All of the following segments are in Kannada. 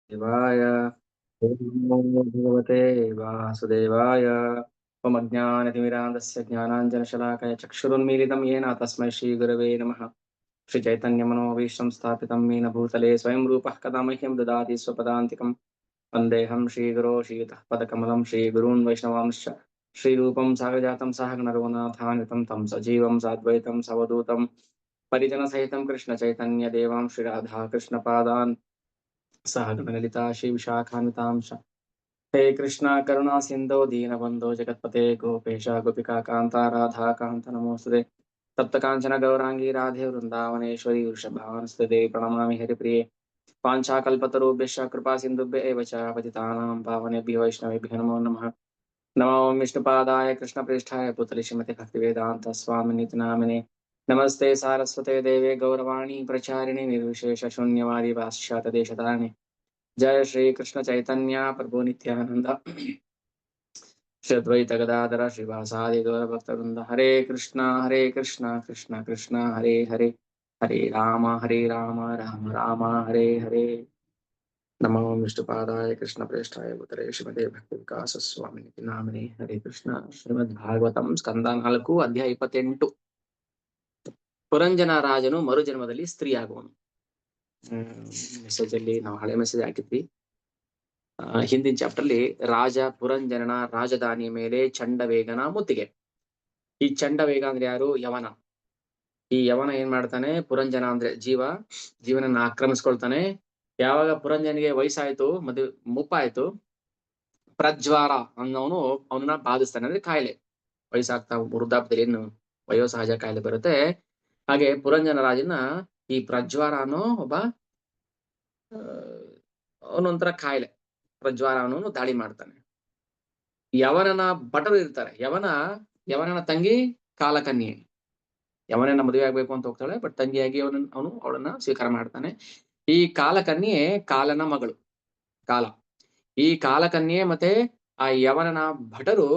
देवाय ॐ नमो भगवते वासुदेवाय त्वम् अज्ञानतिमिरान्धस्य ज्ञानाञ्जनशलाकया चक्षुरुन्मीलितं येन तस्मै श्रीगुरवे नमः। श्रीचैतन्यमनोभीष्टं स्थापितं येन भूतले स्वयं रूपः कदा मह्यं ददाति स्वपदान्तिकं वन्देऽहं श्रीगुरो श्रीयुतः पदकमलं श्रीगुरून् वैष्णवांश्च श्रीरूपं सागजातं सहगणरघुनाथान्वितं तं सजीवं साद्वैतं सवधूतं परिजनसहितं कृष्णचैतन्यदेवां श्रीराधा कृष्णपादान् सहगणललिता श्रीविशाखान्वितांश हे कृष्णा करुणा सिन्धो दीनबन्धो जगत्पते गोपेश गोपिका कान्ता राधा कान्त नमोऽस्तुते तप्तकाञ्चन गौराङ्गी राधे वृन्दावनेश्वरी वृषभानुस्तुते प्रणमामि हरिप्रिये पाञ्चाकल्पतरुभ्यश्च कृपा सिन्धुभ्य एव च पतितानां पावनेभ्यो वैष्णवेभ्यो नमो नमः। नमो विष्णुपादाय कृष्णप्रेष्ठाय पुतले श्रीमते भक्तिवेदान्त स्वामिनिति नामिने नमस्ते सारस्वते देवे गौरवाणी प्रचारिणे निर्विशेष शून्यवादी पाश्चात्यदेशतारिणे जय श्री कृष्ण चैतन्य प्रभु नित्यानंद श्री अद्वैत गदाधर श्रीवासादि गौर भक्तवृंद हरे कृष्णा कृष्ण कृष्ण हरे हरे हरे राम राम राम हरे हरे। नमो विष्णुपादाय कृष्ण प्रेष्ठाय भूतले श्रीमते भक्ति विकास स्वामी नामिने हरे कृष्ण ಶ್ರೀಮದ್ ಭಾಗವತಂ ಸ್ಕಂದ 4 ಅಧ್ಯಾಯ 28 ಪುರಂಜನ ರಾಜನು ಮರುಜನ್ಮದಲ್ಲಿ ಸ್ತ್ರೀಯಾಗುವನು. ಮೆಸೇಜ್ ಅಲ್ಲಿ ನಾವು ಹಳೆ ಮೆಸೇಜ್ ಹಾಕಿದ್ವಿ. ಹಿಂದಿನ ಚಾಪ್ಟರ್ ಅಲ್ಲಿ ರಾಜ ಪುರಂಜನನ ರಾಜಧಾನಿಯ ಮೇಲೆ ಚಂಡವೇಗನ ಮುತ್ತಿಗೆ. ಈ ಚಂಡವೇಗ ಅಂದ್ರೆ ಯಾರು? ಯವನ. ಈ ಯವನ ಏನ್ ಮಾಡ್ತಾನೆ? ಪುರಂಜನ ಅಂದ್ರೆ ಜೀವನನ್ನ ಆಕ್ರಮಿಸ್ಕೊಳ್ತಾನೆ. ಯಾವಾಗ ಪುರಂಜನಿಗೆ ವಯಸ್ಸಾಯ್ತು, ಮುಪ್ಪಾಯ್ತು, ಪ್ರಜ್ವಾರ ಅನ್ನೋನು ಅವನನ್ನ ಬಾಧಿಸ್ತಾನೆ. ಅಂದ್ರೆ ಕಾಯಿಲೆ, ವಯಸ್ಸಾಗ್ತಾ ವೃದ್ಧಾಪ್ಯದಲ್ಲಿ ಏನು ವಯೋಸಹಜ ಕಾಯಿಲೆ ಬರುತ್ತೆ, ಹಾಗೆ ಪುರಂಜನ ರಾಜನ ಈ ಪ್ರಜ್ವಾರ ಅನ್ನೋ ಒಬ್ಬ ಅವನೊಂಥರ ಕಾಯಿಲೆ, ಪ್ರಜ್ವಾರ ಅನ್ನೋನು ದಾಳಿ ಮಾಡ್ತಾನೆ. ಯವನನ ಭಟರು ಇರ್ತಾರೆ. ಯವನನ ತಂಗಿ ಕಾಲಕನ್ಯೆ. ಯವನನ್ನ ಮದುವೆ ಆಗ್ಬೇಕು ಅಂತ ಹೋಗ್ತಾಳೆ, ಬಟ್ ತಂಗಿಯಾಗಿ ಅವಳನ್ನ ಸ್ವೀಕಾರ ಮಾಡ್ತಾನೆ. ಈ ಕಾಲಕನ್ಯೆ ಕಾಲನ ಮಗಳು ಕಾಲ. ಈ ಕಾಲಕನ್ಯೆ ಮತ್ತೆ ಆ ಯವನನ ಭಟರು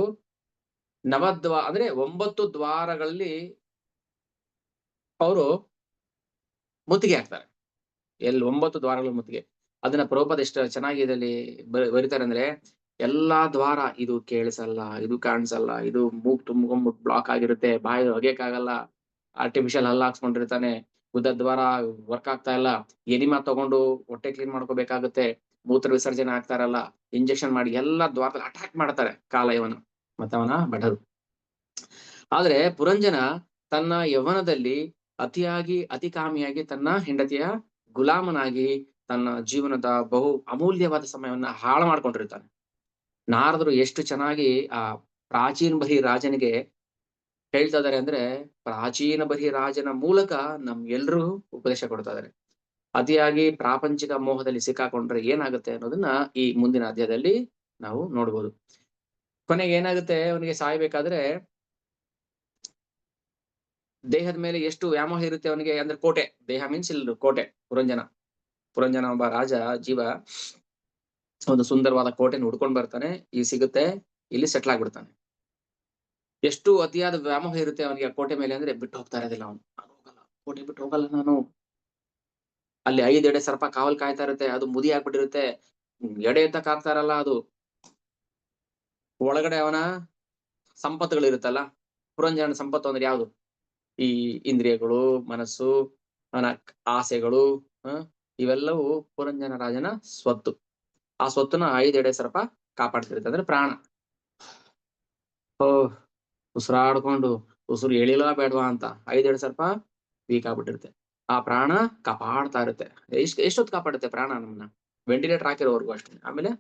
ಅಂದ್ರೆ 9 ದ್ವಾರಗಳಲ್ಲಿ ಅವರು ಮುತ್ತಿಗೆ ಹಾಕ್ತಾರೆ. 9 ದ್ವಾರಗಳು ಮುತ್ತಿಗೆ. ಅದನ್ನ ಪ್ರಭುಪಾದ ಎಷ್ಟು ಚೆನ್ನಾಗಿ ಇದರಲ್ಲಿ ಬರೀತಾರೆ ಅಂದ್ರೆ, ಎಲ್ಲಾ ದ್ವಾರ, ಇದು ಕೇಳಿಸಲ್ಲ, ಇದು ಕಾಣಿಸಲ್ಲ, ಇದು ಮೂಗ್ ತುಂಬ್ಕೊಂಡ್ಬಿಟ್ಟು ಬ್ಲಾಕ್ ಆಗಿರುತ್ತೆ, ಬಾಯಿ ಒಗೆಯಕ್ಕಾಗಲ್ಲ, ಆರ್ಟಿಫಿಷಿಯಲ್ ಹಲ್ಲ ಹಾಕ್ಸ್ಕೊಂಡಿರ್ತಾನೆ, ಗುದ್ದ ದ್ವಾರ ವರ್ಕ್ ಆಗ್ತಾ ಇಲ್ಲ, ಎನಿಮಾ ತಗೊಂಡು ಹೊಟ್ಟೆ ಕ್ಲೀನ್ ಮಾಡ್ಕೋಬೇಕಾಗುತ್ತೆ, ಮೂತ್ರ ವಿಸರ್ಜನೆ ಆಗ್ತಾರಲ್ಲ, ಇಂಜೆಕ್ಷನ್ ಮಾಡಿ ಎಲ್ಲಾ ದ್ವಾರದಲ್ಲಿ ಅಟ್ಯಾಕ್ ಮಾಡ್ತಾರೆ ಕಾಲ ಯವನ ಮತ್ತೆ ಅವನ ಭಟರು. ಆದ್ರೆ ಪುರಂಜನ ತನ್ನ ಯವನದಲ್ಲಿ ಅತಿಕಾಮಿಯಾಗಿ ತನ್ನ ಹೆಂಡತಿಯ ಗುಲಾಮನಾಗಿ ತನ್ನ ಜೀವನದ ಬಹು ಅಮೂಲ್ಯವಾದ ಸಮಯವನ್ನ ಹಾಳು ಮಾಡ್ಕೊಂಡಿರ್ತಾನೆ. ನಾರದರು ಎಷ್ಟು ಚೆನ್ನಾಗಿ ಆ ಪ್ರಾಚೀನ ಬರಿ ರಾಜನಿಗೆ ಹೇಳ್ತಾ ಇದಾರೆ ಅಂದ್ರೆ, ಪ್ರಾಚೀನ ಬರಿ ರಾಜನ ಮೂಲಕ ಎಲ್ರಿಗೂ ಉಪದೇಶ ಕೊಡ್ತಾ ಇದಾರೆ. ಅತಿಯಾಗಿ ಪ್ರಾಪಂಚಿಕ ಮೋಹದಲ್ಲಿ ಸಿಕ್ಕಾಕೊಂಡ್ರೆ ಏನಾಗುತ್ತೆ ಅನ್ನೋದನ್ನ ಈ ಮುಂದಿನ ಅಧ್ಯಾಯದಲ್ಲಿ ನಾವು ನೋಡ್ಬೋದು. ಕೊನೆಗೆ ಏನಾಗುತ್ತೆ, ಅವನಿಗೆ ಸಾಯ್ಬೇಕಾದ್ರೆ ದೇಹದ ಮೇಲೆ ಎಷ್ಟು ವ್ಯಾಮೋಹ ಇರುತ್ತೆ ಅವನಿಗೆ ಅಂದ್ರೆ, ಕೋಟೆ, ದೇಹ ಮೀನ್ಸ್ ಇಲ್ಲಿ ಕೋಟೆ. ಪುರಂಜನ ಒಬ್ಬ ರಾಜ ಜೀವ ಒಂದು ಸುಂದರವಾದ ಕೋಟೆನ ಹುಡ್ಕೊಂಡ್ ಬರ್ತಾನೆ, ಇಲ್ಲಿ ಸಿಗುತ್ತೆ, ಇಲ್ಲಿ ಸೆಟ್ಲ್ ಆಗ್ಬಿಡ್ತಾನೆ. ಎಷ್ಟು ಅತಿಯಾದ ವ್ಯಾಮೋಹ ಇರುತ್ತೆ ಅವನಿಗೆ ಆ ಕೋಟೆ ಮೇಲೆ ಅಂದ್ರೆ, ಬಿಟ್ಟು ಹೋಗ್ತಾ ಇರೋದಿಲ್ಲ ಅವನು. ಹೋಗಲ್ಲ, ಕೋಟೆ ಬಿಟ್ಟು ಹೋಗಲ್ಲ ನಾನು. ಅಲ್ಲಿ 5 ಎಡೆ ಸರ್ಪ ಕಾವಲ್ ಕಾಯ್ತಾ ಇರುತ್ತೆ, ಅದು ಮುದಿ ಆಗ್ಬಿಟ್ಟಿರುತ್ತೆ, ಎಡೆ ಎತ್ತಕ್ ಆಗ್ತಾ ಇರಲ್ಲ ಅದು. ಒಳಗಡೆ ಅವನ ಸಂಪತ್ತುಗಳು ಇರುತ್ತಲ್ಲ, ಪುರಂಜನ ಸಂಪತ್ತು ಅಂದ್ರೆ ಯಾವುದು? ಈ ಇಂದ್ರಿಯಗಳು, ಮನಸ್ಸು, ಅವನ ಆಸೆಗಳು, ಇವೆಲ್ಲವೂ ಪುರಂಜನ ರಾಜನ ಸ್ವತ್ತು. ಆ ಸ್ವತ್ತನ್ನ 5 ಎಡೆ ಸರ್ಪ ಕಾಪಾಡ್ತಿರುತ್ತೆ, ಅಂದ್ರೆ ಪ್ರಾಣ. ಉಸಿರಾಡ್ಕೊಂಡು ಉಸಿರು ಎಳಿಲ್ಲ ಬೇಡವಾ ಅಂತ 5 ಎಡೆ ಸರ್ಪ ವೀಕ್ ಆಗ್ಬಿಟ್ಟಿರುತ್ತೆ. ಆ ಪ್ರಾಣ ಕಾಪಾಡ್ತಾ ಇರುತ್ತೆ. ಎಷ್ಟೊತ್ತು ಕಾಪಾಡುತ್ತೆ ಪ್ರಾಣ ನಮ್ಮನ್ನ? ವೆಂಟಿಲೇಟರ್ ಹಾಕಿರೋವರೆಗೂ ಅಷ್ಟೇ. ಆಮೇಲೆ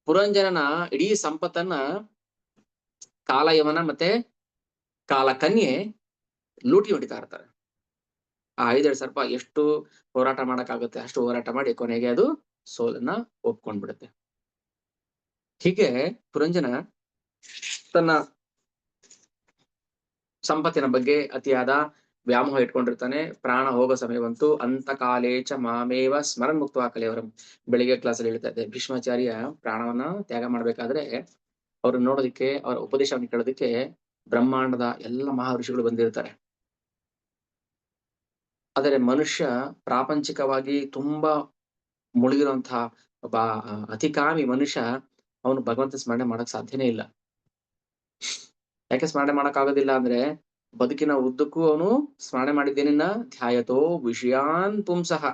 ಪುರಂಜನನ ಇಡೀ ಸಂಪತ್ತನ್ನ ಕಾಲಯವನ ಮತ್ತೆ ಕಾಲಕನ್ಯೆ ಲೂಟಿ ಹೊಡಿತಾ ಇರ್ತಾರೆ. ಆ 5 ಎಡೆ ಸರ್ಪ ಎಷ್ಟು ಹೋರಾಟ ಮಾಡಕ್ಕಾಗುತ್ತೆ ಅಷ್ಟು ಹೋರಾಟ ಮಾಡಿ ಕೊನೆಗೆ ಅದು ಸೋಲನ್ನ ಒಪ್ಕೊಂಡ್ಬಿಡುತ್ತೆ. ಹೀಗೆ ಪುರಂಜನ ತನ್ನ ಸಂಪತ್ತಿನ ಬಗ್ಗೆ ಅತಿಯಾದ ವ್ಯಾಮೋಹ ಇಟ್ಕೊಂಡಿರ್ತಾನೆ. ಪ್ರಾಣ ಹೋಗೋ ಸಮಯ ಬಂತು. ಅಂತ ಕಾಲೇಚ ಮಾಮೇವ ಸ್ಮರನ್ ಮುಕ್ತ ಕಲಿಯವರಂ. ಬೆಳಿಗ್ಗೆ ಕ್ಲಾಸಲ್ಲಿ ಹೇಳ್ತಾ ಇದ್ದೆ, ಭೀಷ್ಮಾಚಾರ್ಯ ಪ್ರಾಣವನ್ನ ತ್ಯಾಗ ಮಾಡ್ಬೇಕಾದ್ರೆ ಅವ್ರನ್ನ ನೋಡೋದಿಕ್ಕೆ, ಅವರ ಉಪದೇಶವನ್ನು ಕೇಳೋದಿಕ್ಕೆ ಬ್ರಹ್ಮಾಂಡದ ಎಲ್ಲ ಮಹರ್ಷಿಗಳು ಬಂದಿರ್ತಾರೆ. ಆದರೆ ಮನುಷ್ಯ ಪ್ರಾಪಂಚಿಕವಾಗಿ ತುಂಬಾ ಮುಳುಗಿರುವಂತಹ ಒಬ್ಬ ಅತಿಕಾಮಿ ಮನುಷ್ಯ ಅವನು ಭಗವಂತ ಸ್ಮರಣೆ ಮಾಡಕ್ ಸಾಧ್ಯನೇ ಇಲ್ಲ. ಯಾಕೆ ಸ್ಮರಣೆ ಮಾಡಕ್ ಆಗೋದಿಲ್ಲ ಅಂದ್ರೆ ಬದುಕಿನ ಉದ್ದಕ್ಕೂ ಅವನು ಸ್ಮರಣೆ ಮಾಡಿದ್ದೇನಿನ್ನ ಧ್ಯಾಯತೋ ವಿಷಯಾನ್ ಪುಂಸಃ,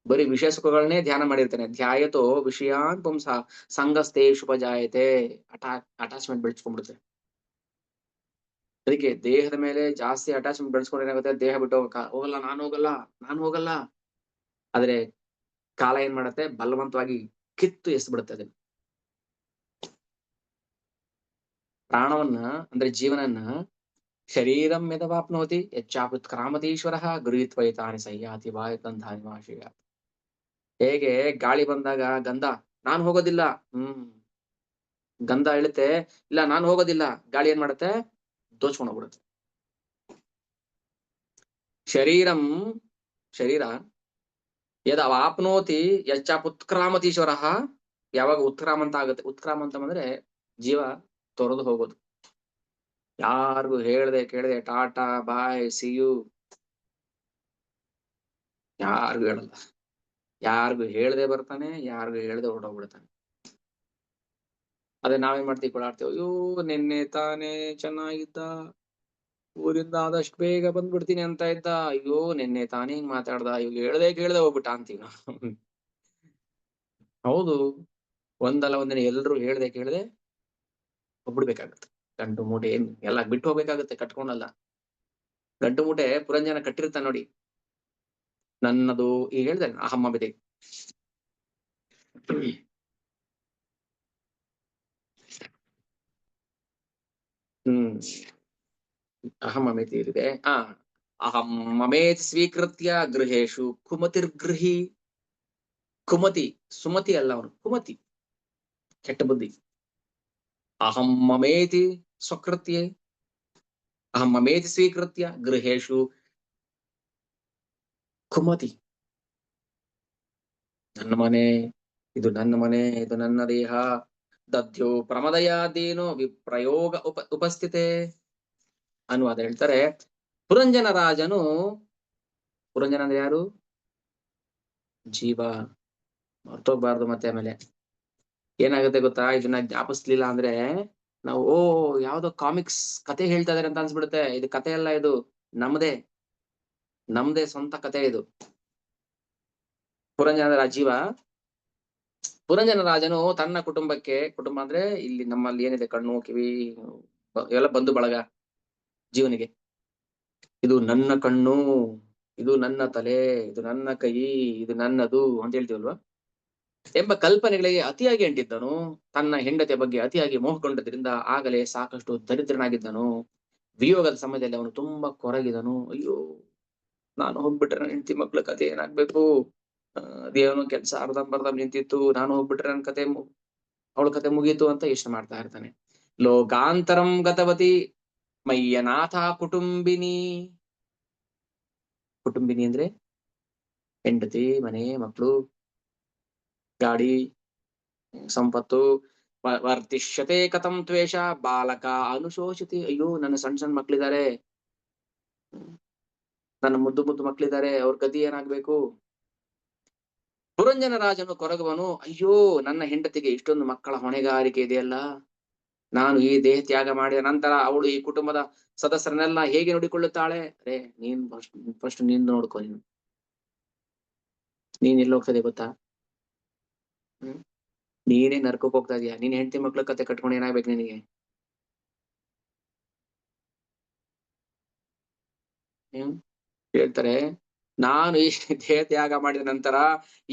ಬರೀ ವಿಷಯ ಸುಖಗಳನ್ನೇ ಧ್ಯಾನ ಮಾಡಿರ್ತಾನೆ. ಧ್ಯಾಯತೋ ವಿಷಯಾನ್ ಪುಂಸಃ ಸಂಗಸ್ತೆ ಶುಭಜಾಯತೆ, ಅಟ್ಯಾಚ್ಮೆಂಟ್ ಬೆಳೆಸ್ಕೊಂಡ್ಬಿಡುತ್ತೆ. ಅದಕ್ಕೆ ದೇಹದ ಮೇಲೆ ಜಾಸ್ತಿ ಅಟ್ಯಾಚ್ಮೆಂಟ್ ಬೆಳೆಸ್ಕೊಂಡ್ರೆ ಏನಾಗುತ್ತೆ, ದೇಹ ಬಿಟ್ಟು ಹೋಗಲ್ಲ, ನಾನು ಹೋಗಲ್ಲ. ಆದ್ರೆ ಕಾಲ ಏನ್ ಮಾಡತ್ತೆ, ಬಲವಂತವಾಗಿ ಕಿತ್ತು ಎಸ್ಬಿಡುತ್ತೆ ಅದನ್ನ. ಪ್ರಾಣವನ್ನ ಅಂದ್ರೆ ಜೀವನನ್ನ ಶರೀರಂ ಯದವಾಪ್ನೋತಿ ಯಚ್ಚಾಪುತ್ಕ್ರಾಮತೀಶ್ವರ ಗೃಹೀತ್ವೈತಾನಿ ಸಹ್ಯಾತಿ ವಾಯುಗಂಧಾನಿ ಮಾಶಯ. ಹೇಗೆ ಗಾಳಿ ಬಂದಾಗ ಗಂಧ ನಾನು ಹೋಗೋದಿಲ್ಲ, ಗಂಧ ಇಳುತ್ತೆ, ಇಲ್ಲ ನಾನು ಹೋಗೋದಿಲ್ಲ, ಗಾಳಿ ಏನ್ ಮಾಡುತ್ತೆ, ದೋಚ್ಕೊಂಡು ಹೋಗ್ಬಿಡುತ್ತೆ. ಶರೀರ ಯದ ಆಪ್ನೋತಿ ಯಚ್ಚಾಪುತ್ಕ್ರಾಮತೀಶ್ವರ, ಯಾವಾಗ ಉತ್ಕ್ರಾಮ ಅಂತ ಆಗುತ್ತೆ, ಉತ್ಕ್ರಾಮ ಅಂತ ಅಂದ್ರೆ ಜೀವ ತೊರೆದು ಹೋಗೋದು. ಯಾರಿಗೂ ಹೇಳ್ದೆ ಕೇಳದೆ ಟಾಟಾ ಬಾಯ್ ಸಿ ಯು, ಯಾರಿಗೂ ಹೇಳಲ್ಲ. ಯಾರಿಗೂ ಹೇಳ್ದೆ ಬರ್ತಾನೆ, ಯಾರಿಗೂ ಹೇಳ್ದೆ ಹೊರಟೋಗ್ಬಿಡ್ತಾನೆ. ಅದೇ ನಾವೇನ್ ಮಾಡ್ತೀವಿ, ಕೊಡಾಡ್ತೀವಿ, ಅಯ್ಯೋ ನಿನ್ನೆ ತಾನೇ ಚೆನ್ನಾಗಿದ್ದ, ಊರಿಂದ ಆದಷ್ಟು ಬೇಗ ಬಂದ್ಬಿಡ್ತೀನಿ ಅಂತ ಇದ್ದ, ಅಯ್ಯೋ ನಿನ್ನೆ ತಾನೇ ಹಿಂಗ್ ಮಾತಾಡ್ದ, ಇವಾಗ ಹೇಳ್ದೆ ಕೇಳ್ದೆ ಹೋಗ್ಬಿಟ್ಟ ಅಂತೀವಿ ನಾವು. ಹೌದು, ಒಂದಲ್ಲ ಒಂದಿನ ಎಲ್ರು ಹೇಳ್ದೆ ಕೇಳ್ದೆ ಹೋಗ್ಬಿಡ್ಬೇಕಾಗತ್ತೆ. ಗಂಟು ಮೂಟೆ ಏನ್ ಎಲ್ಲ ಬಿಟ್ಟು ಹೋಗ್ಬೇಕಾಗತ್ತೆ, ಕಟ್ಕೊಂಡಲ್ಲ. ಗಂಟು ಮೂಟೆ ಪುರಂಜನ ಕಟ್ಟಿರ್ತಾನೆ ನೋಡಿ, ನನ್ನದು ಈಗ ಹೇಳ್ದೆ ಅಹಮ್ಮ ಬಿದೆ. ಅಹಮಮೇತಿ ಇದೆ. ಅಹಂ ಮಮೇತಿ ಸ್ವೀಕೃತ್ಯ ಗೃಹೇಶು ಕುಮತಿರ್ಗೃಹಿ. ಕುಮತಿ ಸುಮತಿ ಅಲ್ಲ, ಅವನು ಕುಮತಿ, ಕೆಟ್ಟ ಬುದ್ಧಿ. ಅಹಂ ಮಮೇತಿ ಸ್ವಕೃತ್ಯೆ, ಅಹಂ ಮಮೇತಿ ಸ್ವೀಕೃತ್ಯ ಗೃಹೇಶು ಕುಮತಿ. ನನ್ನ ಮನೆ, ಇದು ನನ್ನ ಮನೆ, ಇದು ನನ್ನ ದೇಹ. ದದ್ಯೋ ಪ್ರಮದಯಾದೇನೋ ವಿಪ್ರಯೋಗ ಉಪಸ್ಥಿತೆ ಅನ್ನುವಾದ ಹೇಳ್ತಾರೆ. ಪುರಂಜನ ರಾಜನು, ಪುರಂಜನ ಅಂದ್ರೆ ಯಾರು, ಜೀವ, ಮರ್ತೋಗ್ಬಾರ್ದು. ಮತ್ತೆ ಆಮೇಲೆ ಏನಾಗುತ್ತೆ ಗೊತ್ತಾ, ಇದನ್ನ ಜ್ಞಾಪಿಸ್ಲಿಲ್ಲ ಅಂದ್ರೆ ನಾವು ಯಾವ್ದೋ ಕಾಮಿಕ್ಸ್ ಕತೆ ಹೇಳ್ತಾ ಇದಾರೆ ಅಂತ ಅನ್ಸ್ಬಿಡುತ್ತೆ. ಇದು ಕತೆ ಅಲ್ಲ, ಇದು ನಮ್ದೇ ಸ್ವಂತ ಕತೆ ಇದು. ಪುರಂಜನ ಜೀವ, ಪುರಂಜನ ರಾಜನು ತನ್ನ ಕುಟುಂಬಕ್ಕೆ, ಕುಟುಂಬ ಅಂದ್ರೆ ಇಲ್ಲಿ ನಮ್ಮಲ್ಲಿ ಏನಿದೆ, ಕಣ್ಣು ಕಿವಿ ಎಲ್ಲ ಬಂಧು ಬಳಗ ಜೀವನಿಗೆ, ಇದು ನನ್ನ ಕಣ್ಣು, ಇದು ನನ್ನ ತಲೆ, ಇದು ನನ್ನ ಕೈ, ಇದು ನನ್ನದು ಅಂತ ಹೇಳ್ತೀವಲ್ವಾ, ಎಂಬ ಕಲ್ಪನೆಗಳಿಗೆ ಅತಿಯಾಗಿ ಅಂಟಿದ್ದನು. ತನ್ನ ಹೆಂಡತಿಯ ಬಗ್ಗೆ ಅತಿಯಾಗಿ ಮೋಹಗೊಂಡದ್ರಿಂದ ಆಗಲೇ ಸಾಕಷ್ಟು ದರಿದ್ರನಾಗಿದ್ದನು. ವಿಯೋಗದ ಸಮಯದಲ್ಲಿ ಅವನು ತುಂಬಾ ಕೊರಗಿದನು. ಅಯ್ಯೋ ನಾನು ಹೋಗ್ಬಿಟ್ರೆ ನನ್ನ ಹೆಂಡತಿ ಮಕ್ಳ ಕತೆ ಏನಾಗ್ಬೇಕು, ಅದೇನೋ ಕೆಲ್ಸ ಅರ್ಧಂಬರ್ಧ ನಿಂತಿತ್ತು, ನಾನು ಹೋಗ್ಬಿಟ್ರೆ ನನ್ನ ಕತೆ, ಅವಳ ಕತೆ ಮುಗೀತು ಅಂತ ಯೋಚನೆ ಮಾಡ್ತಾ ಇರ್ತಾನೆ. ಲೋಕಾಂತರಂ ಗತವತಿ ಮಯ್ಯನಾಥ ಕುಟುಂಬಿನಿ. ಕುಟುಂಬಿನಿ ಅಂದ್ರೆ ಹೆಂಡತಿ, ಮನೆ, ಮಕ್ಕಳು, ಗಾಡಿ, ಸಂಪತ್ತು. ವರ್ತಿಷ್ಯತೆ ಕಥಂ ತ್ವೇಷ ಬಾಲಕ ಅನುಶೋಚತಿ. ಅಯ್ಯೋ ನನ್ನ ಸಣ್ಣ ಮಕ್ಳಿದ್ದಾರೆ, ನನ್ನ ಮುದ್ದು ಮಕ್ಳಿದ್ದಾರೆ, ಅವ್ರ ಗತಿ ಏನಾಗ್ಬೇಕು. ಪುರಂಜನ ರಾಜನು ಕೊರಗುವನು, ಅಯ್ಯೋ ನನ್ನ ಹೆಂಡತಿಗೆ ಇಷ್ಟೊಂದು ಮಕ್ಕಳ ಹೊಣೆಗಾರಿಕೆ ಇದೆಯಲ್ಲ, ನಾನು ಈ ದೇಹ ತ್ಯಾಗ ಮಾಡಿದ ನಂತರ ಅವಳು ಈ ಕುಟುಂಬದ ಸದಸ್ಯರನ್ನೆಲ್ಲ ಹೇಗೆ ನೋಡಿಕೊಳ್ಳುತ್ತಾಳೆ. ಅರೇ ನೀನ್ ಫಸ್ಟ್ ನೀನ್ ನೋಡ್ಕೊ, ನೀನ್ ಎಲ್ಲಿ ಹೋಗ್ತದೆ ಗೊತ್ತಾ, ನೀನೇ ನರ್ಕಕ್ಕೆ ಹೋಗ್ತಾ ಇದೀಯ. ನೀನ್ ಹೆಂಡತಿ ಮಕ್ಳ ಕತೆ ಕಟ್ಕೊಂಡು ಏನಾಗ್ಬೇಕು ನಿನಗೆ. ಹೇಳ್ತಾರೆ, ನಾನು ಈ ದೇಹ ತ್ಯಾಗ ಮಾಡಿದ ನಂತರ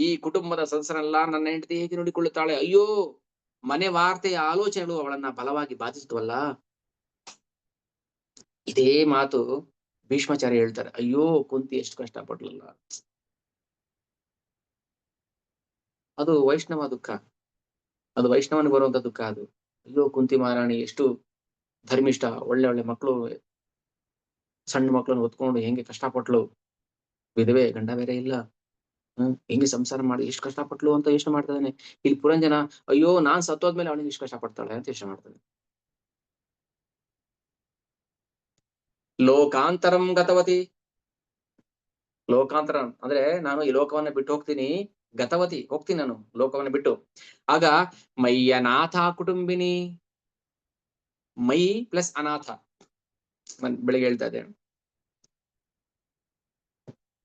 ಈ ಕುಟುಂಬದ ಸದಸ್ಯರೆಲ್ಲ ನನ್ನ ಹೆಂಡತಿ ಹೇಗೆ ನೋಡಿಕೊಳ್ಳುತ್ತಾಳೆ. ಅಯ್ಯೋ, ಮನೆ ವಾರ್ತೆಯ ಆಲೋಚನೆಗಳು ಅವಳನ್ನ ಬಲವಾಗಿ ಬಾಧಿಸಿದ್ವಲ್ಲ. ಇದೇ ಮಾತು ಭೀಷ್ಮಾಚಾರ್ಯ ಹೇಳ್ತಾರೆ. ಅಯ್ಯೋ ಕುಂತಿ ಎಷ್ಟು ಕಷ್ಟಪಟ್ಲಲ್ಲ. ಅದು ವೈಷ್ಣವ ದುಃಖ, ಅದು ವೈಷ್ಣವನಿಗೆ ಬರುವಂತ ದುಃಖ ಅದು. ಅಯ್ಯೋ ಕುಂತಿ ಮಹಾರಾಣಿ ಎಷ್ಟು ಧರ್ಮಿಷ್ಠ, ಒಳ್ಳೆ ಒಳ್ಳೆ ಮಕ್ಕಳು, ಸಣ್ಣ ಮಕ್ಕಳನ್ನು ಹೊತ್ಕೊಂಡು ಹೆಂಗೆ ಕಷ್ಟಪಟ್ಲು, ವಿಧವೆ, ಗಂಡ ಬೇರೆ ಇಲ್ಲ, ಹೆಂಗೆ ಸಂಸಾರ ಮಾಡಿ ಎಷ್ಟು ಕಷ್ಟಪಟ್ಲು ಅಂತ ಯೋಚನೆ ಮಾಡ್ತಾ ಇದ್ದಾನೆ. ಇಲ್ಲಿ ಪುರಂಜನ, ಅಯ್ಯೋ ನಾನ್ ಸತ್ತೋದ್ಮೇಲೆ ಅವನಿಗೆ ಇಷ್ಟು ಕಷ್ಟಪಡ್ತಾಳೆ ಅಂತ ಯೋಚನೆ ಮಾಡ್ತಾನೆ. ಲೋಕಾಂತರಂ ಗತವತಿ, ಲೋಕಾಂತರ ಅಂದ್ರೆ ನಾನು ಈ ಲೋಕವನ್ನ ಬಿಟ್ಟು ಹೋಗ್ತೀನಿ, ಗತವತಿ ಹೋಗ್ತೀನಿ ನಾನು ಲೋಕವನ್ನ ಬಿಟ್ಟು. ಆಗ ಮಯ್ಯನಾಥ ಕುಟುಂಬಿನಿ, ಮೈ ಪ್ಲಸ್ ಅನಾಥ. ನಾನು ಬೆಳಿಗ್ಗೆ ಹೇಳ್ತಾ ಇದ್ದೆ,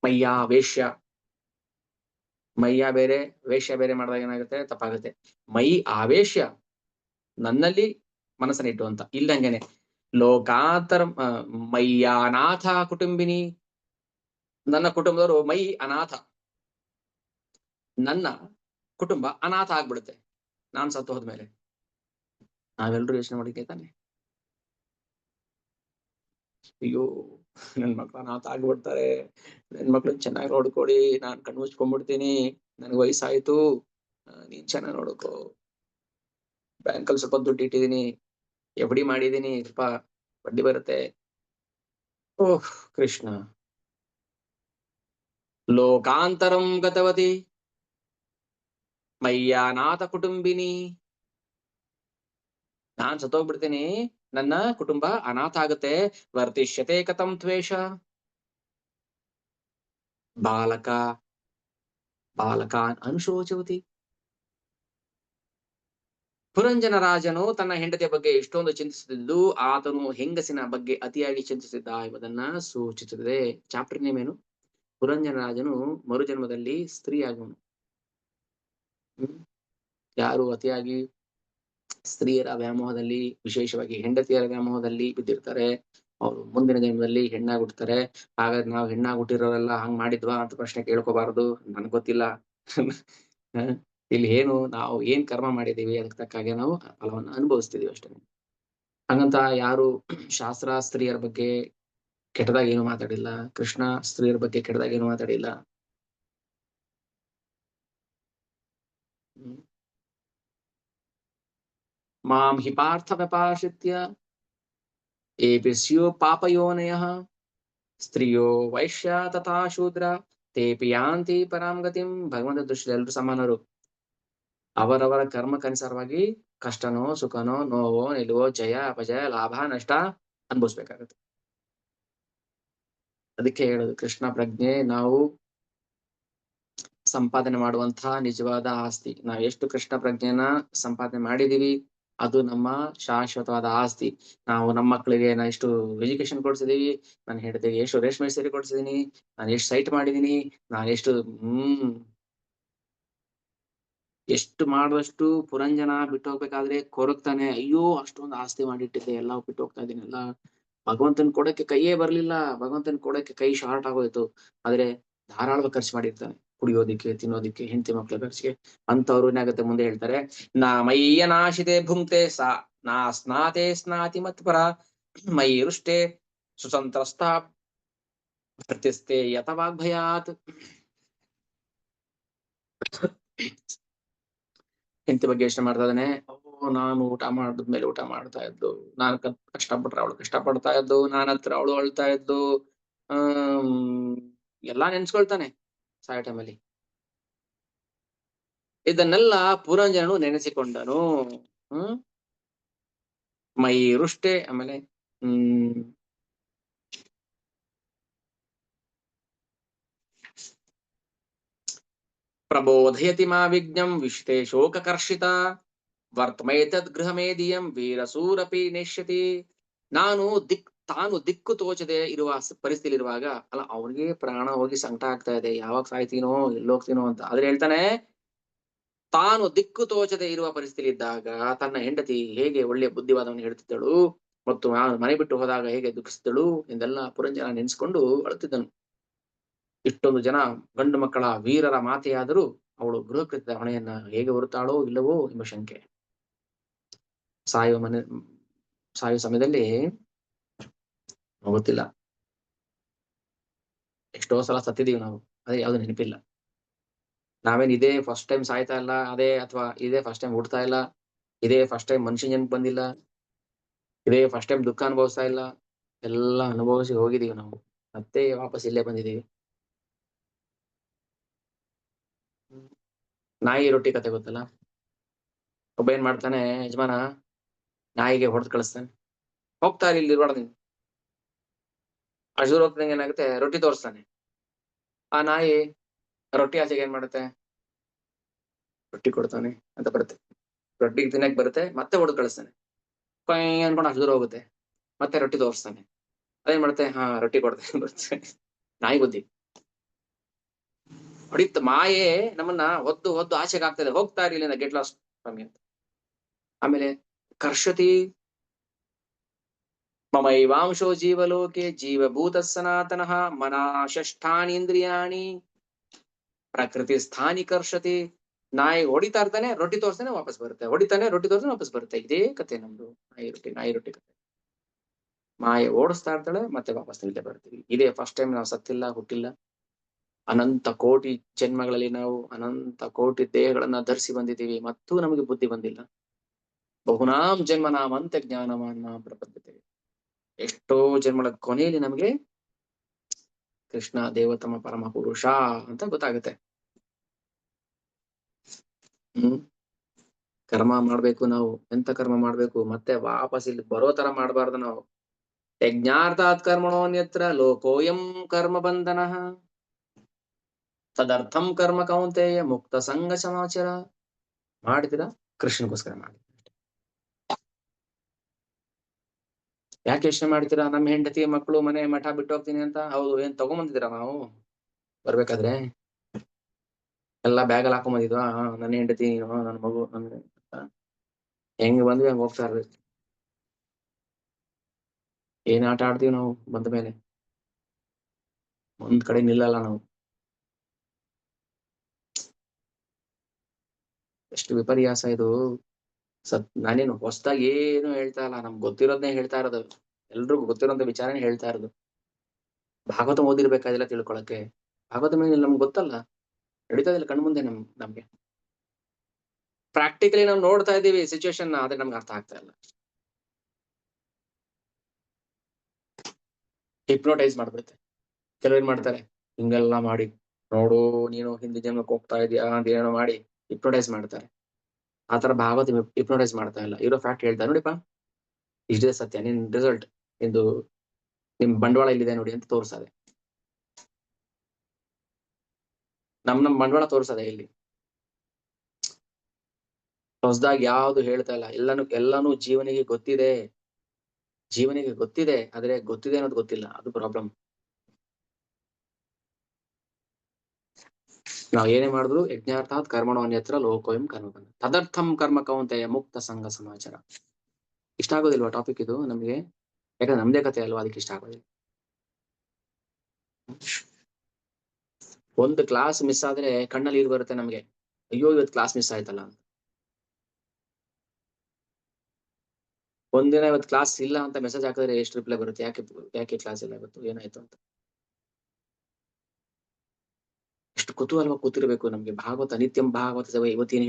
ಮಯ್ಯ ವೇಶ್ಯ, ಮಯ್ಯ ಬೇರೆ ವೇಶ್ಯ ಬೇರೆ ಮಾಡಿದಾಗ ಏನಾಗುತ್ತೆ, ತಪ್ಪಾಗುತ್ತೆ. ಮೈ ಆವೇಶ್ಯ, ನನ್ನಲ್ಲಿ ಮನಸ್ಸನ್ನಿಟ್ಟು ಅಂತ. ಇಲ್ಲಂಗೇನೆ ಲೋಕಾಂತರ ಮಯ್ಯಾನಾಥ ಕುಟುಂಬಿನಿ, ನನ್ನ ಕುಟುಂಬದವರು ಮೈ ಅನಾಥ, ನನ್ನ ಕುಟುಂಬ ಅನಾಥ ಆಗ್ಬಿಡುತ್ತೆ ನಾನ್ ಸತ್ತು ಹೋದ್ಮೇಲೆ. ನಾವೆಲ್ಲರೂ ಯೋಚನೆ ಮಾಡಿದ್ದೆ ತಾನೆ, ಅಯ್ಯೋ ನನ್ ಮಕ್ಳು ಅನಾಥ ಆಗ್ಬಿಡ್ತಾರೆ, ನನ್ ಮಕ್ಳು ಚೆನ್ನಾಗಿ ನೋಡ್ಕೊಡಿ, ನಾನ್ ಕಣ್ಮುಚ್ಕೊಂಡ್ಬಿಡ್ತೀನಿ, ನನ್ಗೆ ವಯಸ್ಸಾಯ್ತು, ನೀನ್ ಚೆನ್ನಾಗಿ ನೋಡ್ಕೋ, ಬ್ಯಾಂಕಲ್ಲಿ ಸ್ವಲ್ಪ ದುಡ್ಡು ಇಟ್ಟಿದೀನಿ, ಎಫ್ ಡಿ ಮಾಡಿದೀನಿ, ಸ್ವಲ್ಪ ಬಡ್ಡಿ ಬರುತ್ತೆ. ಓಹ್ ಕೃಷ್ಣ. ಲೋಕಾಂತರಂ ಗತವತಿ ಮಯ್ಯಾನಾಥ ಕುಟುಂಬಿನಿ, ನಾನ್ ಸತ್ತೋಗ್ಬಿಡ್ತೀನಿ, ನನ್ನ ಕುಟುಂಬ ಅನಾಥ ಆಗುತ್ತೆ. ವರ್ತಿಷ್ಯತೆ ಕಥಂ ತ್ವೇಷ, ಬಾಲಕ ಬಾಲಕಾನ್ ಅನುಶೋಚವತಿ. ಪುರಂಜನ ರಾಜನು ತನ್ನ ಹೆಂಡತಿಯ ಬಗ್ಗೆ ಎಷ್ಟೊಂದು ಚಿಂತಿಸುತ್ತಿದ್ದು ಆತನು ಹೆಂಗಸಿನ ಬಗ್ಗೆ ಅತಿಯಾಗಿ ಚಿಂತಿಸಿದ್ದ ಎಂಬುದನ್ನ ಸೂಚಿಸುತ್ತದೆ. ಚಾಪ್ಟರ್ ನೇಮ್ ಏನು? ಪುರಂಜನ ರಾಜನು ಮರುಜನ್ಮದಲ್ಲಿ ಸ್ತ್ರೀ ಆಗುವನು. ಯಾರು ಅತಿಯಾಗಿ ಸ್ತ್ರೀಯರ ವ್ಯಾಮೋಹದಲ್ಲಿ, ವಿಶೇಷವಾಗಿ ಹೆಂಡತಿಯರ ವ್ಯಾಮೋಹದಲ್ಲಿ ಬಿದ್ದಿರ್ತಾರೆ, ಅವರು ಮುಂದಿನ ಜನ್ಮದಲ್ಲಿ ಹೆಣ್ಣಾಗಿ ಹುಟ್ಟುತ್ತಾರೆ. ಹಾಗಾದ್ರೆ ನಾವು ಹೆಣ್ಣಾಗಿ ಹುಟ್ಟಿರೋರೆಲ್ಲ ಹಂಗ್ ಮಾಡಿದ್ವಾ ಅಂತ ಪ್ರಶ್ನೆ ಕೇಳ್ಕೋಬಾರದು. ನನ್ಗೆ ಗೊತ್ತಿಲ್ಲ. ಇಲ್ಲಿ ಏನು ನಾವು ಏನ್ ಕರ್ಮ ಮಾಡಿದೀವಿ ಅದಕ್ಕೆ ತಕ್ಕಾಗೆ ನಾವು ಫಲವನ್ನ ಅನುಭವಿಸ್ತಿದೀವಿ ಅಷ್ಟೇ. ಹಂಗಂತ ಯಾರು ಶಾಸ್ತ್ರ ಸ್ತ್ರೀಯರ ಬಗ್ಗೆ ಕೆಟ್ಟದಾಗ ಏನು ಮಾತಾಡಿಲ್ಲ, ಕೃಷ್ಣ ಸ್ತ್ರೀಯರ ಬಗ್ಗೆ ಕೆಟ್ಟದಾಗ ಏನು ಮಾತಾಡಿಲ್ಲ. ಮಾಂ ಹಿ ಪಾರ್ಥ ವ್ಯಪಾಶ್ರಿತ್ಯ ಏಪಿ ಸ್ಯೋ ಪಾಪಯೋನಯಃ ಸ್ತ್ರೀಯೋ ವೈಶ್ಯ ತಥಾ ಶೂದ್ರ ತೇಪಿ ಯಾಂತಿ ಪರಾಂ ಗತಿಂ. ಭಗವಂತ ದೃಷ್ಟಿಯಲ್ಲಿ ಎಲ್ಲರೂ ಸಮಾನರು. ಅವರವರ ಕರ್ಮಕ್ಕನುಸಾರವಾಗಿ ಕಷ್ಟನೋ ಸುಖನೋ ನೋವೋ ನಿಲುವೋ ಜಯ ಅಪಜಯ ಲಾಭ ನಷ್ಟ ಅನುಭವಿಸ್ಬೇಕಾಗತ್ತೆ. ಅದಕ್ಕೆ ಹೇಳೋದು ಕೃಷ್ಣ ಪ್ರಜ್ಞೆ ನಾವು ಸಂಪಾದನೆ ಮಾಡುವಂತಹ ನಿಜವಾದ ಆಸ್ತಿ. ನಾವು ಎಷ್ಟು ಕೃಷ್ಣ ಪ್ರಜ್ಞೆನ ಸಂಪಾದನೆ ಮಾಡಿದೀವಿ ಅದು ನಮ್ಮ ಶಾಶ್ವತವಾದ ಆಸ್ತಿ. ನಾವು ನಮ್ಮ ಮಕ್ಕಳಿಗೆ ನಾನು ಎಷ್ಟು ಎಜುಕೇಶನ್ ಕೊಡ್ಸಿದೀವಿ, ನಾನು ಹೆಂಡತಿಗೆ ಎಷ್ಟು ರೇಷ್ಮೆ ಸೀರೆ ಕೊಡ್ಸಿದೀನಿ, ನಾನು ಎಷ್ಟು ಸೈಟ್ ಮಾಡಿದೀನಿ, ನಾನು ಎಷ್ಟು ಮಾಡಿದಷ್ಟು ಪುರಂಜನ ಬಿಟ್ಟು ಹೋಗ್ಬೇಕಾದ್ರೆ ಕೊರಗ್ತಾನೆ, ಅಯ್ಯೋ ಅಷ್ಟೊಂದು ಆಸ್ತಿ ಮಾಡಿಟ್ಟಿದ್ದೆ ಎಲ್ಲ ಬಿಟ್ಟು ಹೋಗ್ತಾ ಇದೀನಿ, ಎಲ್ಲ ಭಗವಂತನ ಕೊಡಕ್ಕೆ ಕೈಯೇ ಬರ್ಲಿಲ್ಲ, ಭಗವಂತನ ಕೊಡಕ್ಕೆ ಕೈ ಶಾರ್ಟ್ ಆಗೋಯ್ತು. ಆದ್ರೆ ಧಾರಾಳವಾಗಿ ಖರ್ಚು ಮಾಡಿರ್ತಾನೆ, ಕುಡಿಯೋದಿಕ್ಕೆ, ತಿನ್ನೋದಿಕ್ಕೆ, ಹೆಂಡತಿ ಮಕ್ಳ ಖರ್ಚಿಗೆ. ಅಂತವ್ರು ಏನಾಗುತ್ತೆ ಮುಂದೆ ಹೇಳ್ತಾರೆ, ನಾ ಮಯ್ಯ ನಾಶಿತೆ ಭುಂಕ್ತೆ ಸಾ ನಾ ಸ್ನಾತೆ ಸ್ನಾತಿ ಮತ್ಪರ ಮೈ ರುಷ್ಟೆ ಸುಸಂತ್ರಸ್ತ ಪ್ರತಿಸ್ತೆ ಯಥವಾಗ್ಭಯಾತ್. ಹೆಂಡತಿ ಬಗ್ಗೆ ಯೋಚನೆ ಮಾಡ್ತಾ ಇದ್ದಾನೆ. ನಾನು ಊಟ ಮಾಡಿದ್ಮೇಲೆ ಊಟ ಮಾಡ್ತಾ ಇದ್ದು, ನಾನು ಕಷ್ಟಪಟ್ರೆ ಅವಳು ಕಷ್ಟಪಡ್ತಾ ಇದ್ದು, ನಾನ್ ಹತ್ರ ಅವಳು ಅಳ್ತಾ ಇದ್ದು, ಎಲ್ಲಾ ನೆನ್ಸ್ಕೊಳ್ತಾನೆ ಸಾಯೋ ಟೈಮಲ್ಲಿ. ಇದನ್ನೆಲ್ಲ ಪುರಂಜನನು ನೆನೆಸಿಕೊಂಡನು. ಮೈ ರುಷ್ಟೆ, ಆಮೇಲೆ ಪ್ರಬೋಧಯತಿ ಮಾ ವಿಜ್ಞಂ ವಿಶ್ತೆ ಶೋಕಕರ್ಷಿತ ವರ್ತಮೈತದ್ ಗೃಹಮೇದಿಯಂ ವೀರಸೂರಪಿ ನೆಶ್ಯತಿ. ತಾನು ದಿಕ್ಕು ತೋಚದೆ ಇರುವ ಪರಿಸ್ಥಿತಿ ಇರುವಾಗ, ಅಲ್ಲ ಅವ್ರಿಗೆ ಪ್ರಾಣ ಹೋಗಿ ಸಂಕಟ ಆಗ್ತಾ ಇದೆ, ಯಾವಾಗ ಸಾಯ್ತೀನೋ ಎಲ್ಲೋಗ್ತೀನೋ ಅಂತ. ಆದ್ರೆ ಹೇಳ್ತಾನೆ, ತಾನು ದಿಕ್ಕು ತೋಚದೆ ಇರುವ ಪರಿಸ್ಥಿತಿ ಇದ್ದಾಗ ತನ್ನ ಹೆಂಡತಿ ಹೇಗೆ ಒಳ್ಳೆಯ ಬುದ್ಧಿವಾದವನ್ನು ಹೇಳ್ತಿದ್ದಳು ಮತ್ತು ಮನೆ ಬಿಟ್ಟು ಹೋದಾಗ ಹೇಗೆ ದುಃಖಿಸಿದಳು ಎಂದೆಲ್ಲ ಪುರಂಜನ ನೆನೆಸ್ಕೊಂಡು ಅಳುತ್ತಿದ್ದನು. ಇಷ್ಟೊಂದು ಜನ ಗಂಡು ಮಕ್ಕಳ ವೀರರ ಮಾತೆಯಾದರೂ ಅವಳು ಗೃಹಕೃತ್ಯದ ಹೊಣೆಯನ್ನ ಹೇಗೆ ಹೊರುತ್ತಾಳೋ ಇಲ್ಲವೋ ಎಂಬ ಶಂಕೆ. ಸಾಯುವ ಸಮಯದಲ್ಲಿ ಗೊತ್ತಿಲ್ಲ, ಎಷ್ಟೋ ಸಲ ಸತ್ತಿದೀವಿ ನಾವು, ಅದೇ ಯಾವ್ದು ನೆನಪಿಲ್ಲ. ನಾವೇನ್ ಇದೇ ಫಸ್ಟ್ ಟೈಮ್ ಸಾಯ್ತಾ ಇಲ್ಲ, ಅಥವಾ ಇದೇ ಫಸ್ಟ್ ಟೈಮ್ ಹುಡ್ತಾ ಇಲ್ಲ, ಇದೇ ಫಸ್ಟ್ ಟೈಮ್ ಮನುಷ್ಯ ಜನ್ಮಕ್ಕೆ ಬಂದಿಲ್ಲ, ಇದೇ ಫಸ್ಟ್ ಟೈಮ್ ದುಃಖ ಅನುಭವಿಸ್ತಾ ಇಲ್ಲ. ಎಲ್ಲ ಅನುಭವಿಸಿ ಹೋಗಿದೀವಿ ನಾವು, ಮತ್ತೆ ವಾಪಸ್ ಇಲ್ಲೇ ಬಂದಿದೀವಿ. ನಾಯಿ ರೊಟ್ಟಿ ಕತೆ ಗೊತ್ತಲ್ಲ. ಒಬ್ಬ ಏನ್ ಮಾಡ್ತಾನೆ, ಯಜಮಾನ ನಾಯಿಗೆ ಹೊಡೆದು ಕಳಿಸ್ತಾನೆ, ಹೋಗ್ತಾ ಇಲ್ಲಿ ಇರ್ಬಾರ್ದು ನೀನು. ಅಷ್ಟು ದೂರ ಹೋಗ್ತಂಗೆ ಏನಾಗುತ್ತೆ, ರೊಟ್ಟಿ ತೋರಿಸ್ತಾನೆ. ಆ ನಾಯಿ ರೊಟ್ಟಿ ಆಚೆಗೆ ಏನ್ ಮಾಡುತ್ತೆ? ರೊಟ್ಟಿ ಕೊಡ್ತಾನೆ ಅಂತ ಬರುತ್ತೆ. ರೊಟ್ಟಿ ತಿನ್ನಕ್ ಬರುತ್ತೆ, ಮತ್ತೆ ಹೊಡೆದು ಕಳಿಸ್ತಾನೆ. ಕೊಯ್ ಅನ್ಕೊಂಡು ಅಷ್ಟು ದೂರ ಹೋಗುತ್ತೆ, ಮತ್ತೆ ರೊಟ್ಟಿ ತೋರಿಸ್ತಾನೆ. ಅದೇನ್ ಮಾಡುತ್ತೆ? ಹಾ, ರೊಟ್ಟಿ ಕೊಡ್ತಾನೆ ಬರುತ್ತೆ. ನಾಯಿ ಬುದ್ಧಿ ಹೊಡಿತ. ಮಾಯೆ ನಮ್ಮನ್ನ ಒದ್ದು ಒದ್ದು ಆಚೆಗೆ ಆಗ್ತದೆ. ಹೋಗ್ತಾ ಇರಲಿಲ್ಲ, ಗೆಟ್ ಲಾಸ್ಟ್ ಫ್ರಮ್. ಆಮೇಲೆ ಕರ್ಷತಿ ಮಮೈವಾಂಶೋ ಜೀವಲೋಕೆ ಜೀವಭೂತ ಸನಾತನಃ ಮನಾಷಷ್ಠಾನೀಂದ್ರಿಯಾಣಿ ಪ್ರಕೃತಿ ಸ್ಥಾನಿ ಕರ್ಷತಿ. ನಾಯಿ ಹೊಡಿತಾ ಇರ್ತಾನೆ, ರೊಟ್ಟಿ ತೋರಿಸ್ತಾನೆ, ವಾಪಸ್ ಬರುತ್ತೆ. ಹೊಡಿತಾನೆ, ರೊಟ್ಟಿ ತೋರಿಸ್ತಾನೆ, ವಾಪಸ್ ಬರುತ್ತೆ. ಇದೇ ಕತೆ ನಮ್ದು. ನಾಯಿ ರೊಟ್ಟಿ ಕತೆ. ಮಾಯೆ ಓಡಿಸ್ತಾ ಇರ್ತಾಳೆ, ಮತ್ತೆ ವಾಪಸ್ ನಿಲ್ತೆ ಬರ್ತೀವಿ. ಇದೇ ಫಸ್ಟ್ ಟೈಮ್ ನಾವು ಸತ್ತಿಲ್ಲ, ಹುಟ್ಟಿಲ್ಲ. ಅನಂತ ಕೋಟಿ ಜನ್ಮಗಳಲ್ಲಿ ನಾವು ಅನಂತ ಕೋಟಿ ದೇಹಗಳನ್ನ ಧರಿಸಿ ಬಂದಿದ್ದೀವಿ, ಮತ್ತು ನಮಗೆ ಬುದ್ಧಿ ಬಂದಿಲ್ಲ. ಬಹುನಾಂ ಜನ್ಮ ನಾಮಂತೆ ಜ್ಞಾನವಾನ್ ಪ್ರಪದ್ಯತೆ. ಎಷ್ಟೋ ಜನ್ಮಗಳ ಕೊನೆಯಲ್ಲಿ ನಮಗೆ ಕೃಷ್ಣ ದೇವತಮ ಪರಮ ಪುರುಷ ಅಂತ ಗೊತ್ತಾಗುತ್ತೆ. ಕರ್ಮ ಮಾಡ್ಬೇಕು ನಾವು. ಎಂತ ಕರ್ಮ ಮಾಡ್ಬೇಕು? ಮತ್ತೆ ವಾಪಸ್ ಇಲ್ಲಿ ಬರೋ ತರ ಮಾಡ್ಬಾರ್ದು ನಾವು. ಯಜ್ಞಾರ್ಥಾತ್ ಕರ್ಮಣೋನ್ಯತ್ರ ಲೋಕೋಯಂ ಕರ್ಮ ಬಂಧನಃ ತದರ್ಥಂ ಕರ್ಮ ಕೌಂತೆಯ ಮುಕ್ತ ಸಂಗ ಸಮಾಚಾರ. ಮಾಡ್ತೀರಾ ಕೃಷ್ಣಗೋಸ್ಕರ ಮಾಡಿ. ಯಾಕೆ ಯೋಚನೆ ಮಾಡ್ತೀರಾ? ನಮ್ಮ ಹೆಂಡತಿ ಮಕ್ಕಳು ಮನೆ ಮಠ ಬಿಟ್ಟು ಹೋಗ್ತೀನಿ ಅಂತ? ಹೌದು. ಏನ್ ತಗೊಂಬಂದಿದ್ದೀರಾ? ನಾವು ಬರ್ಬೇಕಾದ್ರೆ ಎಲ್ಲ ಬ್ಯಾಗಲ್ಲಿ ಹಾಕೊಂಬಂದಿದ್ವಾ? ನನ್ನ ಹೆಂಡತಿ, ನನ್ನ ಮಗು, ಹೆಂಗ್ ಬಂದ್ವಿ ಹಂಗ ಹೋಗ್ತಾ ಇರ್ಬೇಕು. ಏನ್ ಆಟ ಆಡ್ತೀವಿ ನಾವು ಬಂದ ಮೇಲೆ? ಒಂದ್ ಕಡೆ ನಿಲ್ಲಲ್ಲ ನಾವು. ಎಷ್ಟು ವಿಪರ್ಯಾಸ ಇದು. ನಾನೇನು ಹೊಸದಾಗಿ ಏನು ಹೇಳ್ತಾ ಇಲ್ಲ, ನಮ್ಗೆ ಗೊತ್ತಿರೋದನ್ನೇ ಹೇಳ್ತಾ ಇರೋದು. ಎಲ್ರಿಗೂ ಗೊತ್ತಿರೋಂಥ ವಿಚಾರನೇ ಹೇಳ್ತಾ ಇರೋದು. ಭಾಗವತ ಓದಿರ್ಬೇಕಾದಿಲ್ಲ ತಿಳ್ಕೊಳಕ್ಕೆ. ಭಾಗವತ ಮೇಲೆ ನಮ್ಗೆ ಗೊತ್ತಲ್ಲ, ನಡೀತಾ ಇಲ್ಲ ಕಣ್ ಮುಂದೆ ನಮ್ಗೆ ಪ್ರಾಕ್ಟಿಕಲಿ ನಾವು ನೋಡ್ತಾ ಇದ್ದೀವಿ ಸಿಚುವೇಶನ್, ಆದ್ರೆ ನಮ್ಗೆ ಅರ್ಥ ಆಗ್ತಾ ಇಲ್ಲ. ಹಿಪ್ನೋಟೈಸ್ ಮಾಡ್ಬಿಡುತ್ತೆ. ಕೆಲವೇನ್ ಮಾಡ್ತಾರೆ, ಹಿಂಗೆಲ್ಲ ಮಾಡಿ ನೋಡು ನೀನು ಹಿಂದಿ ಜನ್ಮಕ್ಕೆ ಹೋಗ್ತಾ ಇದೀಯಾ ಅಂತ ಏನೋ ಮಾಡಿ ಹಿಪ್ನೋಟೈಸ್ ಮಾಡ್ತಾರೆ. ಆತರ ಭಾಗವತ ಹಿಪ್ನೋಟೈಸ್ ಮಾಡ್ತಾ ಇಲ್ಲ. ಇರೋ ಫ್ಯಾಕ್ಟ್ ಹೇಳ್ತಾರೆ, ನೋಡಿಪಾ ಇಷ್ಟೇ ಸತ್ಯ, ನಿನ್ ರಿಸಲ್ಟ್ ನಿಂದು, ನಿಮ್ ಬಂಡವಾಳ ಇಲ್ಲಿದೆ ನೋಡಿ ಅಂತ ತೋರ್ಸದೆ. ನಮ್ ಬಂಡವಾಳ ತೋರ್ಸದೆ ಇಲ್ಲಿ. ಹೊಸದಾಗಿ ಯಾವ್ದು ಹೇಳ್ತಾ ಇಲ್ಲ. ಎಲ್ಲಾನು ಜೀವನಿಗೆ ಗೊತ್ತಿದೆ. ಆದ್ರೆ ಗೊತ್ತಿದೆ ಅನ್ನೋದು ಗೊತ್ತಿಲ್ಲ, ಅದು ಪ್ರಾಬ್ಲಮ್. ನಾವ್ ಏನೇ ಮಾಡಿದ್ರು ಯಜ್ಞಾರ್ಥಾತ್ ಕರ್ಮಣೋ ಅನ್ಯತ್ರ ಲೋಕೋಯಂ ಕರ್ಮ ಬಂಧ ತದರ್ಥಂ ಕರ್ಮ ಕೌಂತೆಯ ಮುಕ್ತ ಸಂಘ ಸಮಾಚಾರ. ಇಷ್ಟ ಆಗೋದಿಲ್ವಾ ಟಾಪಿಕ್ ಇದು ನಮ್ಗೆ? ಯಾಕಂದ್ರೆ ನಮ್ದೇ ಕತೆ ಅಲ್ವಾ, ಅದಕ್ಕೆ ಇಷ್ಟ ಆಗೋದಿಲ್ಲ. ಒಂದು ಕ್ಲಾಸ್ ಮಿಸ್ ಆದ್ರೆ ಕಣ್ಣಲ್ಲಿ ನೀರು ಬರುತ್ತೆ ನಮ್ಗೆ. ಅಯ್ಯೋ ಇವತ್ತು ಕ್ಲಾಸ್ ಮಿಸ್ ಆಯ್ತಲ್ಲ ಅಂತ. ಒಂದಿನ ಇವತ್ತು ಕ್ಲಾಸ್ ಇಲ್ಲ ಅಂತ ಮೆಸೇಜ್ ಹಾಕಿದ್ರೆ ಎಷ್ಟು ರಿಪ್ಲೈ ಬರುತ್ತೆ? ಯಾಕೆ ಕ್ಲಾಸ್ ಇಲ್ಲ ಇವತ್ತು, ಏನಾಯ್ತು ಅಂತ. ಎಷ್ಟು ಕುತೂಹಲವಾಗಿ ಕೂತಿರ್ಬೇಕು ನಮ್ಗೆ. ಭಾಗವತ ನಿತ್ಯಂ ಭಾಗವತ ಸಭೆ, ಇವತ್ತೇನ್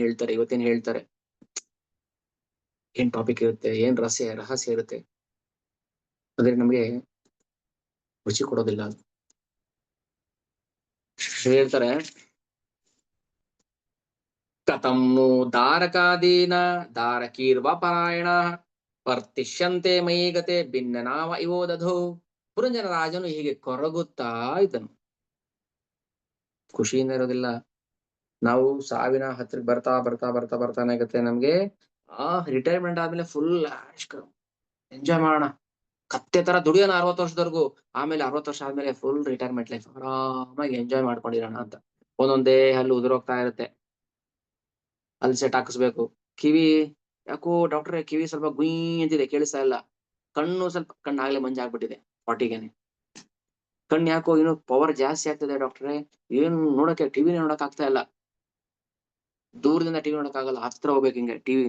ಹೇಳ್ತಾರೆ, ಏನ್ ಟಾಪಿಕ್ ಇರುತ್ತೆ, ಏನ್ ರಹಸ್ಯ ಇರುತ್ತೆ, ಅದ್ರೆ ನಮ್ಗೆ ರುಚಿ ಕೊಡೋದಿಲ್ಲ. ಹೇಳ್ತಾರೆ, ಕಥಂ ನು ದಾರಕಾದೀನ ದಾರಕೀರ್ವ ಪರಾಯಣ ವರ್ತಿಷ್ಯಂತೆ ಮೈಗತೆ ಭಿನ್ನ ನಾಮ ಇವೋದಧೋ. ಪುರಂಜನ ರಾಜನು ಹೀಗೆ ಕೊರಗುತ್ತಾ ಇದ್ದನು. ಖುಷಿಯಿಂದ ಇರೋದಿಲ್ಲ. ನಾವು ಸಾವಿನ ಹತ್ತಿರ ಬರ್ತಾ ಏನಾಗುತ್ತೆ ನಮ್ಗೆ, ರಿಟೈರ್ಮೆಂಟ್ ಆದ್ಮೇಲೆ ಫುಲ್ ಎಂಜಾಯ್ ಮಾಡೋಣ, ಕತ್ತೆ ತರ ದುಡಿಯೋಣ 60 ವರ್ಷದವರೆಗೂ. ಆಮೇಲೆ 60 ವರ್ಷ ಆದ್ಮೇಲೆ ಫುಲ್ ರಿಟೈರ್ಮೆಂಟ್ ಲೈಫ್, ಆರಾಮಾಗಿ ಎಂಜಾಯ್ ಮಾಡ್ಕೊಂಡಿರೋಣ ಅಂತ. ಒಂದೊಂದೇ ಹಲ್ಲು ಉದುರೋಗ್ತಾ ಇರುತ್ತೆ, ಅಲ್ಲಿ ಸೆಟ್ ಹಾಕಿಸ್ಬೇಕು. ಕಿವಿ ಯಾಕೋ ಡಾಕ್ಟ್ರೆ ಕಿವಿ ಸ್ವಲ್ಪ ಗುಯ್ ಅಂತಿದೆ, ಕೇಳಿಸ್ತಾ ಇಲ್ಲ. ಕಣ್ಣಾಗ್ಲೇ ಮಂಜಾಗ್ಬಿಟ್ಟಿದೆ 40ಗೆನೆ. ಕಣ್ಣು ಯಾಕೋ ಇನ್ನೂ ಪವರ್ ಜಾಸ್ತಿ ಆಗ್ತದೆ ಡಾಕ್ಟ್ರೆ, ಏನ್ ನೋಡಕ್ಕೆ ಟಿವಿನೇ ನೋಡಕ್ ಆಗ್ತಾ ಇಲ್ಲ. ದೂರದಿಂದ ಟಿವಿ ನೋಡಕ್ ಆಗಲ್ಲ, ಹತ್ರ ಹೋಗ್ಬೇಕು ಹಿಂಗೆ ಟಿವಿ.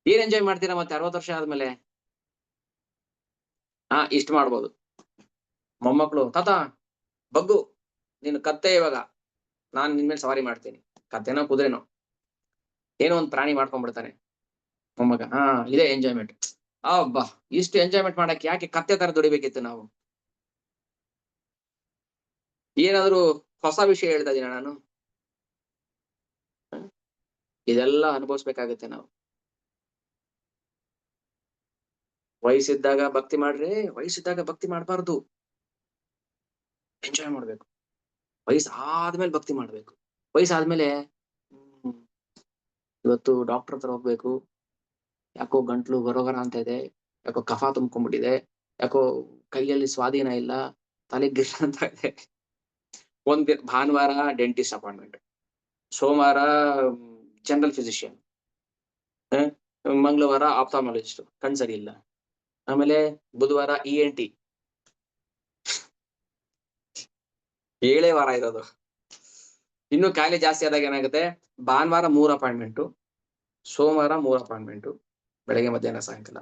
ಏನ್ ಎಂಜಾಯ್ ಮಾಡ್ತೀರಾ ಮತ್ತೆ 60 ವರ್ಷ ಆದ್ಮೇಲೆ? ಇಷ್ಟ ಮಾಡ್ಬೋದು. ಮೊಮ್ಮಕ್ಳು, ತಾತ ಬಗ್ಗು, ನೀನು ಕತ್ತೆ, ಇವಾಗ ನಾನ್ ನಿನ್ಮೇಲೆ ಸವಾರಿ ಮಾಡ್ತೀನಿ. ಕತ್ತೆನೋ ಕುದುರೆನೋ ಏನೋ ಒಂದ್ ಪ್ರಾಣಿ ಮಾಡ್ಕೊಂಡ್ಬಿಡ್ತಾನೆ ಮೊಮ್ಮಗ. ಇದೇ ಎಂಜಾಯ್ಮೆಂಟ್. ಅಬ್ಬಾ, ಇಷ್ಟು ಎಂಜಾಯ್ಮೆಂಟ್ ಮಾಡಕ್ಕೆ ಯಾಕೆ ಕತ್ತೆ ತರ ದುಡಿಬೇಕಿತ್ತು ನಾವು? ಏನಾದ್ರು ಹೊಸ ವಿಷಯ ಹೇಳ್ತಾ ಇದೀನ ನಾನು? ಇದೆಲ್ಲ ಅನುಭವಿಸ್ಬೇಕಾಗತ್ತೆ ನಾವು. ವಯಸ್ಸಿದ್ದಾಗ ಭಕ್ತಿ ಮಾಡ್ರಿ, ವಯಸ್ಸಿದ್ದಾಗ ಭಕ್ತಿ ಮಾಡ್ಬಾರ್ದು. ಎಂಜಾಯ್ ಮಾಡ್ಬೇಕು. ವಯಸ್ಸಾದ್ಮೇಲೆ ಭಕ್ತಿ ಮಾಡ್ಬೇಕು. ವಯಸ್ಸಾದ್ಮೇಲೆ ಇವತ್ತು ಡಾಕ್ಟರ್ ಹತ್ರ ಹೋಗ್ಬೇಕು. ಯಾಕೋ ಗಂಟ್ಲು ಗರೋಗರ ಅಂತ ಇದೆ. ಯಾಕೋ ಕಫ ತುಂಬ್ಕೊಂಡ್ಬಿಟ್ಟಿದೆ. ಯಾಕೋ ಕೈಯಲ್ಲಿ ಸ್ವಾಧೀನ ಇಲ್ಲ. ತಲೆ ಗಿರ್ ಅಂತ ಇದೆ. ಭಾನುವಾರ ಡೆಂಟಿಸ್ಟ್ ಅಪಾಯಿಂಟ್ಮೆಂಟ್. ಸೋಮವಾರ ಜನರಲ್ ಫಿಸಿಷಿಯನ್. ಮಂಗಳವಾರ ಆಪ್ಥಾಲಮಾಲಜಿಸ್ಟ್, ಕಣ್ ಸರಿ ಇಲ್ಲ. ಆಮೇಲೆ ಬುಧವಾರ ENT. 7 ವಾರ ಇರೋದು. ಇನ್ನು ಕಾಯಿಲೆ ಜಾಸ್ತಿ ಆದಾಗ ಏನಾಗುತ್ತೆ, ಭಾನುವಾರ 3 ಅಪಾಯಿಂಟ್ಮೆಂಟು, ಸೋಮವಾರ 3 ಅಪಾಯಿಂಟ್ಮೆಂಟು, ಬೆಳಗ್ಗೆ ಮಧ್ಯಾಹ್ನ ಸಾಯಂಕಾಲ.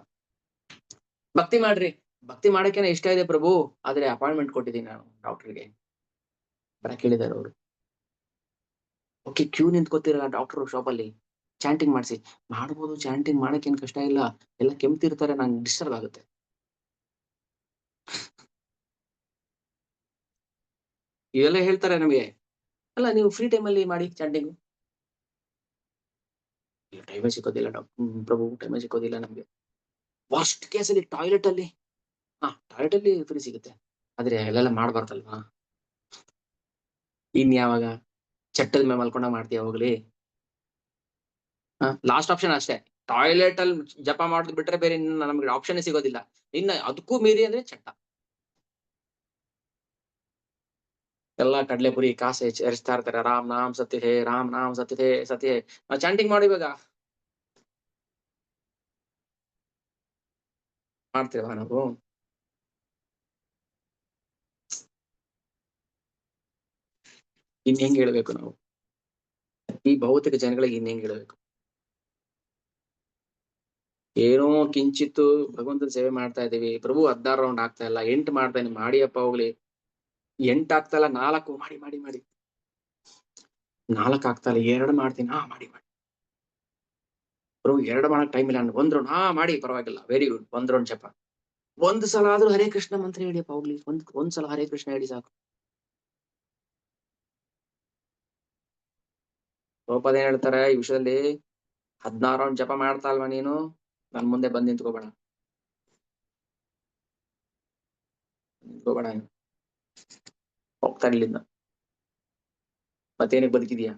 ಭಕ್ತಿ ಮಾಡ್ರಿ. ಭಕ್ತಿ ಮಾಡಕ್ಕೇನೆ ಇಷ್ಟ ಇದೆ ಪ್ರಭು, ಆದ್ರೆ ಅಪಾಯಿಂಟ್ಮೆಂಟ್ ಕೊಟ್ಟಿದ್ದೀನಿ ನಾನು ಡಾಕ್ಟರ್ಗೆ ಬರಕ್ ಹೇಳಿದಾರೆ ಅವರು. ಓಕೆ, ಕ್ಯೂ ನಿಂತ್ಕೋತೀರಲ್ಲ ಡಾಕ್ಟರ್ ಶಾಪಲ್ಲಿ, ಚಾಂಟಿಂಗ್ ಮಾಡಿಸಿ. ಮಾಡ್ಬೋದು, ಚಾಂಟಿಂಗ್ ಮಾಡಕ್ಕೇನ್ ಕಷ್ಟ ಇಲ್ಲ. ಎಲ್ಲ ಕೆಮ್ತಿರ್ತಾರೆ, ನಂಗೆ ಡಿಸ್ಟರ್ಬ್ ಆಗುತ್ತೆ. ಇವೆಲ್ಲ ಹೇಳ್ತಾರೆ ನಮಗೆ. ಅಲ್ಲ, ನೀವು ಫ್ರೀ ಟೈಮಲ್ಲಿ ಮಾಡಿ ಚಾಂಟಿಂಗ್. ಟೈಮೇ ಸಿಕ್ಕೋದಿಲ್ಲ ಪ್ರಭು, ಟೈಮೇ ಸಿಕ್ಕೋದಿಲ್ಲ ನಮ್ಗೆ. ವರ್ಸ್ಟ್ ಕೇಸಲ್ಲಿ ಟಾಯ್ಲೆಟ್ ಅಲ್ಲಿ ಫ್ರೀ ಸಿಗುತ್ತೆ, ಆದ್ರೆ ಅಲ್ಲೆಲ್ಲ ಮಾಡ್ಬಾರ್ದಲ್ವಾ? ಇನ್ಯಾವಾಗ ಚಟ್ಟದ ಮೇಲೆ ಮಲ್ಕೊಂಡ ಮಾಡ್ತೀಯ ಹೋಗ್ಲಿ. ಲಾಸ್ಟ್ ಆಪ್ಷನ್ ಅಷ್ಟೇ. ಟಾಯ್ಲೆಟ್ ಅಲ್ಲಿ ಜಪ ಮಾಡೋದು ಬಿಟ್ರೆ ಬೇರೆ ನಮ್ಗೆ ಆಪ್ಷನ್ ಸಿಗೋದಿಲ್ಲ. ಇನ್ನ ಅದಕ್ಕೂ ಮೀರಿ ಅಂದ್ರೆ ಚಟ್ಟ. ಎಲ್ಲ ಕಡ್ಲೆಪುರಿ ಕಾಸೆ ಎರಚ್ತಾ ಇರ್ತಾರೆ. ರಾಮ್ ನಾಮ್ ಸತ್ಯ ಹೇ, ರಾಮ್ ನಾಮ್ ಸತ್ಯ ಹೇ, ಸತ್ಯ ಹೇ. ಚಾಂಟಿಂಗ್ ಮಾಡಿ ಇವಾಗ ಮಾಡ್ತೀವ ನಾವು? ಇನ್ ಹೆಂಗ್ ಹೇಳ್ಬೇಕು ನಾವು ಈ ಭೌತಿಕ ಜನಗಳಿಗೆ? ಇನ್ ಹೆಂಗ್ ಹೇಳ್ಬೇಕು? ಏನೋ ಕಿಂಚಿತ್ತು ಭಗವಂತನ ಸೇವೆ ಮಾಡ್ತಾ ಇದೀವಿ ಪ್ರಭು. 16 ರೌಂಡ್ ಆಗ್ತಾ ಇಲ್ಲ, 8 ಮಾಡ್ತಾ ಇದೀನಿ, ಮಾಡಿಯಪ್ಪ ಹೋಗ್ಲಿ. 8 ಆಗ್ತಾ ಇಲ್ಲ, 4 ಮಾಡಿ ಮಾಡಿ ಮಾಡಿ. 4 ಆಗ್ತಾ ಇಲ್ಲ, 2 ಮಾಡ್ತೀನಿ. ಮಾಡಿ ಮಾಡಿ ಪ್ರಭು. 2 ಮಾಡಕ್ ಟೈಮ್ ಇಲ್ಲ. 1 ರೌಂಡ್ ಮಾಡಿ, ಪರವಾಗಿಲ್ಲ, ವೆರಿ ಗುಡ್. 1 ರೌಂಡ್ ಜಪ. ಒಂದ್ ಸಲ ಆದ್ರೂ ಹರೇ ಕೃಷ್ಣ ಮಂತ್ರ ಹೇಳಿಯಪ್ಪ ಹೋಗ್ಲಿ. ಒಂದ್ ಸಲ ಹರೇ ಕೃಷ್ಣ ಹೇಳಿ ಸಾಕು. ದ್ರೌಪದಿ ಏನ್ ಹೇಳ್ತಾರೆ ಈ ವಿಷಯದಲ್ಲಿ? 16 ರೌಂಡ್ ಜಪ ಮಾಡ್ತಾ ಅಲ್ವಾ ನೀನು? ನನ್ ಮುಂದೆ ಬಂದ್ ನಿಂತ್ಕೋಬೇಡ, ಹೋಗ್ತಾ ಇರ್ಲಿಲ್ಲ. ಮತ್ತೇನಕ್ಕೆ ಬದುಕಿದ್ಯಾ?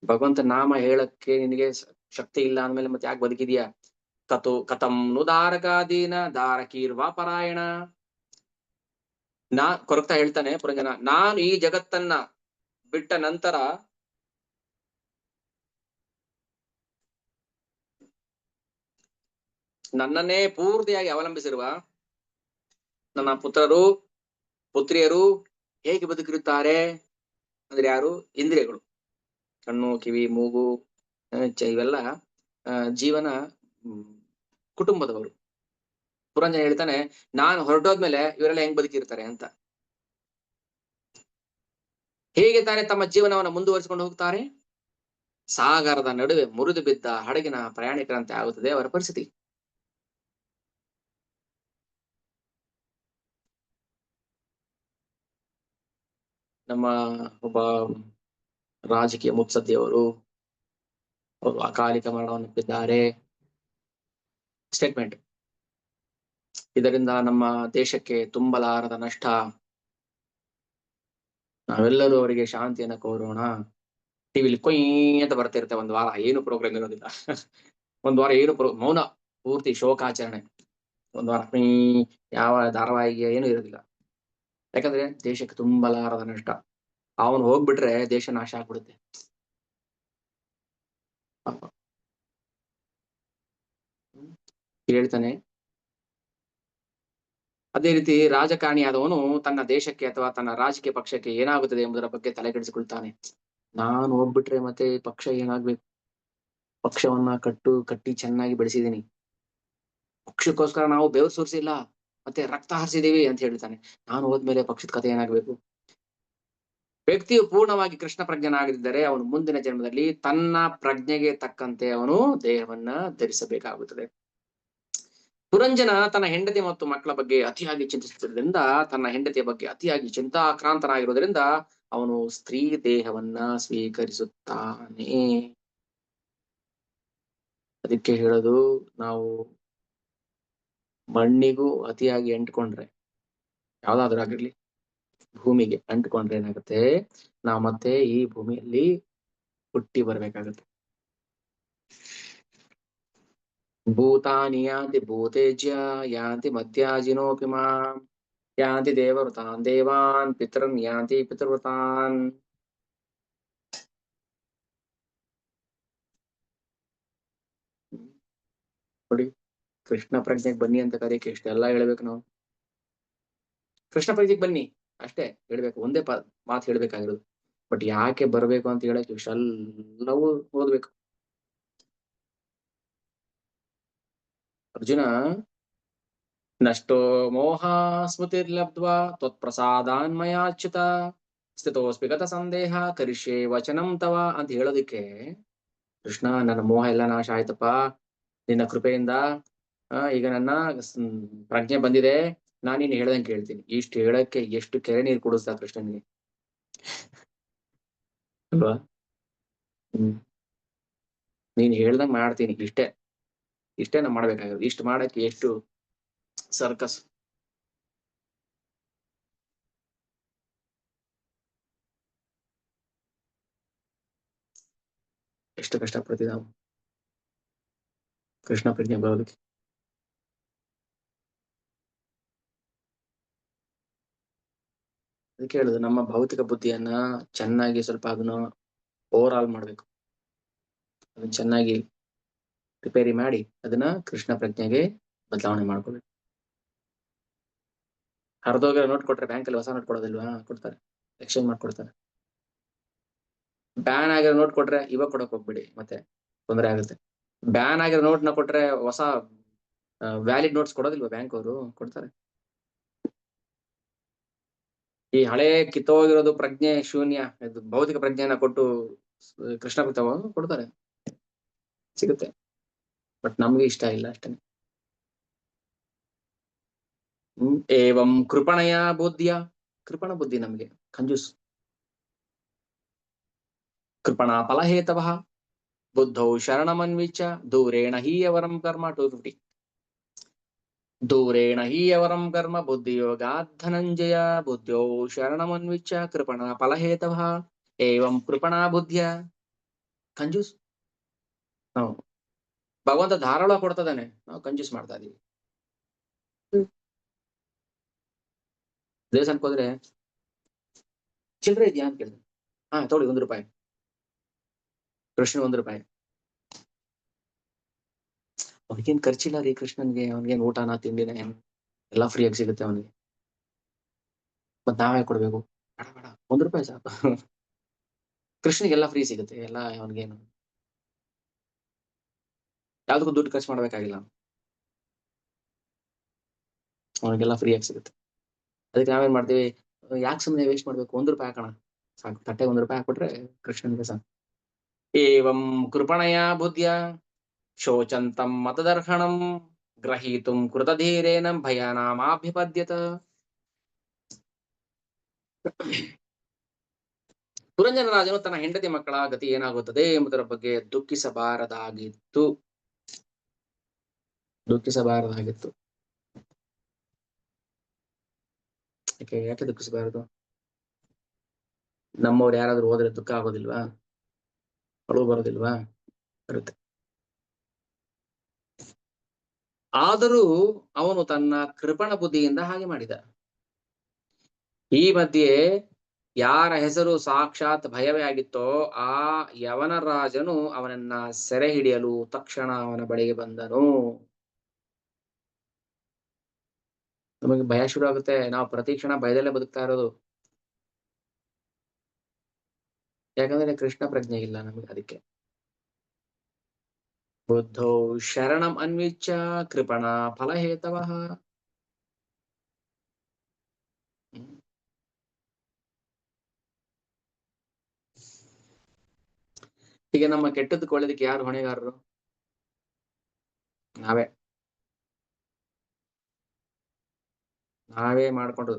ಭಗವಂತ ನಾಮ ಹೇಳಕ್ಕೆ ನಿನಗೆ ಶಕ್ತಿ ಇಲ್ಲ ಅಂದ್ಮೇಲೆ ಮತ್ತೆ ಯಾಕೆ ಬದುಕಿದ್ಯಾ? ಕಥಂ ನು ದಾರಕಾದೀನ ದಾರಕೀರ್ವಾ ಪರಾಯಣ. ಕೊರಗ್ತಾ ಹೇಳ್ತಾನೆ ಪುರಂಜನ, ನಾನು ಈ ಜಗತ್ತನ್ನ ಬಿಟ್ಟ ನಂತರ ನನ್ನನ್ನೇ ಪೂರ್ತಿಯಾಗಿ ಅವಲಂಬಿಸಿರುವ ನನ್ನ ಪುತ್ರರು ಪುತ್ರಿಯರು ಹೇಗೆ ಬದುಕಿರುತ್ತಾರೆ ಅಂದ್ರೆ ಯಾರು? ಇಂದ್ರಿಯಗಳು, ಕಣ್ಣು ಕಿವಿ ಮೂಗು ಇವೆಲ್ಲ ಜೀವನ ಕುಟುಂಬದವರು. ಪುರಂಜನ ಹೇಳ್ತಾನೆ, ನಾನು ಹೊರಟೋದ್ಮೇಲೆ ಇವರೆಲ್ಲ ಹೆಂಗ್ ಬದುಕಿರ್ತಾರೆ ಅಂತ. ಹೇಗೆ ತಾನೇ ತಮ್ಮ ಜೀವನವನ್ನು ಮುಂದುವರಿಸಿಕೊಂಡು ಹೋಗ್ತಾರೆ? ಸಾಗರದ ನಡುವೆ ಮುರಿದು ಬಿದ್ದ ಹಡಗಿನ ಪ್ರಯಾಣಿಕರಂತೆ ಆಗುತ್ತದೆ ಅವರ ಪರಿಸ್ಥಿತಿ. ನಮ್ಮ ಒಬ್ಬ ರಾಜಕೀಯ ಮುತ್ಸದ್ದಿಯವರು ಅಕಾಲಿಕ ಮರಣವನ್ನಿದ್ದಾರೆ. ಸ್ಟೇಟ್ಮೆಂಟ್: ಇದರಿಂದ ನಮ್ಮ ದೇಶಕ್ಕೆ ತುಂಬಲಾರದ ನಷ್ಟ. ನಾವೆಲ್ಲರೂ ಅವರಿಗೆ ಶಾಂತಿಯನ್ನ ಕೋರೋಣ. ಟಿವಿಲಿ ಕೊಯ್ ಅಂತ ಬರ್ತಿರುತ್ತೆ. ಒಂದ್ ವಾರ ಏನು ಪ್ರೋಗ್ರಾಮ್ ಇರೋದಿಲ್ಲ. ಒಂದ್ ವಾರ ಏನು ಮೌನ, ಪೂರ್ತಿ ಶೋಕಾಚರಣೆ. ಒಂದ್ ವಾರ ಯಾವ ಧಾರಾವಾಹಿಗೆ ಏನು ಇರೋದಿಲ್ಲ. ಯಾಕಂದ್ರೆ ದೇಶಕ್ಕೆ ತುಂಬಲಾರದ ನಷ್ಟ. ಅವನು ಹೋಗ್ಬಿಟ್ರೆ ದೇಶ ನಾಶ ಆಗ್ಬಿಡುತ್ತೆ. ಹೇಳ್ತಾನೆ, ಅದೇ ರೀತಿ ರಾಜಕಾರಣಿ ಆದವನು ತನ್ನ ದೇಶಕ್ಕೆ ಅಥವಾ ತನ್ನ ರಾಜಕೀಯ ಪಕ್ಷಕ್ಕೆ ಏನಾಗುತ್ತದೆ ಎಂಬುದರ ಬಗ್ಗೆ ತಲೆ ಕೆಡಿಸಿಕೊಳ್ತಾನೆ. ನಾನು ಹೋಗ್ಬಿಟ್ರೆ ಮತ್ತೆ ಪಕ್ಷ ಏನಾಗ್ಬೇಕು? ಪಕ್ಷವನ್ನ ಕಟ್ಟಿ ಚೆನ್ನಾಗಿ ಬೆಳೆಸಿದೀನಿ. ಪಕ್ಷಕ್ಕೋಸ್ಕರ ನಾವು ಬೆವರು ಸುರಿಸಿಲ್ಲ, ಮತ್ತೆ ರಕ್ತ ಹರಿಸಿದೀವಿ ಅಂತ ಹೇಳ್ತಾನೆ. ನಾನು ಹೋದ್ಮೇಲೆ ಪಕ್ಷದ ಕಥೆ ಏನಾಗ್ಬೇಕು? ವ್ಯಕ್ತಿಯು ಪೂರ್ಣವಾಗಿ ಕೃಷ್ಣ ಪ್ರಜ್ಞನಾಗಿದ್ದರೆ ಅವನು ಮುಂದಿನ ಜನ್ಮದಲ್ಲಿ ತನ್ನ ಪ್ರಜ್ಞೆಗೆ ತಕ್ಕಂತೆ ಅವನು ದೇಹವನ್ನ ಧರಿಸಬೇಕಾಗುತ್ತದೆ. ಪುರಂಜನ ತನ್ನ ಹೆಂಡತಿ ಮತ್ತು ಮಕ್ಕಳ ಬಗ್ಗೆ ಅತಿಯಾಗಿ ಚಿಂತಿಸುತ್ತಿದ್ದರಿಂದ, ತನ್ನ ಹೆಂಡತಿಯ ಬಗ್ಗೆ ಅತಿಯಾಗಿ ಚಿಂತಾಕ್ರಾಂತನಾಗಿರುವುದರಿಂದ ಅವನು ಸ್ತ್ರೀ ದೇಹವನ್ನ ಸ್ವೀಕರಿಸುತ್ತಾನೆ. ಅದಕ್ಕೆ ಹೇಳೋದು, ನಾವು ಮಣ್ಣಿಗೂ ಅತಿಯಾಗಿ ಅಂಟ್ಕೊಂಡ್ರೆ, ಯಾವ್ದಾದ್ರೂ ಆಗಿರ್ಲಿ, ಭೂಮಿಗೆ ಅಂಟ್ಕೊಂಡ್ರೆ ಏನಾಗುತ್ತೆ, ನಾವು ಮತ್ತೆ ಈ ಭೂಮಿಯಲ್ಲಿ ಹುಟ್ಟಿ ಬರ್ಬೇಕಾಗುತ್ತೆ. ಭೂತಾನಿ ಯಾಂತಿ ಭೂತೇಜ್ಯ ಯಾಂತಿ ಮಧ್ಯಾಜಿನೋಪಿ ಮಾಂ ಯಾಂತಿ ದೇವವೃತಾನ್ ದೇವಾನ್ ಪಿತೃನ್ ಯಾಂತಿ ಪಿತೃವೃತಾನ್. ನೋಡಿ, ಕೃಷ್ಣ ಪ್ರಜ್ಞೆಗೆ ಬನ್ನಿ ಅಂತ ಕರೆಯಕ್ಕೆ ಇಷ್ಟೆಲ್ಲ ಹೇಳ್ಬೇಕು ನಾವು. ಕೃಷ್ಣ ಪ್ರಜ್ಞೆಗೆ ಬನ್ನಿ ಅಷ್ಟೇ ಹೇಳ್ಬೇಕು, ಒಂದೇ ಮಾತು ಹೇಳ್ಬೇಕಾಗಿರೋದು. ಬಟ್ ಯಾಕೆ ಬರ್ಬೇಕು ಅಂತ ಹೇಳಕ್ ಇಷ್ಟೆಲ್ಲವೂ ಓದ್ಬೇಕು. ಅರ್ಜುನ, ನಷ್ಟೋ ಮೋಹ ಸ್ಮೃತಿರ್ಲಬ್ಧ್ವಾ ತ್ವತ್ಪ್ರಸಾದಾನ್ಮಯಾಚ್ಯುತ ಸ್ಥಿತೋಸ್ಮಿ ಗತ ಸಂದೇಹ ಕರಿಷ್ಯೆ ವಚನಂ ತವ ಅಂತ ಹೇಳೋದಕ್ಕೆ, ಕೃಷ್ಣ ನನ್ನ ಮೋಹ ಎಲ್ಲ ನಾಶ ಆಯ್ತಪ್ಪ ನಿನ್ನ ಕೃಪೆಯಿಂದ. ಈಗ ನನ್ನ ಪ್ರಜ್ಞೆ ಬಂದಿದೆ, ನಾನು ನೀನು ಹೇಳ್ದಂಗೆ ಕೇಳ್ತೀನಿ. ಇಷ್ಟು ಹೇಳಕ್ಕೆ ಎಷ್ಟು ಕೆರೆ ನೀರು ಕುಡಿಸ್ತಾ ಕೃಷ್ಣನಿಗೆ ಅಲ್ವಾ? ನೀನ್ ಹೇಳ್ದಂಗ್ ಮಾಡ್ತೀನಿ, ಇಷ್ಟೇ ನಾ ಮಾಡ್ಬೇಕಾಗಿರೋದು. ಇಷ್ಟು ಮಾಡಕ್ಕೆ ಎಷ್ಟು ಸರ್ಕಸ್. ಎಷ್ಟು ಕಷ್ಟಪಡ್ತೀವಿ ನಾವು ಕೃಷ್ಣ ಪ್ರಜ್ಞೆ ಬರೋದಕ್ಕೆ. ಅದಕ್ಕೆ ಹೇಳುದು, ನಮ್ಮ ಭೌತಿಕ ಬುದ್ಧಿಯನ್ನ ಚೆನ್ನಾಗಿ ಸ್ವಲ್ಪ ಅದನ್ನ ಓವರ್ ಆಲ್ ಮಾಡ್ಬೇಕು. ಅದನ್ನ ಚೆನ್ನಾಗಿ ರಿಪೇರಿ ಮಾಡಿ ಅದನ್ನ ಕೃಷ್ಣ ಪ್ರಜ್ಞೆಗೆ ಬದಲಾವಣೆ ಮಾಡ್ಕೋಬೇಕು. ಹರಿದೋಗಿರೋ ನೋಟ್ ಕೊಟ್ರೆ ಬ್ಯಾಂಕಲ್ಲಿ ಹೊಸ ನೋಟ್ ಕೊಡೋದಿಲ್ವಾ? ಕೊಡ್ತಾರೆ, ಎಕ್ಸ್ಚೇಂಜ್ ಮಾಡ್ಕೊಡ್ತಾರೆ. ಬ್ಯಾನ್ ಆಗಿರೋ ನೋಟ್ ಕೊಟ್ರೆ ಇವಾಗ ಕೊಡಕ್ ಹೋಗ್ಬಿಡಿ, ಮತ್ತೆ ತೊಂದರೆ ಆಗುತ್ತೆ. ಬ್ಯಾನ್ ಆಗಿರೋ ನೋಟ್ ನ ಕೊಟ್ರೆ ಹೊಸ ವ್ಯಾಲಿಡ್ ನೋಟ್ಸ್ ಕೊಡೋದಿಲ್ವಾ ಬ್ಯಾಂಕ್ ಅವರು? ಕೊಡ್ತಾರೆ. ಈ ಹಳೆ ಕಿತ್ತೋಗಿರೋದು ಪ್ರಜ್ಞೆ ಶೂನ್ಯ ಭೌತಿಕ ಪ್ರಜ್ಞೆನ ಕೊಟ್ಟು ಕೃಷ್ಣ ಕೊಡ್ತಾರೆ, ಸಿಗುತ್ತೆ. ಬಟ್ ನಮ್ಗೆ ಇಷ್ಟ ಇಲ್ಲ ಅಷ್ಟೇ. ಏವಂ ಕೃಪಣಯ ಬುದ್ಧಿಯ, ಕೃಪಣ ಬುದ್ಧಿ ನಮ್ಗೆ ಕಂಜೂಸ್. ಕೃಪಣ ಫಲಹೇತವ ಬುದ್ಧೌ ಶರಣಮನ್ವಿಚ್ಚ ದೂರೇಣ ಹೀಯವರಂ ಕರ್ಮ 250. ದೂರೇಣ ಹೀಯವರಂ ಕರ್ಮ ಬುದ್ಧಿಯೋಗಾತ್ ಧನಂಜಯ ಬುದ್ಧೋ ಶರಣಮನ್ವಿಚ್ಚ ಕೃಪಣ ಫಲಹೇತವ ಏವಂ ಕೃಪಣಾ ಬುದ್ಧಿಯ. ಕಂಜೂಸ್ ನಾವು. ಭಗವಂತ ಧಾರಾಳ ಕೊಡ್ತದಾನೆ, ನಾವು ಕಂಜೂಸ್ ಮಾಡ್ತಾ ಇದೀವಿ. ದೇವಸ್ಥಾನಕ್ಕೆ ಹೋದ್ರೆ ಚಿಲ್ಲರೆ ಇದೆಯಾ ಅಂತ ಕೇಳಿದ್ರೆ, ತಗೊಳ್ಳಿ ₹1. ಕೃಷ್ಣ ₹1. ಅವನಿಗೇನ್ ಖರ್ಚಿಲ್ಲ ರೀ ಕೃಷ್ಣನ್ಗೆ. ಅವನಿಗೇನ್ ಊಟನ ತಿಂಡಿನ ಎಲ್ಲ ಫ್ರೀಯಾಗಿ ಸಿಗುತ್ತೆ ಅವನಿಗೆ. ಮತ್ ನಾವೇ ಕೊಡ್ಬೇಕು? ಬೇಡ ಬೇಡ, ₹1 ಸಾಕು. ಕೃಷ್ಣಗೆಲ್ಲ ಫ್ರೀ ಸಿಗುತ್ತೆ, ಎಲ್ಲ ಅವನಿಗೇನು ಯಾವ್ದಕ್ಕೂ ದುಡ್ಡು ಖರ್ಚು ಮಾಡ್ಬೇಕಾಗಿಲ್ಲ, ಅವನಿಗೆಲ್ಲ ಫ್ರೀಯಾಗಿ ಸಿಗುತ್ತೆ. ಅದಕ್ಕೆ ನಾವೇನ್ ಮಾಡ್ತೀವಿ, ಯಾಕೆ ಸುಮ್ಮನೆ ವೇಸ್ಟ್ ಮಾಡ್ಬೇಕು, ₹1 ಹಾಕೋಣ ಸಾಕು. ತಟ್ಟೆ ₹1 ಹಾಕ್ಬಿಟ್ರೆ ಕೃಷ್ಣನ್ಗೆ ಸಾಕು. ಏವಂ ಕೃಪಣಯ ಬುದ್ಧಿಯ ಶೋಚಂತಂ ಮತದರ್ಹಣಂ ಗ್ರಹೀತುಂ ಕೃತಧೀರೇನ ಭಯಾನಾಮಾಭ್ಯಪದ್ಯತ. ಪುರಂಜನ ರಾಜನು ತನ್ನ ಹೆಂಡತಿ ಮಕ್ಕಳ ಗತಿ ಏನಾಗುತ್ತದೆ ಎಂಬುದರ ಬಗ್ಗೆ ದುಃಖಿಸಬಾರದಾಗಿತ್ತು. ಯಾಕೆ ದುಃಖಿಸಬಾರದು? ನಮ್ಮವ್ರು ಯಾರಾದ್ರೂ ಹೋದ್ರೆ ದುಃಖ ಆಗೋದಿಲ್ವಾ? ಅಳು ಬರೋದಿಲ್ವಾ? ಬರುತ್ತೆ. ಆದರೂ ಅವನು ತನ್ನ ಕೃಪಣ ಬುದ್ಧಿಯಿಂದ ಹಾಗೆ ಮಾಡಿದ. ಈ ಮಧ್ಯೆ ಯಾರ ಹೆಸರು ಸಾಕ್ಷಾತ್ ಭಯವೇ ಆಗಿತ್ತೋ ಆ ಯವನ ರಾಜನು ಅವನನ್ನ ಸೆರೆ ಹಿಡಿಯಲು ತಕ್ಷಣ ಅವನ ಬಳಿಗೆ ಬಂದನು. ನಮಗೆ ಭಯ ಶುರು ಆಗುತ್ತೆ, ನಾವು ಪ್ರತಿ ಕ್ಷಣ ಭಯದಲ್ಲೇ ಬದುಕ್ತಾ ಇರೋದು. ಯಾಕಂದ್ರೆ ಕೃಷ್ಣ ಪ್ರಜ್ಞೆ ಇಲ್ಲ ನಮಗೆ. ಅದಕ್ಕೆ ಬುದ್ಧೋ ಶರಣಂ ಅನ್ವಿಚ್ಯ ಕೃಪಣ ಫಲಹೇತವಃ. ಈಗ ನಮ್ಮ ಕೆಟ್ಟದಕ್ಕೆ ಒಳ್ಳೇದಕ್ಕೆ ಯಾರು ಹೊಣೆಗಾರರು? ನಾವೇ ಮಾಡ್ಕೊಂಡು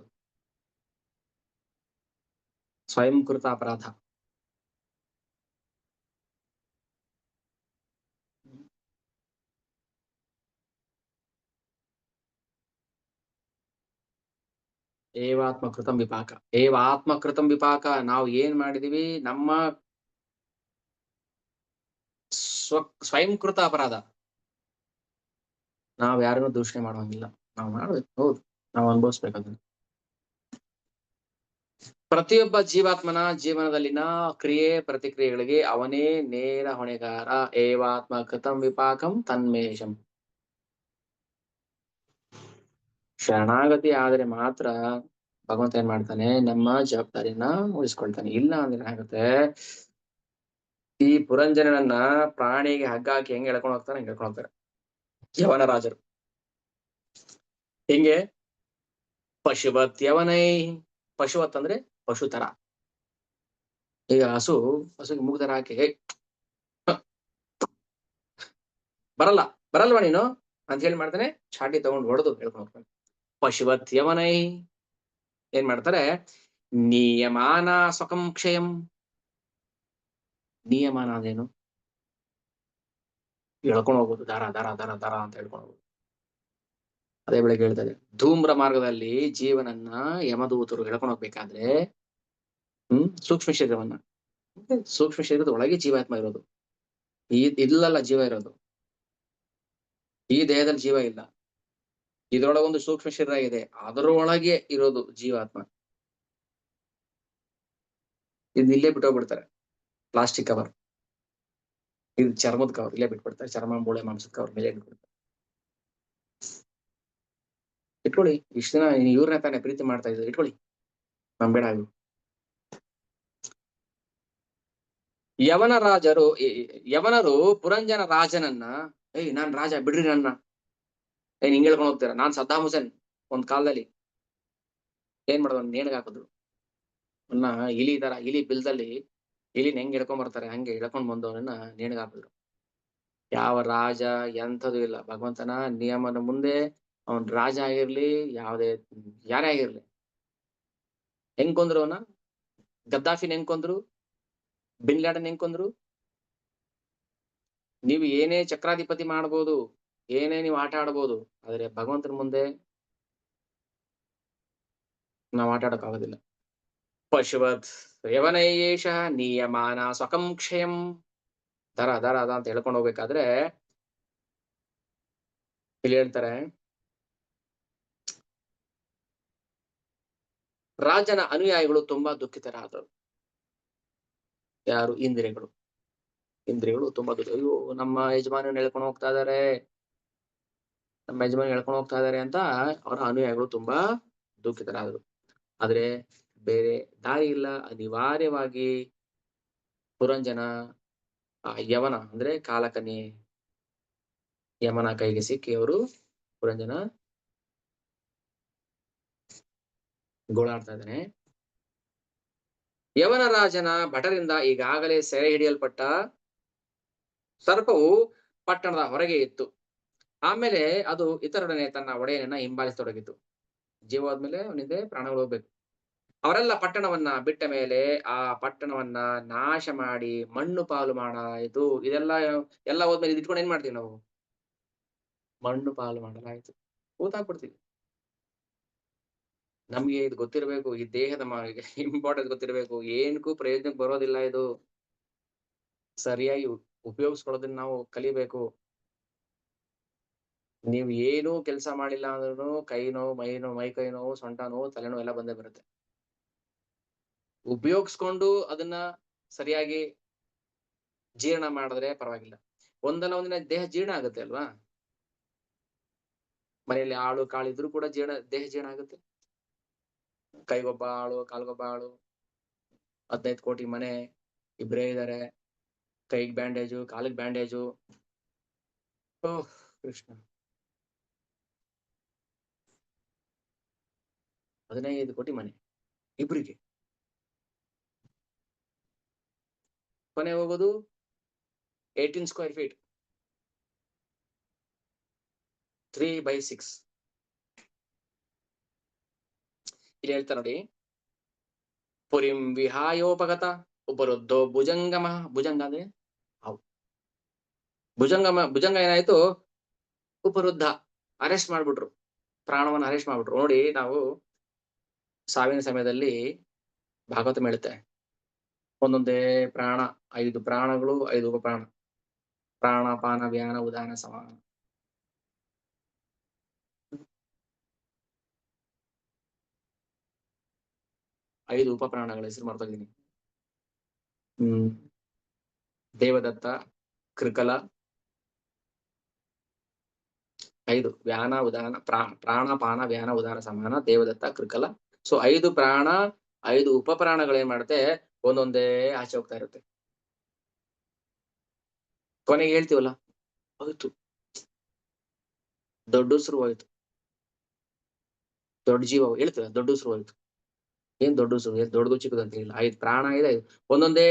ಸ್ವಯಂಕೃತ ಅಪರಾಧ. ಏವಾತ್ಮಕೃತಂ ವಿಪಾಕ. ಏವಾತ್ಮಕೃತಂ ವಿಪಾಕ. ನಾವು ಏನ್ ಮಾಡಿದೀವಿ, ನಮ್ಮ ಸ್ವಯಂಕೃತ ಅಪರಾಧ. ನಾವ್ ಯಾರನ್ನು ದೂಷಣೆ ಮಾಡುವಂಗಿಲ್ಲ. ನಾವು ಮಾಡ್ಬೇಕು, ಹೌದು, ನಾವು ಅನುಭವಿಸ್ಬೇಕು ಅದನ್ನ. ಪ್ರತಿಯೊಬ್ಬ ಜೀವಾತ್ಮನ ಜೀವನದಲ್ಲಿನ ಕ್ರಿಯೆ ಪ್ರತಿಕ್ರಿಯೆಗಳಿಗೆ ಅವನೇ ನೇರ ಹೊಣೆಗಾರ. ಏವಾತ್ಮಕೃತಂ ವಿಪಾಕಂ ತನ್ಮೇಷಂ. ಶರಣಾಗತಿ ಆದ್ರೆ ಮಾತ್ರ ಭಗವಂತ ಏನ್ ಮಾಡ್ತಾನೆ, ನಮ್ಮ ಜವಾಬ್ದಾರಿನ ಉಳಿಸ್ಕೊಳ್ತಾನೆ. ಇಲ್ಲ ಅಂದ್ರೆ ಏನಾಗುತ್ತೆ, ಈ ಪುರಂಜನನ್ನ ಪ್ರಾಣಿಗೆ ಹಗ್ಗ ಹಾಕಿ ಹೆಂಗ್ ಎಳ್ಕೊಂಡು ಹೋಗ್ತಾರೆ ಹಂಗೆ ಎಳ್ಕೊಂಡು ಹೋಗ್ತಾರೆ ಯವನ ರಾಜರು. ಹೆಂಗೆ? ಪಶುವತ್ ಯವನೈ. ಪಶುವತ್ ಅಂದ್ರೆ ಪಶು ತರ. ಈಗ ಹಸುಗೆ ಮೂಗು ಹಾಕಿ ಬರಲ್ಲ ಬರಲ್ವಾ ನೀನು ಅಂತ ಹೇಳಿ ಮಾಡ್ತಾನೆ, ಚಾಟಿ ತಗೊಂಡು ಹೊಡೆದು ಹೇಳ್ಕೊಂಡು ಹೋಗ್ತಾನೆ. ಪಶುವತ್ ಯವನೈ ಏನ್ ಮಾಡ್ತಾರೆ, ನಿಯಮಾನ ಸ್ವಕಂ ಕ್ಷಯಂ. ನಿಯಮಾನ ಅದೇನು? ಎಳ್ಕೊಂಡು ಹೋಗೋದು, ದಾರ ದಾರ ದಾರ ದಾರ ಅಂತ ಹೇಳ್ಕೊಂಡು ಹೋಗೋದು. ಅದೇ ಬೆಳಗ್ಗೆ ಹೇಳ್ತಾರೆ, ಧೂಮ್ರ ಮಾರ್ಗದಲ್ಲಿ ಜೀವನನ್ನ ಯಮದೂತರು ಎಳ್ಕೊಂಡು ಹೋಗ್ಬೇಕಾದ್ರೆ ಸೂಕ್ಷ್ಮ ಶರೀರವನ್ನ, ಸೂಕ್ಷ್ಮ ಶರೀರದ ಒಳಗೆ ಜೀವಾತ್ಮ ಇರೋದು. ಇಲ್ಲಲ್ಲ ಜೀವ ಇರೋದು, ಈ ದೇಹದಲ್ಲಿ ಜೀವ ಇಲ್ಲ. ಇದರೊಳಗೊಂದು ಸೂಕ್ಷ್ಮ ಶರೀರ ಇದೆ, ಅದರೊಳಗೆ ಇರೋದು ಜೀವಾತ್ಮ. ಇದು ಇಲ್ಲೇ ಬಿಟ್ಟೋಗ್ಬಿಡ್ತಾರೆ. ಪ್ಲಾಸ್ಟಿಕ್ ಕವರ್, ಇದು ಚರ್ಮದ ಕವರ್ ಇಲ್ಲೇ ಬಿಟ್ಬಿಡ್ತಾರೆ. ಚರ್ಮ, ಮೂಳೆ, ಮಾಂಸದ ಕವರ್ ಮೇಲೆ ಬಿಟ್ಬಿಡ್ತಾರೆ. ಇಟ್ಕೊಳ್ಳಿ, ಇಷ್ಟ ದಿನ ಇವ್ರನ್ನ ತಾನೇ ಪ್ರೀತಿ ಮಾಡ್ತಾ ಇದ್ರು, ಇಟ್ಕೊಳ್ಳಿ, ನಮ್ ಬೇಡ. ಯವನರು ಪುರಂಜನ ರಾಜನನ್ನ, ನಾನ್ ರಾಜ ಬಿಡ್ರಿ ನನ್ನ, ಹಿಂಗ್ ಹೇಳ್ಕೊಂಡು ಹೋಗ್ತೀರ, ನಾನ್ ಸದ್ದಾಮ್ ಹುಸೇನ್ ಒಂದ್ ಕಾಲದಲ್ಲಿ ಏನ್ ಮಾಡೋದು, ನೇಣಿಗೆ ಹಾಕಿದ್ರು ನನ್ನ. ಇಲಿ ತರ, ಇಲಿ ಬಿಲ್ದಲ್ಲಿ ಇಲಿನ ಹೆಂಗ್ ಹಿಡ್ಕೊಂಡ್ ಬರ್ತಾರೆ ಹಂಗೆ ಹಿಡ್ಕೊಂಡ್ ಬಂದವನನ್ನ ನೇಣಿಗೆ ಹಾಕಿದ್ರು. ಯಾವ ರಾಜ ಎಂಥದ್ದು ಇಲ್ಲ, ಭಗವಂತನ ನಿಯಮನ ಮುಂದೆ ಅವನ್ ರಾಜ ಆಗಿರ್ಲಿ, ಯಾರೇ ಆಗಿರ್ಲಿ. ಹೆಂಗ್ ಕೊಂದ್ರು ಅವನ? ಗದ್ದಾಫಿನ್ ಹೆಂಗ್ ಕೊಂದ್ರು? ಬಿನ್ ಲ್ಯಾಡನ್ ಹೆಂಗ್ ಕೊಂದ್ರು? ನೀವು ಏನೇ ಚಕ್ರಾಧಿಪತಿ ಮಾಡ್ಬೋದು, ಏನೇ ನೀವು ಆಟ ಆಡ್ಬೋದು, ಆದ್ರೆ ಭಗವಂತನ ಮುಂದೆ ನಾವು ಆಟ ಆಡಕ್ ಆಗೋದಿಲ್ಲ. ಪಶುವತ್ ಯವನೈಯೇಷ ನಿಯಮಾನ ಸ್ವಕಂ ಕ್ಷಯಂ. ದರ ದರ ಅದ ಅಂತ ಹೇಳ್ಕೊಂಡು ಹೋಗ್ಬೇಕಾದ್ರೆ ಇಲ್ಲಿ ಹೇಳ್ತಾರೆ, ರಾಜನ ಅನುಯಾಯಿಗಳು ತುಂಬಾ ದುಃಖಿತರಾದರು. ಯಾರು? ಇಂದ್ರಿಯಗಳು. ಇಂದ್ರಿಯಗಳು ತುಂಬಾ ಅಯ್ಯೋ ನಮ್ಮ ಯಜಮಾನ ಹೇಳ್ಕೊಂಡು ಹೋಗ್ತಾ ಇದಾರೆ, ನಮ್ಮ ಯಜಮಾನ ಹೇಳ್ಕೊಂಡು ಹೋಗ್ತಾ ಇದಾರೆ ಅಂತ ಅವರ ಅನುಯಾಯಿಗಳು ತುಂಬಾ ದುಃಖಿತರಾದರು. ಆದ್ರೆ ಬೇರೆ ದಾರಿ ಇಲ್ಲ, ಅನಿವಾರ್ಯವಾಗಿ ಪುರಂಜನ ಯವನ ಅಂದ್ರೆ ಕಾಲಕನ್ಯೆ ಯಮನ ಕೈಗೆ ಸಿಕ್ಕಿ ಅವರು ಪುರಂಜನ ಗೋಳಾಡ್ತಾ ಇದ್ದಾನೆ. ಯವನ ರಾಜನ ಭಟರಿಂದ ಈಗಾಗಲೇ ಸೆರೆ ಹಿಡಿಯಲ್ಪಟ್ಟ ಸರ್ಪವು ಪಟ್ಟಣದ ಹೊರಗೆ ಇತ್ತು. ಆಮೇಲೆ ಅದು ಇತರೊಡನೆ ತನ್ನ ಒಡೆಯನನ್ನ ಹಿಂಬಾಲಿಸತೊಡಗಿತು. ಜೀವ ಹೋದ್ಮೇಲೆ ಅವನಿಂದ ಪ್ರಾಣಗಳು ಹೋಗ್ಬೇಕು. ಅವರೆಲ್ಲ ಪಟ್ಟಣವನ್ನ ಬಿಟ್ಟ ಮೇಲೆ ಆ ಪಟ್ಟಣವನ್ನ ನಾಶ ಮಾಡಿ ಮಣ್ಣು ಪಾಲು ಮಾಡಾಯಿತು. ಎಲ್ಲ ಹೋದ್ಮೇಲೆ ಇಟ್ಕೊಂಡು ಏನ್ ಮಾಡ್ತೀವಿ ನಾವು? ಮಣ್ಣು ಪಾಲು ಮಾಡಲಾಯಿತು. ಕೂತಾಕ್ಬಿಡ್ತೀವಿ. ನಮ್ಗೆ ಇದು ಗೊತ್ತಿರ್ಬೇಕು, ಈ ದೇಹದ ಇಂಪಾರ್ಟೆನ್ಸ್ ಗೊತ್ತಿರ್ಬೇಕು. ಏನಕ್ಕೂ ಪ್ರಯೋಜನಕ್ಕೆ ಬರೋದಿಲ್ಲ ಇದು. ಸರಿಯಾಗಿ ಉಪಯೋಗಿಸ್ಕೊಳ್ಳೋದನ್ನ ನಾವು ಕಲಿಬೇಕು. ನೀವು ಏನೂ ಕೆಲಸ ಮಾಡಿಲ್ಲ ಅಂದ್ರೂ ಕೈ ನೋವು, ಮೈ ಕೈ ನೋವು, ಸೊಂಟ ನೋವು, ತಲೆನೋವು ಎಲ್ಲ ಬಂದೇ ಬರುತ್ತೆ. ಉಪಯೋಗಿಸ್ಕೊಂಡು ಅದನ್ನ ಸರಿಯಾಗಿ ಜೀರ್ಣ ಮಾಡಿದ್ರೆ ಪರವಾಗಿಲ್ಲ. ಒಂದಲ್ಲ ಒಂದಿನ ದೇಹ ಜೀರ್ಣ ಆಗುತ್ತೆ ಅಲ್ವಾ? ಮನೆಯಲ್ಲಿ ಆಳು ಕಾಳಿದ್ರು ಕೂಡ ದೇಹ ಜೀರ್ಣ ಆಗುತ್ತೆ. ಕೈಗೊಬ್ಬ ಆಳು, ಕಾಲ್ಗೊಬ್ಬ ಆಳು, 15 ಕೋಟಿ ಮನೆ, ಇಬ್ಬರೇ ಇದ್ದಾರೆ, ಕೈಗೆ ಬ್ಯಾಂಡೇಜು, ಕಾಲಿಗೆ ಬ್ಯಾಂಡೇಜು. ಓಹ್ ಕೃಷ್ಣ. 15 ಕೋಟಿ ಮನೆ ಇಬ್ರಿಗೆ. ಕೊನೆ ಹೋಗೋದು 18 ಸ್ಕ್ವೇರ್ ಫೀಟ್, 3/6. ಇಲ್ಲಿ ಹೇಳ್ತಾರೆ ನೋಡಿ, ಪುರಿಂ ವಿಹಾಯೋಪಗತ ಉಪರುದ್ಧೋ ಭುಜಂಗಮ. ಭುಜಂಗ ಅಂದ್ರೆ ಭುಜಂಗ ಏನಾಯ್ತು? ಉಪರುದ್ಧ, ಅರೆಸ್ಟ್ ಮಾಡ್ಬಿಟ್ರು, ಪ್ರಾಣವನ್ನು ಅರೆಸ್ಟ್ ಮಾಡ್ಬಿಟ್ರು. ನೋಡಿ, ನಾವು ಸಾವಿನ ಸಮಯದಲ್ಲಿ ಭಾಗವತ ಹೇಳುತ್ತೆ, ಒಂದೊಂದೇ ಪ್ರಾಣ, 5 ಪ್ರಾಣಗಳು, 5 ಉಪಪ್ರಾಣ. ಪ್ರಾಣಾಪಾನ ವ್ಯಾನ ಉದಾನ ಸಮಾನ. ಐದು ಉಪಪ್ರಾಣಗಳ ಹೆಸರು ಮರ್ತೋಗಿದ್ದೀನಿ. ದೇವದತ್ತ, ಕೃಕಲ, 5 ವ್ಯಾನ ಉದಾನ, ಪ್ರಾಣಾಪಾನ ವ್ಯಾನ ಉದಾನ ಸಮಾನ, ದೇವದತ್ತ, ಕೃಕಲ. ಸೊ 5 ಪ್ರಾಣ, 5 ಉಪಪ್ರಾಣಗಳು ಏನ್ ಮಾಡುತ್ತೆ, ಒಂದೊಂದೇ ಆಚೆ ಹೋಗ್ತಾ ಇರುತ್ತೆ. ಕೊನೆಗೆ ಹೇಳ್ತೀವಲ್ಲ, ಹೋಯ್ತು, ದೊಡ್ಡ ಉಸಿರು ಹೋಯ್ತು, ದೊಡ್ಡ ಜೀವ ಹೇಳ್ತೀವ, ದೊಡ್ಡ ಉಸಿರು ಹೋಯ್ತು. ಏನ್ ದೊಡ್ಡ ಉಸಿರು, ಏನ್ ದೊಡ್ಡದು ಚಿಕ್ಕದು ಅಂತ ಇಲ್ಲ. 5 ಪ್ರಾಣ ಇದೆ. ಒಂದೊಂದೇ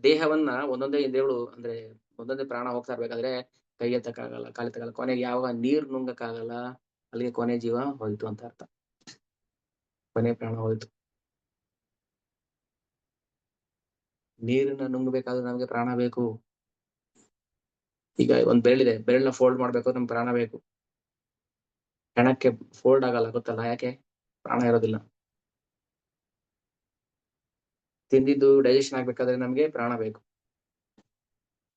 ದೇಹವನ್ನ, ಒಂದೊಂದೇ ಇಂದ್ರಿಯಗಳು ಅಂದ್ರೆ ಒಂದೊಂದೇ ಪ್ರಾಣ ಹೋಗ್ತಾ ಇರ್ಬೇಕಾದ್ರೆ ಕೈ ಎತ್ತಕ್ಕಾಗಲ್ಲ, ಕಾಲು ಎತ್ತಕ್ಕಾಗಲ್ಲ. ಕೊನೆಗೆ ಯಾವಾಗ ನೀರ್ ನುಂಗಕ್ಕಾಗಲ್ಲ, ಅಲ್ಲಿಗೆ ಕೊನೆ ಜೀವ ಹೋಯ್ತು ಅಂತ ಅರ್ಥ. ಕೊನೆ ಪ್ರಾಣ ಹೋಯ್ತು. ನೀರನ್ನ ನುಂಗಬೇಕಾದ್ರೆ ನಮ್ಗೆ ಪ್ರಾಣ ಬೇಕು. ಈಗ ಒಂದ್ ಬೆರಳಿದೆ, ಬೆರಳನ್ನ ಫೋಲ್ಡ್ ಮಾಡ್ಬೇಕು, ನಮ್ಗೆ ಪ್ರಾಣ ಬೇಕು. ಹೆಣಕ್ಕೆ ಫೋಲ್ಡ್ ಆಗಲ್ಲ, ಗೊತ್ತಲ್ಲ ಯಾಕೆ? ಪ್ರಾಣ ಇರೋದಿಲ್ಲ. ತಿಂದಿದ್ದು ಡೈಜೆಷನ್ ಆಗ್ಬೇಕಾದ್ರೆ ನಮ್ಗೆ ಪ್ರಾಣ ಬೇಕು.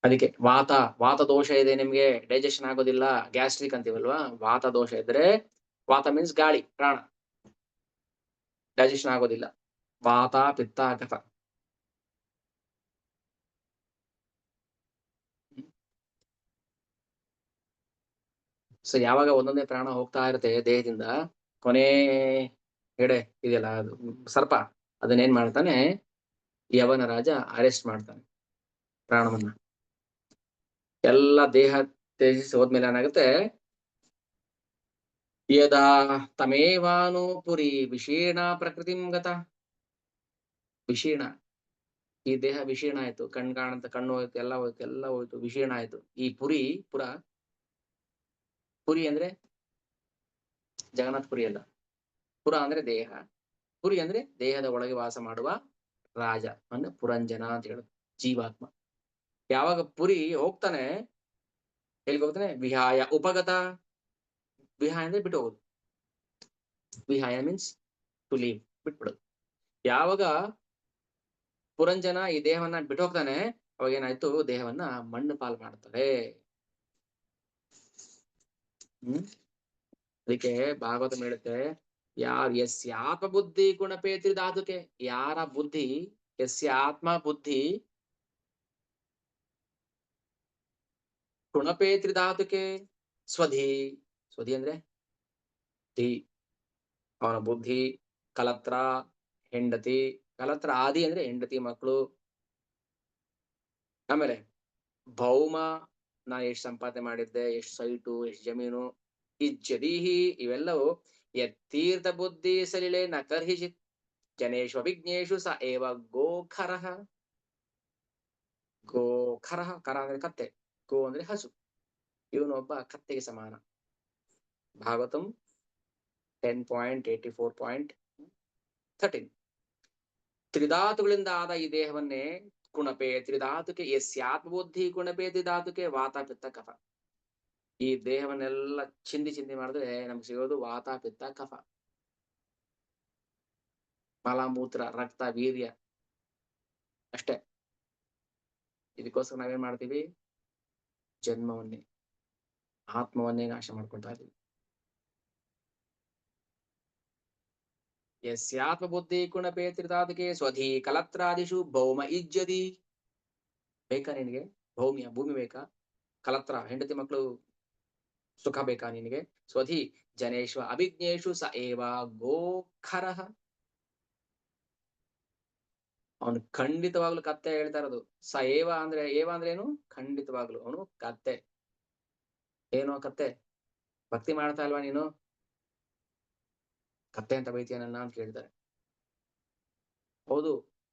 ಅದಕ್ಕೆ ವಾತ ದೋಷ ಇದೆ ನಿಮ್ಗೆ, ಡೈಜೆಷನ್ ಆಗೋದಿಲ್ಲ, ಗ್ಯಾಸ್ಟ್ರಿಕ್ ಅಂತೀವಲ್ವಾ. ವಾತ ದೋಷ ಇದ್ರೆ, ವಾತ ಮೀನ್ಸ್ ಗಾಳಿ, ಪ್ರಾಣ, ಡೈಜೆಷನ್ ಆಗೋದಿಲ್ಲ. ವಾತ ಪಿತ್ತ ಕಫ. ಸೊ ಯಾವಾಗ ಒಂದೊಂದೇ ಪ್ರಾಣ ಹೋಗ್ತಾ ಇರುತ್ತೆ ದೇಹದಿಂದ, ಕೊನೆ ಎಡೆ ಇದೆಯಲ್ಲ, ಅದು ಸರ್ಪ, ಅದನ್ನೇನ್ ಮಾಡ್ತಾನೆ, ಯವನ ರಾಜ ಅರೆಸ್ಟ್ ಮಾಡ್ತಾನೆ ಪ್ರಾಣವನ್ನ. ಎಲ್ಲ ದೇಹ ತ್ಯಜಿಸಿ ಹೋದ್ಮೇಲೆ ಏನಾಗುತ್ತೆ, ಯದಾ ತಮೇವಾನು ಪುರಿ ವಿಶೀರ್ಣ ಪ್ರಕೃತಿಂ ಗತ. ವಿಶೀರ್ಣ, ಈ ದೇಹ ವಿಶೀರ್ಣ ಆಯ್ತು, ಕಾಣಂತ ಕಣ್ಣು ಹೋಯ್ತು, ಎಲ್ಲ ಹೋಯ್ತು, ಎಲ್ಲ ಹೋಯ್ತು, ವಿಶೀರ್ಣ ಆಯ್ತು. ಈ ಪುರಿ ಅಂದ್ರೆ ಜಗನ್ನಾಥ ಪುರಿ ಅಲ್ಲ, ಪುರ ಅಂದ್ರೆ ದೇಹ, ಪುರಿ ಅಂದ್ರೆ ದೇಹದ ಒಳಗೆ ವಾಸ ಮಾಡುವ ರಾಜ ಅಂದ್ರೆ ಪುರಂಜನ ಅಂತ ಹೇಳುದು, ಜೀವಾತ್ಮ. ಯಾವಾಗ ಪುರಿ ಹೋಗ್ತಾನೆ, ಎಲ್ಲಿಗೆ ಹೋಗ್ತಾನೆ, ವಿಹಾಯ ಉಪಗತ. ವಿಹಾಯ ಅಂದ್ರೆ ಬಿಟ್ಟು ಹೋಗುದು, ವಿಹಾಯ ಮೀನ್ಸ್ ಟು ಲೀವ್, ಬಿಟ್ಬಿಡೋದು. ಯಾವಾಗ ಪುರಂಜನ ಈ ದೇಹವನ್ನ ಬಿಟ್ಟು ಹೋಗ್ತಾನೆ, ಅವಾಗ ಏನಾಯ್ತು, ದೇಹವನ್ನ ಮಣ್ಣು ಪಾಲು ಮಾಡ್ತಾರೆ. ಅದಕ್ಕೆ ಭಾಗವತ ಹೇಳುತ್ತೆ, ಯಸ್ಯಾತ್ಮ ಬುದ್ಧಿ ಗುಣಪೇತ್ರಿ ಧಾತುಕೆ. ಯಾರ ಬುದ್ಧಿ, ಯಸ್ಯಾತ್ಮ ಬುದ್ಧಿ ಗುಣಪೇತ್ರಿ ಧಾತುಕೆ ಸ್ವಧಿ. ಸ್ವಧಿ ಅಂದ್ರೆ ಧಿ, ಅವನ ಬುದ್ಧಿ, ಕಲತ್ರ, ಹೆಂಡತಿ, ಕಲತ್ರ ಆದಿ ಅಂದ್ರೆ ಹೆಂಡತಿ ಮಕ್ಕಳು, ಆಮೇಲೆ ಭೌಮ, ನಾ ಎಷ್ಟು ಸಂಪಾದನೆ ಮಾಡಿದ್ದೆ, ಎಷ್ಟು ಸೈಟು, ಎಷ್ಟು ಜಮೀನು, ಇಜ್ಜದೀಹಿ, ಇವೆಲ್ಲವೂ ಯತ್ತೀರ್ಥ ಬುದ್ಧಿ ಸಲಿಲೆ ನ ಕರ್ಹಿಚಿತ್ ಜನೇಶು ಅಭಿಜ್ಞೇಶು ಸ ಏವ ಗೋಖರಃ. ಗೋಖರಃ, ಕರ ಅಂದ್ರೆ ಕತ್ತೆ, ಗೋ ಅಂದ್ರೆ ಹಸು, ಇವನೊಬ್ಬ ಕತ್ತೆಗೆ ಸಮಾನ. ಭಾಗವತಂ 10.84.13. ತ್ರಿಧಾತುಗಳಿಂದ ಆದ ಈ ದೇಹವನ್ನೇ ಕುಣಪೆ ತ್ರಿಧಾತುಕೆ, ಯಸ್ಯಾತ್ಮಬುದ್ಧಿ ಕುಣಪೆ ತ್ರಿಧಾತುಕೆ ವಾತ ಪಿತ್ತ ಕಫ. ಈ ದೇಹವನ್ನೆಲ್ಲ ಚಿಂದಿ ಮಾಡಿದ್ರೆ ನಮ್ಗೆ ಸಿಗೋದು ವಾತ ಪಿತ್ತ ಕಫ, ಮಲಮೂತ್ರ, ರಕ್ತ, ವೀರ್ಯ ಅಷ್ಟೇ. ಇದಕ್ಕೋಸ್ಕರ ನಾವೇನ್ ಮಾಡ್ತೀವಿ, ಜನ್ಮವನ್ನೇ, ಆತ್ಮವನ್ನೇ ನಾಶ ಮಾಡ್ಕೊಳ್ತಾ ಇದೀವಿ. ಯಸ್ಯಾತ್ಮ ಬುದ್ಧಿ ಕುಣಪೆ ತ್ರಿಧಾತುಕೆ ಸ್ವಧಿ ಕಲತ್ರಾದಿಷು ಭೌಮ ಇಜ್ಜದಿ. ಬೇಕಾ ನಿನಗೆ ಭೌಮ್ಯ, ಭೂಮಿ ಬೇಕಾ? ಕಲತ್ರ, ಹೆಂಡತಿ ಮಕ್ಕಳು ಸುಖ ಬೇಕಾ ನಿನಗೆ? ಸ್ವಧಿ ಜನೇಶ್ವ ಅಭಿಜ್ಞೇಶು ಸ ಏವ ಗೋಖರಃ. ಅವನು ಖಂಡಿತವಾಗ್ಲು ಕತ್ತೆ ಹೇಳ್ತಾ ಇರೋದು. ಸ ಏವ ಅಂದ್ರೆ ಏನು? ಖಂಡಿತವಾಗ್ಲು ಅವನು ಕತ್ತೆ. ಏನೋ ಕತ್ತೆ, ಭಕ್ತಿ ಮಾಡ್ತಾ ಇಲ್ವಾ ನೀನು, ಕತ್ತೆ ಅಂತ ಬೈತೀಯ ನನ್ನ ಅಂತ ಕೇಳ್ತಾರೆ. ಹೌದು,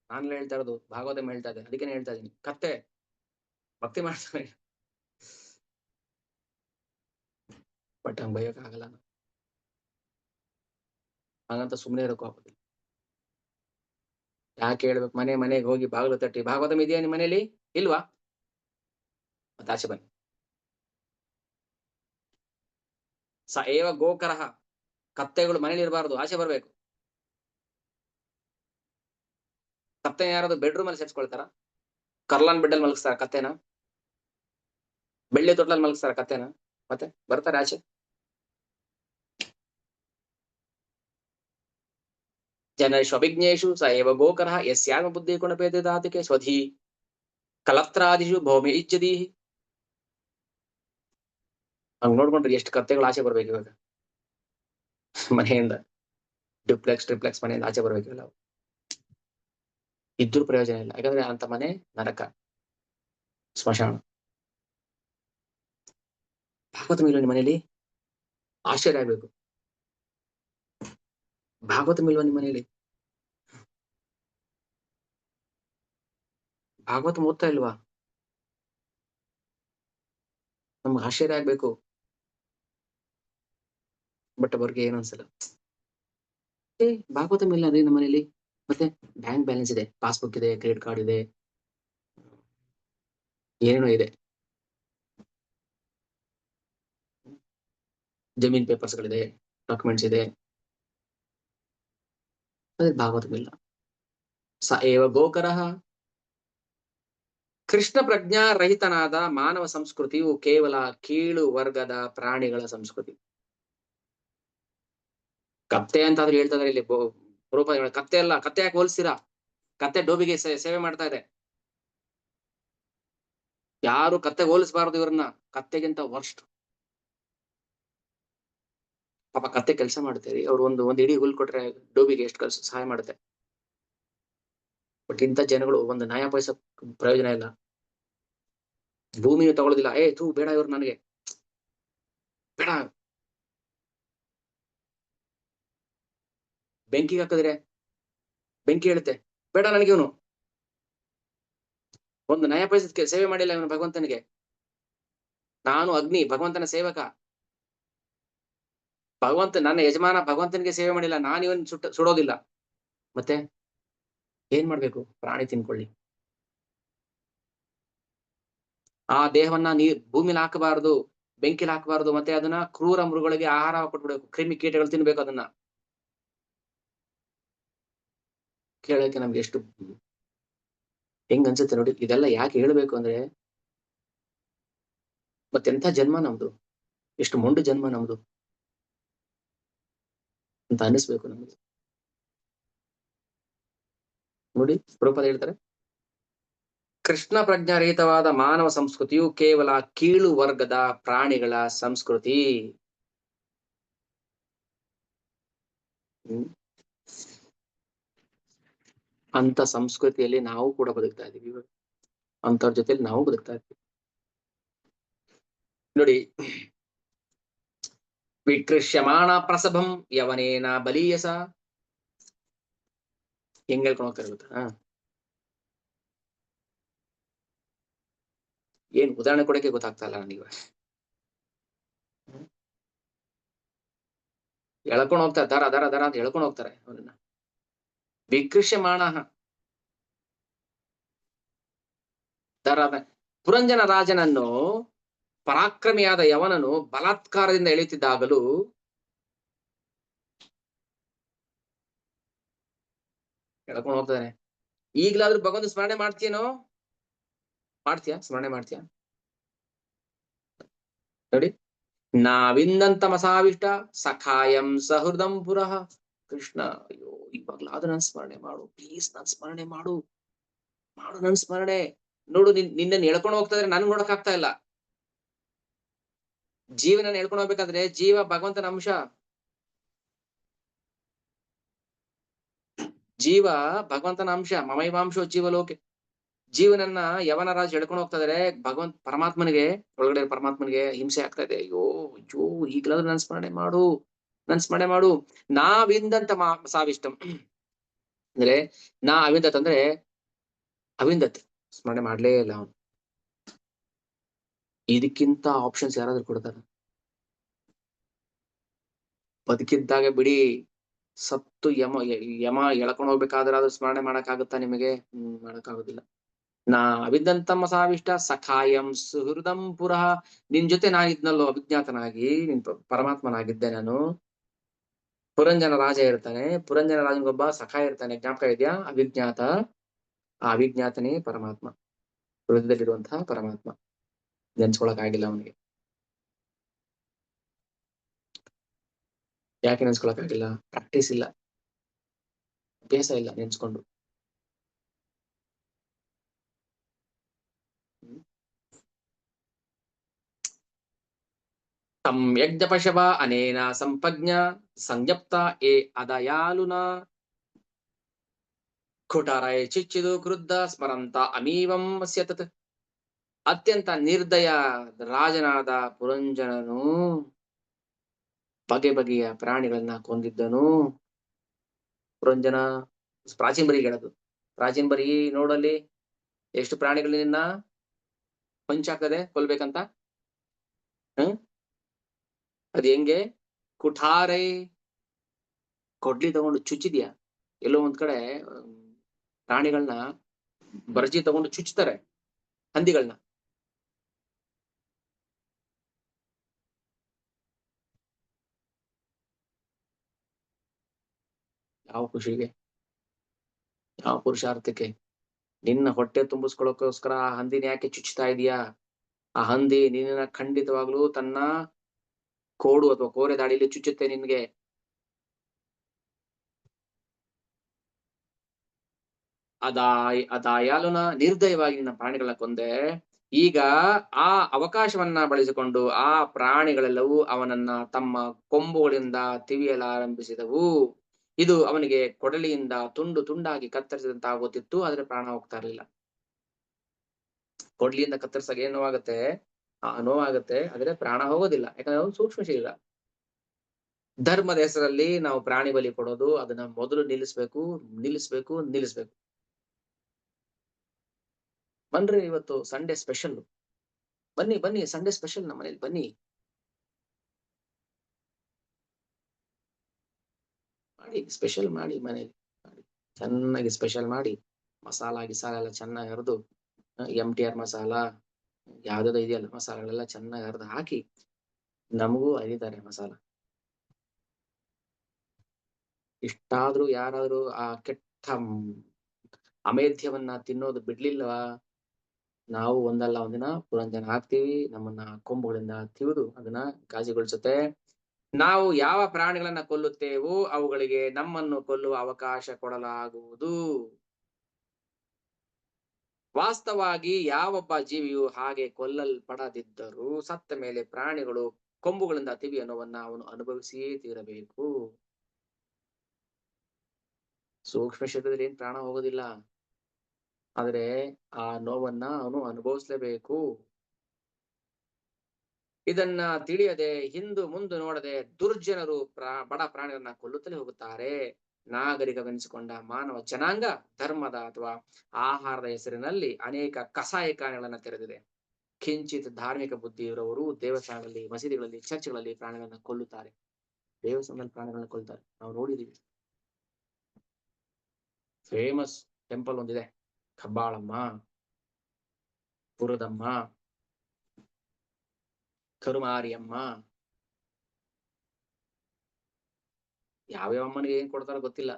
ನಾನು ಹೇಳ್ತಾ ಇರೋದು, ಭಾಗವತ ಹೇಳ್ತಾ ಇದ್ದೆ, ಅದಕ್ಕೆ ಹೇಳ್ತಾ ಇದೀನಿ, ಕತ್ತೆ ಭಕ್ತಿ ಮಾಡ್ತಾರೆ. ಬಟ್ ಹಂಗ್ ಬೈಯಕ್ ಆಗಲ್ಲ, ಹಾಗಂತ ಸುಮ್ಮನೆ ಇರೋಕ್ಕೂ ಆಗೋದಿಲ್ಲ. ಯಾಕೆ ಹೇಳ್ಬೇಕು, ಮನೆಗೆ ಹೋಗಿ ಬಾಗಿಲು ತಟ್ಟಿ, ಭಾಗವತಂ ಇದೆಯಾ ನಿಮ್ಮ ಮನೇಲಿ, ಇಲ್ವಾ, ಮತ್ತೆ ಆಚೆ ಬನ್ನಿ. ಸ ಏವ ಗೋಕರಃ, ಕತ್ತೆಗಳು ಮನೇಲಿ ಇರಬಾರ್ದು, ಆಚೆ ಬರ್ಬೇಕು. ಕತ್ತೆ ಯಾರಾದ್ರು ಬೆಡ್ರೂಮ್ ಅಲ್ಲಿ ಸೇರ್ಸ್ಕೊಳ್ತಾರ? ಕರ್ಲಾನ್ ಬೆಡ್ ಅಲ್ಲಿ ಮಲಗಿಸ್ತಾರ ಕತ್ತೆನ? ಬೆಳ್ಳಿ ತೊಟ್ಲಲ್ಲಿ ಮಲಗಿಸ್ತಾರ ಕತ್ತೆನ? ಮತ್ತೆ ಬರ್ತಾರೆ ಆಚೆ. ಜನೇಶು ಅಭಿಜ್ಞೇಶು ಸ ಏವ ಗೋಕರಃ ಯಸ್ಯಾಮ ಬುದ್ಧಿ ಗುಣಭೇದ ಧಾತುಕೆ ಸ್ವಧಿ ಕಲತ್ರಾದಿಷು ಭೌಮಿ ಇಚ್ಛದೀಹಿ. ಹಂಗ್ ನೋಡ್ಕೊಂಡ್ರೆ ಎಷ್ಟು ಕತ್ತೆಗಳು ಆಚೆ ಬರ್ಬೇಕು ಇವಾಗ ಮನೆಯಿಂದ. ಡ್ಯೂಪ್ಲೆಕ್ಸ್ ಟ್ರಿಪ್ಲೆಕ್ಸ್ ಮನೆಯಿಂದ ಆಚೆ ಬರ್ಬೇಕಿಲ್ಲ. ಇದ್ರೂ ಪ್ರಯೋಜನ ಇಲ್ಲ, ಯಾಕಂದ್ರೆ ಅಂತ ಮನೆ ನರಕ, ಸ್ಮಶಾನ. ಭಾಗವತ ಇಲ್ವ ನಿಮ್ಮ ಮನೇಲಿ? ಆಶ್ಚರ್ಯ ಆಗ್ಬೇಕು. ಭಾಗವತ ಇಲ್ವ ನಿಮ್ಮ ಮನೇಲಿ? ಭಾಗವತ ಓದ್ತಾ ಇಲ್ವಾ? ನಮ್ಗೆ ಆಶ್ಚರ್ಯ ಆಗ್ಬೇಕು. ಬಟ್ ಅವ್ರಿಗೆ ಏನು ಅನ್ಸಲ್ಲ. ಭಾಗವತ ಇಲ್ಲ ಅದೇ ನಮ್ಮ ಮನೇಲಿ. ಮತ್ತೆ ಬ್ಯಾಂಕ್ ಬ್ಯಾಲೆನ್ಸ್ ಇದೆ, ಪಾಸ್ಬುಕ್ ಇದೆ, ಕ್ರೆಡಿಟ್ ಕಾರ್ಡ್ ಇದೆ, ಏನೇನೋ ಇದೆ, ಜಮೀನ್ ಪೇಪರ್ಸ್ ಗಳಿದೆ, ಡಾಕ್ಯುಮೆಂಟ್ಸ್ ಇದೆ. ಅದೇ ಭಾಗವತ ಇಲ್ಲ. ಸ ಏವ ಗೋಕರಃ. ಕೃಷ್ಣ ಪ್ರಜ್ಞಾ ರಹಿತನಾದ ಮಾನವ ಸಂಸ್ಕೃತಿಯು ಕೇವಲ ಕೀಳು ವರ್ಗದ ಪ್ರಾಣಿಗಳ ಸಂಸ್ಕೃತಿ. ಕತ್ತೆ ಅಂತಾದ್ರೂ ಹೇಳ್ತಾ ಇದಾರೆ ಇಲ್ಲಿ ರೂಪ. ಕತ್ತೆ ಅಲ್ಲ, ಕತ್ತೆ ಯಾಕೆ ಹೋಲಿಸ್ತೀರಾ? ಕತ್ತೆ ಡೋಬಿಗೆ ಸೇವೆ ಮಾಡ್ತಾ ಇದೆ. ಯಾರು ಕತ್ತೆ ಹೋಲಿಸಬಾರದು ಇವ್ರನ್ನ, ಕತ್ತೆಗಿಂತ ವರ್ಸ್ಟ್. ಪಾಪ ಕತ್ತೆ ಕೆಲಸ ಮಾಡ್ತೇರಿ, ಅವ್ರು ಒಂದ್ ಇಡೀ ಹುಲ್ ಕೊಟ್ರೆ ಡೋಬಿಗೆ ಎಷ್ಟು ಕೆಲಸ ಸಹಾಯ ಮಾಡುತ್ತೆ. ಬಟ್ ಇಂಥ ಜನಗಳು ಒಂದು ನಯ ಪೈಸಾ ಪ್ರಯೋಜನ ಇಲ್ಲ. ಭೂಮಿಯು ತಗೊಳ್ಳೋದಿಲ್ಲ. ತೂ ಬೇಡ ಇವ್ರು ನನಗೆ ಬೇಡ. ಬೆಂಕಿಗೆ ಹಾಕಿದ್ರೆ ಬೆಂಕಿ ಹೇಳುತ್ತೆ ಬೇಡ ನನಗೆ. ಇವನು ಒಂದು ನಯ ಪೈಸದ ಸೇವೆ ಮಾಡಿಲ್ಲ ಇವನು ಭಗವಂತನಿಗೆ. ನಾನು ಅಗ್ನಿ, ಭಗವಂತನ ಸೇವಕ. ಭಗವಂತ ನನ್ನ ಯಜಮಾನ, ಭಗವಂತನಿಗೆ ಸೇವೆ ಮಾಡಿಲ್ಲ, ನಾನು ಇವನ್ ಸುಡೋದಿಲ್ಲ. ಮತ್ತೆ ಏನ್ ಮಾಡ್ಬೇಕು? ಪ್ರಾಣಿ ತಿನ್ಕೊಳ್ಳಿ. ಆ ದೇಹವನ್ನ ಭೂಮಿಲಿ ಹಾಕಬಾರದು, ಬೆಂಕಿಲಿ ಹಾಕಬಾರದು. ಮತ್ತೆ ಅದನ್ನ ಕ್ರೂರ ಮೃಗಗಳಿಗೆ ಆಹಾರ ಕೊಟ್ಬಿಡ್ಬೇಕು, ಕ್ರಿಮಿ ಕೀಟಗಳು ತಿನ್ಬೇಕು ಅದನ್ನ. ಕೇಳಕ್ಕೆ ನಮ್ಗೆ ಎಷ್ಟು ಹೆಂಗ್ ಅನ್ಸುತ್ತೆ ನೋಡಿ. ಇದೆಲ್ಲ ಯಾಕೆ ಹೇಳ್ಬೇಕು ಅಂದ್ರೆ, ಮತ್ತೆಂಥ ಜನ್ಮ ನಮ್ದು, ಎಷ್ಟು ಮೊಂಡು ಜನ್ಮ ನಮ್ದು ಅಂತ ಅನಿಸ್ಬೇಕು ನಮ್ಗೆ. ನೋಡಿ ಪ್ರಭುಪಾದ ಹೇಳ್ತಾರೆ, ಕೃಷ್ಣ ಪ್ರಜ್ಞಾರಹಿತವಾದ ಮಾನವ ಸಂಸ್ಕೃತಿಯು ಕೇವಲ ಕೀಳು ವರ್ಗದ ಪ್ರಾಣಿಗಳ ಸಂಸ್ಕೃತಿ. ಅಂತ ಸಂಸ್ಕೃತಿಯಲ್ಲಿ ನಾವು ಕೂಡ ಬದುಕ್ತಾ ಇದೀವಿ. ಅಂತವ್ರ ಜೊತೆಲಿ ನಾವು ಬದುಕ್ತಾ ಇದ್ದೀವಿ ನೋಡಿ. ವಿಕೃಷ್ಯಮಾಣ ಪ್ರಸಭಂ ಯವನೇನ ಬಲೀಯಸ. ಹೆಂಗ್ ಹೇಳ್ಕೊಂಡು ಹೋಗ್ತಾರೆ ಗೊತ್ತಾ? ಏನ್ ಉದಾಹರಣೆ ಕೊಡಕ್ಕೆ ಗೊತ್ತಾಗ್ತಾ ಇಲ್ಲ ನನಗೆ. ಎಳ್ಕೊಂಡು ಹೋಗ್ತಾರೆ, ದರ ದರ ದರ ಅಂತ ಎಳ್ಕೊಂಡು ಹೋಗ್ತಾರೆ ಅವನನ್ನ. ವಿಕೃಷ್ಯಮಾಣ ದರ. ಪುರಂಜನ ರಾಜನನ್ನು ಪರಾಕ್ರಮಿಯಾದ ಯವನನು ಬಲಾತ್ಕಾರದಿಂದ ಎಳೆಯುತ್ತಿದ್ದಾಗಲೂ ಎಳ್ಕೊಂಡು ಹೋಗ್ತಾನೆ. ಈಗ್ಲಾದ್ರೂ ಭಗವಂತ ಸ್ಮರಣೆ ಮಾಡ್ತೀಯನೋ? ಮಾಡ್ತೀಯಾ? ಸ್ಮರಣೆ ಮಾಡ್ತೀಯಾ? ನೋಡಿ, ನಾವಿಂದಂತ ಮಸಾವಿಷ್ಟ ಸಖಾಯಂ ಸಹೃದಂ ಪುರಃ. ಕೃಷ್ಣ, ಅಯ್ಯೋ ಇವಾಗ್ಲಾದ್ರೂ ನನ್ ಸ್ಮರಣೆ ಮಾಡು ಪ್ಲೀಸ್, ನನ್ ಸ್ಮರಣೆ ಮಾಡು ನನ್ ಸ್ಮರಣೆ. ನೋಡು, ನಿನ್ನನ್ನು ಎಳ್ಕೊಂಡು ಹೋಗ್ತಾ ಇದ್ರೆ ನನ್ಗೆ ನೋಡಕ್ ಆಗ್ತಾ ಇಲ್ಲ. ಜೀವನ ಹೇಳ್ಕೊಂಡು ಹೋಗ್ಬೇಕಾದ್ರೆ ಜೀವ ಭಗವಂತನ ಅಂಶ. ಜೀವ ಭಗವಂತನ ಅಂಶ. ಮಮೈವಾಂಶೋ ಜೀವಲೋಕೆ. ಜೀವನನ್ನ ಯವನ ರಾಜ ಎಳ್ಕೊಂಡು ಹೋಗ್ತಾ ಇದಾರೆ. ಭಗವಂತ ಪರಮಾತ್ಮನಿಗೆ, ಒಳಗಡೆ ಪರಮಾತ್ಮನಿಗೆ ಹಿಂಸೆ ಆಗ್ತಾ ಇದೆ. ಅಯ್ಯೋ ಅಯ್ಯೋ, ಈಗಲಾದ್ರೂ ನನ್ ಸ್ಮರಣೆ ಮಾಡು, ನನ್ ಸ್ಮರಣೆ ಮಾಡು. ನಾವಿಂದಂತ ಸಾವಿಷ್ಟಂ ಅಂದ್ರೆ, ನಾ ಅವಿಂದತ್ ಅಂದ್ರೆ ಅವಿಂದತ್ ಸ್ಮರಣೆ ಮಾಡ್ಲೇ ಇಲ್ಲ ಅವನು. ಇದಕ್ಕಿಂತ ಆಪ್ಷನ್ಸ್ ಯಾರಾದ್ರೂ ಕೊಡ್ತಾರ? ಬದುಕಿದ್ದಾಗ ಬಿಡಿ, ಸತ್ತು ಯಮ ಎಳ್ಕೊಂಡು ಹೋಗ್ಬೇಕಾದ್ರೆ ಆದ್ರೂ ಸ್ಮರಣೆ ಮಾಡಕ್ ಆಗುತ್ತಾ ನಿಮಗೆ? ಮಾಡಕ್ ಆಗುದಿಲ್ಲ. ನಾ ಅವಿದ್ದಂತಮ್ಮ ಸಾವಿಷ್ಟ ಸಖಾಯಂ ಸುಹೃದಂ ಪುರಃ. ನಿನ್ ಜೊತೆ ನಾನಿದ್ನಲ್ಲೋ ಅವಿಜ್ಞಾತನಾಗಿ, ನಿನ್ ಪರಮಾತ್ಮನಾಗಿದ್ದೆ ನಾನು. ಪುರಂಜನ ರಾಜ ಇರ್ತಾನೆ, ಪುರಂಜನ ರಾಜನಿಗೊಬ್ಬ ಸಖಾಯ ಇರ್ತಾನೆ, ಜ್ಞಾಪಕ ಇದೆಯಾ? ಅವಿಜ್ಞಾತ. ಆ ಅವಿಜ್ಞಾತನೇ ಪರಮಾತ್ಮ, ಹೃದಯದಲ್ಲಿರುವಂತಹ ಪರಮಾತ್ಮ. ನೆನ್ಸ್ಕೊಳಕ್ಕಾಗಿಲ್ಲ ಅವನಿಗೆ. ಯಾಕೆ ನೆನ್ಸ್ಕೊಳಕ್ಕಾಗಿಲ್ಲ? ಪ್ರಾಕ್ಟೀಸ್ ಇಲ್ಲ, ಅಭ್ಯಾಸ ಇಲ್ಲ ನೆನ್ಸ್ಕೊಂಡು. ಸಮ್ಯಗ್ಜಪಶವ ಅನೇನ ಸಂಪಜ್ಞ ಸಂಜಪ್ತ ಏ ಅದಯಾಲುನ ಕುಟಾರಯ ಚಿಚ್ಚಿದು ಕ್ರುದ್ಧ ಸ್ಮರಂತ ಅಮೀವಂ ಸ್ಯತತ್. ಅತ್ಯಂತ ನಿರ್ದಯ ರಾಜನಾದ ಪುರಂಜನನು ಬಗೆ ಬಗೆಯ ಪ್ರಾಣಿಗಳನ್ನ ಕೊಂದಿದ್ದನು. ಪುರಂಜನ ಪ್ರಾಚೀನ ಬರಿಗೆ ಹೇಳೋದು. ಪ್ರಾಚೀನ ಬರಿ ನೋಡಲ್ಲಿ ಎಷ್ಟು ಪ್ರಾಣಿಗಳನ್ನ ಹೊಂಚಾಕ್ತದೆ ಕೊಲ್ಬೇಕಂತ. ಅದ್ ಹೆಂಗೆ? ಕುಠಾರೈ, ಕೊಡ್ಲಿ ತಗೊಂಡು ಚುಚ್ಚಿದ್ಯಾ? ಎಲ್ಲೋ ಒಂದ್ ಕಡೆ ಪ್ರಾಣಿಗಳನ್ನ ಬರ್ಜಿ ತಗೊಂಡು ಚುಚ್ತಾರೆ, ಹಂದಿಗಳನ್ನ. ಯಾವ ಖುಷಿಗೆ, ಯಾವ ಪುರುಷಾರ್ಥಕ್ಕೆ? ನಿನ್ನ ಹೊಟ್ಟೆ ತುಂಬಿಸ್ಕೊಳ್ಳೋಕೋಸ್ಕರ ಆ ಹಂದಿನ ಯಾಕೆ ಚುಚ್ತಾ ಇದೀಯಾ? ಆ ಹಂದಿ ನಿನ್ನ ಖಂಡಿತವಾಗ್ಲೂ ತನ್ನ ಕೋಡು ಅಥವಾ ಕೋರೆ ದಾಡಿಯಲ್ಲಿ ಚುಚ್ಚುತ್ತೆ ನಿನ್ಗೆ. ಅದಾಯಾಲುನ ನಿರ್ದಯವಾಗಿ ನಿನ್ನ ಪ್ರಾಣಿಗಳನ್ನ ಕೊಂದೆ. ಈಗ ಆ ಅವಕಾಶವನ್ನ ಬಳಸಿಕೊಂಡು ಆ ಪ್ರಾಣಿಗಳೆಲ್ಲವೂ ಅವನನ್ನ ತಮ್ಮ ಕೊಂಬುಗಳಿಂದ ತಿವಿಯಲಾರಂಭಿಸಿದವು. ಇದು ಅವನಿಗೆ ಕೊಡಲಿಯಿಂದ ತುಂಡು ತುಂಡಾಗಿ ಕತ್ತರಿಸಿದಂತಾಗುತ್ತಿತ್ತು, ಆದ್ರೆ ಪ್ರಾಣ ಹೋಗ್ತಾ ಇರಲಿಲ್ಲ. ಕೊಡ್ಲಿಯಿಂದ ಕತ್ತರಿಸಾಗ ಏನ್ ನೋವಾಗುತ್ತೆ? ನೋವಾಗುತ್ತೆ, ಆದ್ರೆ ಪ್ರಾಣ ಹೋಗೋದಿಲ್ಲ, ಯಾಕಂದ್ರೆ ಅವನು ಸೂಕ್ಷ್ಮ ಶರೀರ. ಧರ್ಮದ ಹೆಸರಲ್ಲಿ ನಾವು ಪ್ರಾಣಿ ಬಲಿ ಕೊಡೋದು, ಅದನ್ನ ಮೊದಲು ನಿಲ್ಲಿಸ್ಬೇಕು ನಿಲ್ಲಿಸ್ಬೇಕು ನಿಲ್ಲಿಸ್ಬೇಕು. ಬನ್ರಿ, ಇವತ್ತು ಸಂಡೇ ಸ್ಪೆಷಲ್. ಬನ್ನಿ ಬನ್ನಿ, ಸಂಡೇ ಸ್ಪೆಷಲ್ ನಮ್ಮ ಮನೇಲಿ ಬನ್ನಿ. ಮಾಡಿ ಸ್ಪೆಷಲ್ ಮಾಡಿ ಮನೇಲಿ ಮಾಡಿ, ಚೆನ್ನಾಗಿ ಸ್ಪೆಷಲ್ ಮಾಡಿ, ಮಸಾಲ ಗಿಸಾಲ ಎಲ್ಲ ಚೆನ್ನಾಗಿ ಹರಿದು, MTR ಮಸಾಲ ಯಾವ್ದಾದ್ರು ಇದೆಯಲ್ಲ ಮಸಾಲೆಗಳೆಲ್ಲ ಚೆನ್ನಾಗಿ ಹರಿದು ಹಾಕಿ, ನಮಗೂ ಅರಿತಾರೆ ಮಸಾಲ. ಇಷ್ಟಾದ್ರೂ ಯಾರಾದ್ರೂ ಆ ಕೆಟ್ಟ ಅಮೇಧ್ಯವನ್ನ ತಿನ್ನೋದು ಬಿಡ್ಲಿಲ್ವಾ? ನಾವು ಒಂದಲ್ಲ ಒಂದಿನ ಪುರಂಜನ ಹಾಕ್ತಿವಿ, ನಮ್ಮನ್ನ ಕೊಂಬುಗಳಿಂದ ತಿವಿದು ಅದನ್ನ ಗಾಜಿಗೊಳಿಸುತ್ತೆ. ನಾವು ಯಾವ ಪ್ರಾಣಿಗಳನ್ನ ಕೊಲ್ಲುತ್ತೇವೋ ಅವುಗಳಿಗೆ ನಮ್ಮನ್ನು ಕೊಲ್ಲುವ ಅವಕಾಶ ಕೊಡಲಾಗುವುದು. ವಾಸ್ತವವಾಗಿ ಯಾವೊಬ್ಬ ಜೀವಿಯು ಹಾಗೆ ಕೊಲ್ಲಲ್ಪಡದಿದ್ದರೂ ಸತ್ತ ಮೇಲೆ ಪ್ರಾಣಿಗಳು ಕೊಂಬುಗಳಿಂದ ತಿವಿಯುವ ನೋವನ್ನ ಅವನು ಅನುಭವಿಸಿಯೇ ತೀರಬೇಕು. ಸೂಕ್ಷ್ಮ ಶರೀರದಲ್ಲಿ ಏನ್ ಪ್ರಾಣ ಹೋಗೋದಿಲ್ಲ, ಆದ್ರೆ ಆ ನೋವನ್ನ ಅವನು ಅನುಭವಿಸ್ಲೇಬೇಕು. ಇದನ್ನ ತಿಳಿಯದೆ ಹಿಂದು ಮುಂದೆ ನೋಡದೆ ದುರ್ಜನರು ಬಡ ಪ್ರಾಣಿಗಳನ್ನ ಕೊಲ್ಲುತ್ತಲೇ ಹೋಗುತ್ತಾರೆ. ನಾಗರಿಕವೆನಿಸಿಕೊಂಡ ಮಾನವ ಜನಾಂಗ ಧರ್ಮದ ಅಥವಾ ಆಹಾರದ ಹೆಸರಿನಲ್ಲಿ ಅನೇಕ ಕಸಾಯಿಖಾನೆಗಳನ್ನ ತೆರೆದಿದೆ. ಕಿಂಚಿತ್ ಧಾರ್ಮಿಕ ಬುದ್ಧಿ ಇರುವವರು ದೇವಸ್ಥಾನಗಳಲ್ಲಿ, ಮಸೀದಿಗಳಲ್ಲಿ, ಚರ್ಚ್ಗಳಲ್ಲಿ ಪ್ರಾಣಿಗಳನ್ನ ಕೊಲ್ಲುತ್ತಾರೆ. ದೇವಸ್ಥಾನದಲ್ಲಿ ಪ್ರಾಣಿಗಳನ್ನ ಕೊಲ್ತಾರೆ, ನಾವು ನೋಡಿದೀವಿ. ಫೇಮಸ್ ಟೆಂಪಲ್ ಒಂದಿದೆ, ಕಬ್ಬಾಳಮ್ಮ, ಪುರದಮ್ಮ, ಕರುಮಾರಿಯಮ್ಮ. ಯಾವ್ಯಾವ ಅಮ್ಮನಿಗೆ ಏನ್ ಕೊಡ್ತಾರೋ ಗೊತ್ತಿಲ್ಲ.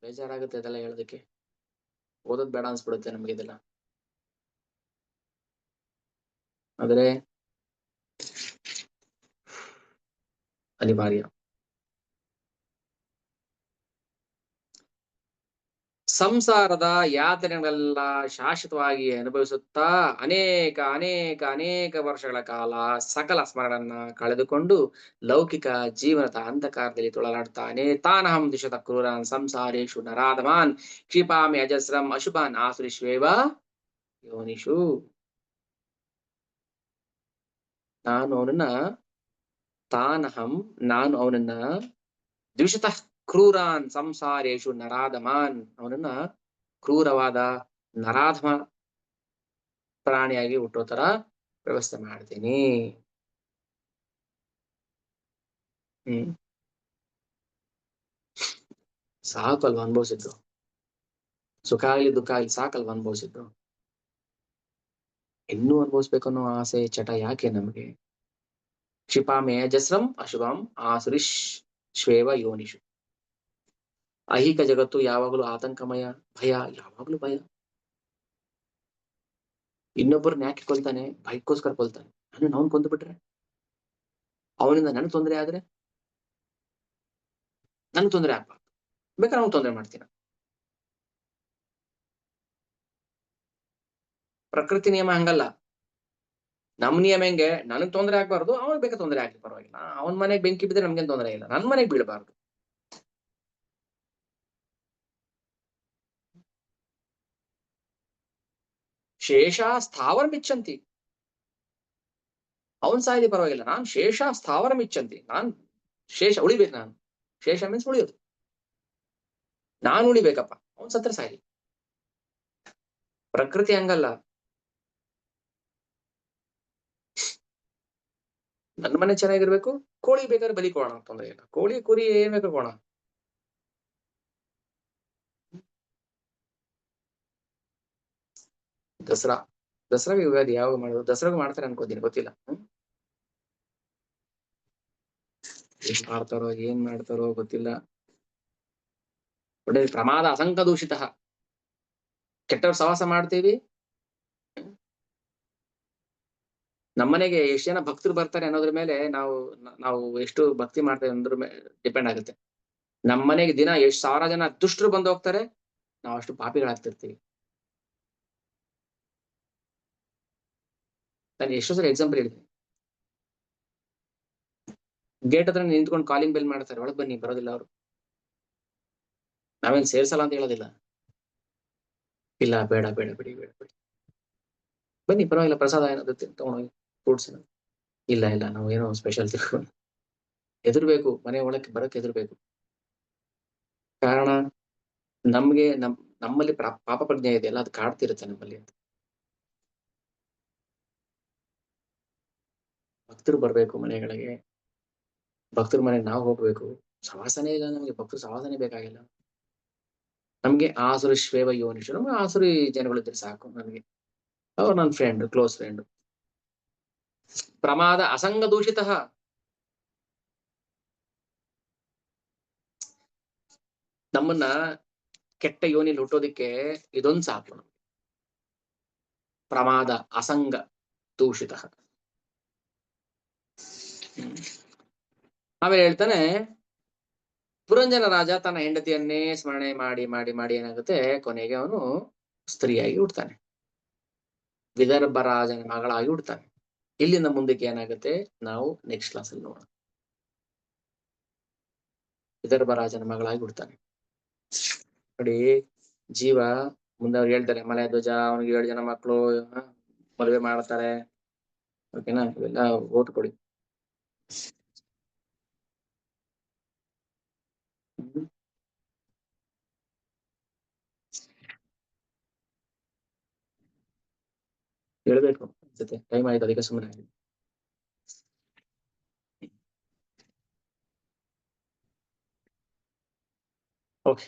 ಬೇಜಾರಾಗುತ್ತೆ ಇದೆಲ್ಲ ಹೇಳೋದಕ್ಕೆ, ಓದೋದ್ ಬೇಡ ಅನ್ಸ್ಬಿಡುತ್ತೆ ನಮ್ಗೆ ಇದೆಲ್ಲ. ಆದ್ರೆ ಅನಿವಾರ್ಯ. ಸಂಸಾರದ ಯಾತನೆಗಳೆಲ್ಲ ಶಾಶ್ವತವಾಗಿ ಅನುಭವಿಸುತ್ತಾ ಅನೇಕ ಅನೇಕ ಅನೇಕ ವರ್ಷಗಳ ಕಾಲ ಸಕಲ ಸ್ಮರಣನ್ನ ಕಳೆದುಕೊಂಡು ಲೌಕಿಕ ಜೀವನದ ಅಂಧಕಾರದಲ್ಲಿ ತೊಳಲಾಡ್ತಾನೆ. ತಾನಹಂ ದಿಶತ ಕ್ರೂರಾನ್ ಸಂಸಾರೇಶು ನರಾಧಮಾನ್ ಕ್ಷಿಪಾಮಿ ಅಜಸ್ರಂ ಅಶುಭಾನ್ ಆಸುರಿಶ್ವೇವ ಯೋನಿಷು. ನಾನು ಅವನನ್ನ ತಾನಹಂ, ನಾನು ಅವನನ್ನ ದ್ವಿಷತಃ ಕ್ರೂರಾನ್ ಸಂಸಾರೇಶು ನರಾಧಮಾನ್, ಅವನನ್ನ ಕ್ರೂರವಾದ ನರಾಧಮ ಪ್ರಾಣಿಯಾಗಿ ಹುಟ್ಟೋ ತರ ವ್ಯವಸ್ಥೆ ಮಾಡ್ತೀನಿ. ಸಾಕಲ್ವಾ ಅನುಭವಿಸಿದ್ರು? ಸುಖ ಆಗ್ಲಿ ದುಃಖ ಆಗ್ಲಿ ಸಾಕಲ್ವಾ ಅನುಭವಿಸಿದ್ರು? ಇನ್ನೂ ಅನುಭವಿಸ್ಬೇಕು ಅನ್ನೋ ಆಸೆ ಚಟ ಯಾಕೆ ನಮ್ಗೆ? ಕ್ಷಿಪಾಮೆ ಅಜಸ್ರಂ ಅಶುಭಂ ಆಸುರಿಶ್. ಶ್ವೇವ ಯೋನಿಷು. ಐಹಿಕ ಜಗತ್ತು ಯಾವಾಗಲೂ ಆತಂಕಮಯ, ಭಯ, ಯಾವಾಗ್ಲೂ ಭಯ. ಇನ್ನೊಬ್ಬರನ್ನ ಯಾಕೆ ಕೊಲ್ತಾನೆ? ಭಯಕ್ಕೋಸ್ಕರ ಕೊಲ್ತಾನೆ. ನಾನು ಅವನ್ ಕೊಂದು ಬಿಟ್ರೆ, ಅವನಿಂದ ನನಗೆ ತೊಂದರೆ ಆದ್ರೆ, ನನ್ಗೆ ತೊಂದರೆ ಆಗ್ಬಾರ್ದು, ಬೇಕಾದ್ರೆ ಅವ್ನು ತೊಂದರೆ ಮಾಡ್ತೀನಿ. ಪ್ರಕೃತಿ ನಿಯಮ ಹಂಗಲ್ಲ. ನಮ್ ನಿಯಮ ಹೆಂಗೆ, ನನಗ್ ತೊಂದರೆ ಆಗ್ಬಾರ್ದು, ಅವನ್ ಬೇಕಾದ್ರೆ ತೊಂದರೆ ಆಗ್ಲಿ ಪರವಾಗಿಲ್ಲ. ಅವನ್ ಮನೆಗೆ ಬೆಂಕಿ ಬಿದ್ರೆ ನಮ್ಗೇನ್ ತೊಂದರೆ ಇಲ್ಲ, ನನ್ ಮನೆಗೆ ಬೀಳಬಾರ್ದು. ಶೇಷ ಸ್ಥಾವರ ಮಿಚ್ಚಂತಿ. ಅವನ್ ಸಾಯ್ಲಿ ಪರವಾಗಿಲ್ಲ, ನಾನ್ ಶೇಷ ಸ್ಥಾವರ ಮಿಚ್ಚಂತಿ. ನಾನ್ ಶೇಷ ಉಳಿಬೇಕು. ನಾನು ಶೇಷ ಮೀನ್ಸ್ ಉಳಿಯೋದು. ನಾನು ಉಳಿಬೇಕಪ್ಪ, ಅವನ್ ಸತ್ರ ಸಾಯ್ಲಿ. ಪ್ರಕೃತಿ ಹಂಗಲ್ಲ. ನನ್ನ ಮನೆ ಚೆನ್ನಾಗಿರ್ಬೇಕು, ಕೋಳಿ ಬೇಕಾದ್ರೆ ಬಲಿ ಕೊಡೋಣ, ತೊಂದರೆ ಇಲ್ಲ. ಕೋಳಿ ಕುರಿ ಏನ್ ಬೇಕಾದ್ರೆ ಕೊಡೋಣ. ದಸರಾಗೆ ಯುಗಾದಿ ಯಾವಾಗ ಮಾಡೋದು? ದಸರಾಗ ಮಾಡ್ತಾರೆ ಅನ್ಕೋತೀನಿ, ಗೊತ್ತಿಲ್ಲ. ಏನ್ ಮಾಡ್ತಾರೋ ಗೊತ್ತಿಲ್ಲ. ಒಳ್ಳೆ ಪ್ರಮಾದ ಅಸಂಕ ದೂಷಿತ. ಕೆಟ್ಟವ್ರ ಸವಾಸ ಮಾಡ್ತೀವಿ. ನಮ್ಮನೆಗೆ ಎಷ್ಟು ಜನ ಭಕ್ತರು ಬರ್ತಾರೆ ಅನ್ನೋದ್ರ ಮೇಲೆ ನಾವು ಎಷ್ಟು ಭಕ್ತಿ ಮಾಡ್ತೇವೆ ಅನ್ನೋದ್ರ ಮೇಲೆ ಡಿಪೆಂಡ್ ಆಗುತ್ತೆ. ನಮ್ಮನೆಗೆ ದಿನ ಎಷ್ಟು ಸಾವಿರ ಜನ ದುಷ್ಟರು ಬಂದು ಹೋಗ್ತಾರೆ, ನಾವು ಅಷ್ಟು ಪಾಪಿಗಳಾಗ್ತಿರ್ತೀವಿ. ನಾನು ಎಷ್ಟೋ ಸಲ ಎಕ್ಸಾಂಪಲ್ ಹೇಳಿದ್ದೀನಿ. ಗೇಟ್ ಹತ್ರ ನಿಂತ್ಕೊಂಡು ಕಾಲಿಂಗ್ ಬೆಲ್ ಮಾಡ್ತಾರೆ, ಒಳಗ್ ಬನ್ನಿ, ಬರೋದಿಲ್ಲ ಅವರು. ನಾವೇನ್ ಸೇರ್ಸಲ್ಲ ಅಂತ ಹೇಳೋದಿಲ್ಲ. ಇಲ್ಲ, ಬೇಡ ಬೇಡ ಬಿಡಿ, ಬೇಡ ಬಿಡಿ, ಬನ್ನಿ ಪರವಾಗಿಲ್ಲ, ಪ್ರಸಾದ ಏನಾದ್ರು ತಗೊಂಡೋಗಿ, ಫ್ರೂಟ್ಸ್ ಏನಾದ್ರು. ಇಲ್ಲ ಇಲ್ಲ, ನಾವು ಏನೋ ಸ್ಪೆಷಲ್ ತಿಳ್ಕೊಂಡು ಹೆದರ್ಬೇಕು, ಮನೆ ಒಳಕ್ಕೆ ಬರಕ್ ಹೆದರ್ಬೇಕು. ಕಾರಣ ನಮ್ಗೆ ನಮ್ಮಲ್ಲಿ ಪಾಪ ಪ್ರಜ್ಞೆ ಇದೆಯಲ್ಲ, ಅದು ಕಾಡ್ತಿರುತ್ತೆ ನಮ್ಮಲ್ಲಿ ಅಂತ. ಭಕ್ತರು ಬರ್ಬೇಕು ಮನೆಗಳಿಗೆ, ಭಕ್ತರ ಮನೆಗೆ ನಾವು ಹೋಗ್ಬೇಕು. ಸವಾಸನೆ ಇಲ್ಲ ನಮ್ಗೆ, ಭಕ್ತರು ಸವಾಸನೆ ಬೇಕಾಗಿಲ್ಲ ನಮ್ಗೆ. ಆಸುರಿ ಶ್ವೇವ ಯೋನಿಷು, ನಮ್ಗೆ ಆಸುರಿ ಜನಗಳಿದ್ರೆ ಸಾಕು ನನಗೆ. ಅವ್ರು ನನ್ನ ಫ್ರೆಂಡ್, ಕ್ಲೋಸ್ ಫ್ರೆಂಡ್. ಪ್ರಮಾದ ಅಸಂಗ ದೂಷಿತ. ನಮ್ಮನ್ನ ಕೆಟ್ಟ ಯೋನಿಲಿ ಹುಟ್ಟೋದಿಕ್ಕೆ ಇದೊಂದು ಸಾಕು. ಪ್ರಮಾದ ಅಸಂಗ ದೂಷಿತ. ಆಮೇಲೆ ಹೇಳ್ತಾನೆ, ಪುರಂಜನ ರಾಜ ತನ್ನ ಹೆಂಡತಿಯನ್ನೇ ಸ್ಮರಣೆ ಮಾಡಿ ಮಾಡಿ ಮಾಡಿ ಏನಾಗುತ್ತೆ, ಕೊನೆಗೆ ಅವನು ಸ್ತ್ರೀಯಾಗಿ ಹುಡ್ತಾನೆ, ವಿದರ್ಭ ರಾಜನ ಮಗಳಾಗಿ ಹುಡ್ತಾನೆ. ಇಲ್ಲಿಂದ ಮುಂದಕ್ಕೆ ಏನಾಗುತ್ತೆ ನಾವು ನೆಕ್ಸ್ಟ್ ಕ್ಲಾಸ್ ಅಲ್ಲಿ ನೋಡೋಣ. ವಿದರ್ಭ ರಾಜನ ಮಗಳಾಗಿ ಹುಡ್ತಾನೆ. ನೋಡಿ, ಜೀವ ಮುಂದೆ ಅವ್ರು ಹೇಳ್ತಾರೆ, ಮಲೆ ಧ್ವಜ ಅವನಿಗೆ 7 ಜನ ಮಕ್ಕಳು, ಮದುವೆ ಮಾಡ್ತಾರೆ. ಓಕೆನಾ? ಇವೆಲ್ಲ ಓಟ್ ಕೊಡಿ. ಹೇಳ್ಬೇಕು ಅನ್ಸುತ್ತೆ, ಟೈಮ್ ಆಯ್ತು, ಅದಕ್ಕೆ ಸುಮ್ಮನೆ ಆಗಿದೆ. ಓಕೆ,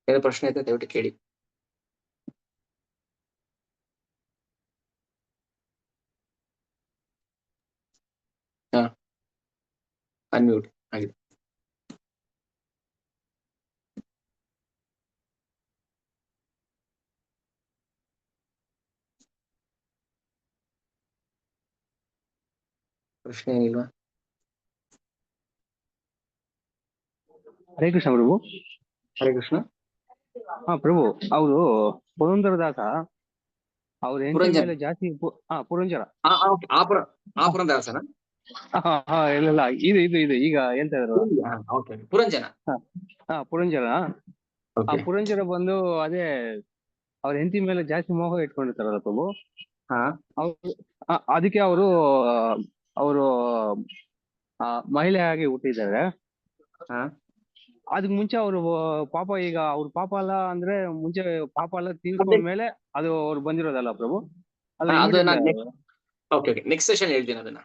ಏನೋ ಪ್ರಶ್ನೆ ಐತೆ ದಯವಿಟ್ಟು ಕೇಳಿ. ಹಾ, ಅನ್ಮ್ಯೂಟ್ ಆಗಿದೆ. ಪ್ರಶ್ನೆ ಏನಿಲ್ವಾ? ಹರೇ ಕೃಷ್ಣ ಪ್ರಭು. ಹರೇ ಕೃಷ್ಣ. ಹಾ ಪ್ರಭು, ಅವರು ಪುರಂದರದಾಸ ಅವ್ರ ಹೆಂಡತಿ ಪುರಂಜನ. ಮೇಲೆ ಜಾಸ್ತಿ ಪುರಂಜರ. ಆ ಪುರಂದರದಾಸನ? ಇಲ್ಲ ಇದು ಈಗ ಹೇಳ್ತಾ ಇದ್ರು ಪುರಂಜನ. ಪುರಂಜರ. ಆ ಪುರಂಜರ ಬಂದು ಅದೇ ಅವ್ರ ಹೆಂಡತಿ ಮೇಲೆ ಜಾಸ್ತಿ ಮೋಹ ಇಟ್ಕೊಂಡಿರ್ತಾರಲ್ಲ ಪ್ರಭು. ಅದಕ್ಕೆ ಅವರು ಮಹಿಳೆಯಾಗಿ ಹುಟ್ಟಿದ್ದಾರೆ. ಅದಕ್ ಮುಂಚೆ ಅವರು ಪಾಪ, ಈಗ ಅವ್ರ ಪಾಪ ಅಲ್ಲ ಅಂದ್ರೆ ಮುಂಚೆ ಪಾಪ ಎಲ್ಲ ತೀರ್ಕೊಂಡ್ಮೇಲೆ ಅದು ಅವ್ರು ಬಂದಿರೋದಲ್ಲ ಪ್ರಭು. ನೆಕ್ಸ್ಟ್ ಸೆಷನ್ ಹೇಳ್ತೀನಿ ಅದನ್ನ.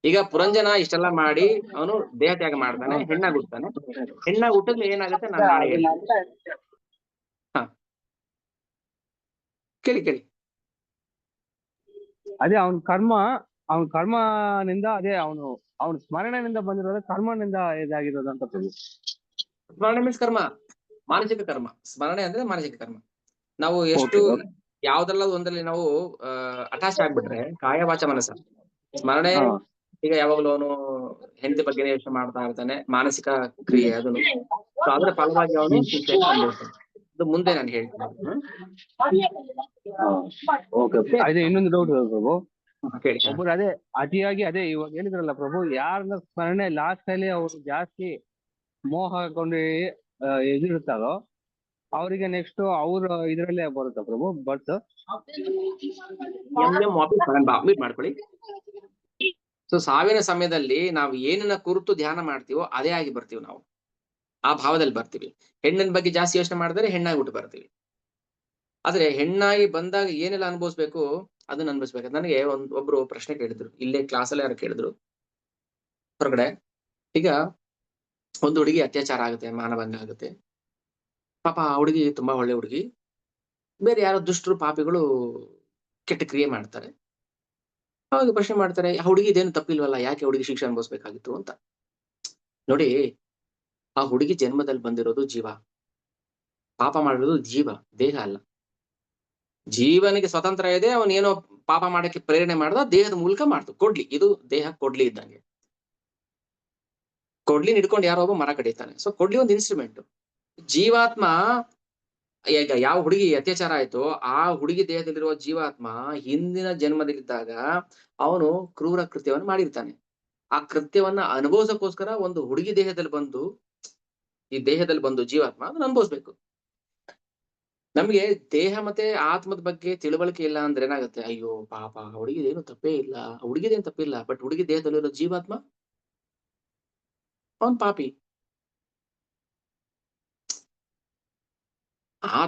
ಈಗ ಪುರಂಜನ ಇಷ್ಟೆಲ್ಲ ಮಾಡಿ ಅವನು ದೇಹ ತ್ಯಾಗ ಮಾಡ್ತಾನೆ, ಹೆಣ್ಣಾಗಿ ಹುಡ್ತಾನೆ. ಹೆಣ್ಣಾಗಿ ಹುಟ್ಟಿದ್ರೆ ಏನಾಗುತ್ತೆ ನಾನು ನಾಳೆ ಹೇಳ್ತೀನಿ. ಕೇಳಿ. ಅದೇ ಅವನ ಕರ್ಮ ಅವನ ಕರ್ಮನಿಂದ ಅದೇ ಅವನ ಸ್ಮರಣೆಯಿಂದ ಬಂದಿರೋದು ಕರ್ಮನಿಂದ ಇದಾಗಿರೋದು ಅಂತ ಪ್ರಭು. ಸ್ಮರಣೆ ಮೀನ್ಸ್ ಕರ್ಮ, ಮಾನಸಿಕ ಕರ್ಮ. ಸ್ಮರಣೆ ಅಂದ್ರೆ ಮಾನಸಿಕ ಕರ್ಮ. ನಾವು ಎಷ್ಟು ಯಾವ್ದ್ರಲ್ಲ ಒಂದ್ರಲ್ಲಿ ನಾವು ಅಟ್ಯಾಚ್ ಆಗ್ಬಿಟ್ರೆ ಕಾಯ ವಾಚ ಮನಸ್ಸ. ಸ್ಮರಣೆ ಈಗ ಯಾವಾಗ್ಲೂ ಅವನು ಹೆಂಡತಿ ಬಗ್ಗೆ ಯೋಚನೆ ಮಾಡ್ತಾ ಇರ್ತಾನೆ, ಮಾನಸಿಕ ಕ್ರಿಯೆ ಅದನ್ನು. ಸೊ ಅದರ ಫಲವಾಗಿ ಅವನು ಶಿಕ್ಷೆಯನ್ನು ಅನುಭವಿಸ್ತಾನೆ. ಅದು ಮುಂದೆ ನಾನು ಹೇಳ್ತೀನಿ. ಇನ್ನೊಂದು ಡೌಟ್ ಪ್ರಭು. ಕೇಳಿ. ಒಬ್ಬರು ಅದೇ ಅತಿಯಾಗಿ ಅದೇ ಇವಾಗ ಹೇಳಿದ್ರಲ್ಲ ಪ್ರಭು, ಯಾರನ್ನ ಸ್ಮರಣೆ ಲಾಸ್ಟ್ ಅಲ್ಲಿ ಅವ್ರು ಜಾಸ್ತಿ ಮೋಹ ಹಾಕೊಂಡು ಎದುರುತ್ತಾರೋ ಅವರಿಗೆ ನೆಕ್ಸ್ಟ್ ಅವ್ರ ಇದ್ರಲ್ಲೇ ಬರುತ್ತಾ ಪ್ರಭು ಬರ್ತ್? ಮಾಡ್ಕೊಳ್ಳಿ. ಸೊ ಸಾವಿನ ಸಮಯದಲ್ಲಿ ನಾವು ಏನನ್ನ ಕುರಿತು ಧ್ಯಾನ ಮಾಡ್ತೀವೋ ಅದೇ ಆಗಿ ಬರ್ತೀವಿ ನಾವು, ಆ ಭಾವದಲ್ಲಿ ಬರ್ತೀವಿ. ಹೆಣ್ಣಿನ ಬಗ್ಗೆ ಜಾಸ್ತಿ ಯೋಚನೆ ಮಾಡಿದ್ರೆ ಹೆಣ್ಣಾಗಿ ಬಿಟ್ಟು ಬರ್ತೀವಿ. ಆದ್ರೆ ಹೆಣ್ಣಾಗಿ ಬಂದಾಗ ಏನೆಲ್ಲ ಅನುಭವಿಸ್ಬೇಕು ಅದನ್ನ ಅನುಭವಿಸ್ಬೇಕು. ನನಗೆ ಒಬ್ರು ಪ್ರಶ್ನೆ ಕೇಳಿದ್ರು, ಇಲ್ಲೇ ಕ್ಲಾಸಲ್ಲಿ ಯಾರು ಕೇಳಿದ್ರು ಹೊರಗಡೆ. ಈಗ ಒಂದು ಹುಡುಗಿ ಅತ್ಯಾಚಾರ ಆಗುತ್ತೆ, ಮಾನಭಂಗ ಆಗುತ್ತೆ. ಪಾಪ ಆ ಹುಡುಗಿ ತುಂಬಾ ಒಳ್ಳೆ ಹುಡುಗಿ, ಬೇರೆ ಯಾರೋ ದುಷ್ಟರು ಪಾಪಿಗಳು ಕೆಟ್ಟ ಕ್ರಿಯೆ ಮಾಡ್ತಾರೆ. ಅವಾಗ ಪ್ರಶ್ನೆ ಮಾಡ್ತಾರೆ, ಆ ಹುಡುಗಿ ಇದೇನು ತಪ್ಪಿಲ್ವಲ್ಲ, ಯಾಕೆ ಹುಡುಗಿ ಶಿಕ್ಷೆ ಅನುಭವಿಸ್ಬೇಕಾಗಿತ್ತು ಅಂತ. ನೋಡಿ, ಆ ಹುಡುಗಿ ಜನ್ಮದಲ್ಲಿ ಬಂದಿರೋದು ಜೀವ, ಪಾಪ ಮಾಡಿರೋದು ಜೀವ, ದೇಹ ಅಲ್ಲ. ಜೀವನಿಗೆ ಸ್ವತಂತ್ರ ಇದೆ, ಅವನೇನೋ ಪಾಪ ಮಾಡಕ್ಕೆ ಪ್ರೇರಣೆ ಮಾಡ್ದ, ದೇಹದ ಮೂಲಕ ಮಾಡ್ತು. ಕೊಡ್ಲಿ, ಇದು ದೇಹ ಕೊಡ್ಲಿ ಇದ್ದಂಗೆ. ಕೊಡ್ಲಿ ಹಿಡ್ಕೊಂಡು ಯಾರೋ ಒಬ್ಬ ಮರ ಕಡಿತಾನೆ. ಸೊ ಕೊಡ್ಲಿ ಒಂದು ಇನ್ಸ್ಟ್ರೂಮೆಂಟ್. ಜೀವಾತ್ಮ ಈಗ ಯಾವ ಹುಡುಗಿ ಅತ್ಯಾಚಾರ ಆಯ್ತು, ಆ ಹುಡುಗಿ ದೇಹದಲ್ಲಿರುವ ಜೀವಾತ್ಮ ಹಿಂದಿನ ಜನ್ಮದಲ್ಲಿದ್ದಾಗ ಅವನು ಕ್ರೂರ ಕೃತ್ಯವನ್ನು ಮಾಡಿರ್ತಾನೆ. ಆ ಕೃತ್ಯವನ್ನ ಅನುಭವಿಸೋಕೋಸ್ಕರ ಒಂದು ಹುಡುಗಿ ದೇಹದಲ್ಲಿ ಬಂದು, ಈ ದೇಹದಲ್ಲಿ ಬಂದು ಜೀವಾತ್ಮ ಅದನ್ನ ಅನುಭವಿಸ್ಬೇಕು. ನಮ್ಗೆ ದೇಹ ಮತ್ತೆ ಆತ್ಮದ ಬಗ್ಗೆ ತಿಳುವಳಿಕೆ ಇಲ್ಲ ಅಂದ್ರೆ ಏನಾಗುತ್ತೆ, ಅಯ್ಯೋ ಪಾಪ ಹುಡುಗಿದೇನು ತಪ್ಪೇ ಇಲ್ಲ, ಹುಡುಗಿದೇನು ತಪ್ಪಿಲ್ಲ, ಬಟ್ ಹುಡುಗಿ ದೇಹದಲ್ಲಿರೋ ಜೀವಾತ್ಮ ಅವನ್ ಪಾಪಿ.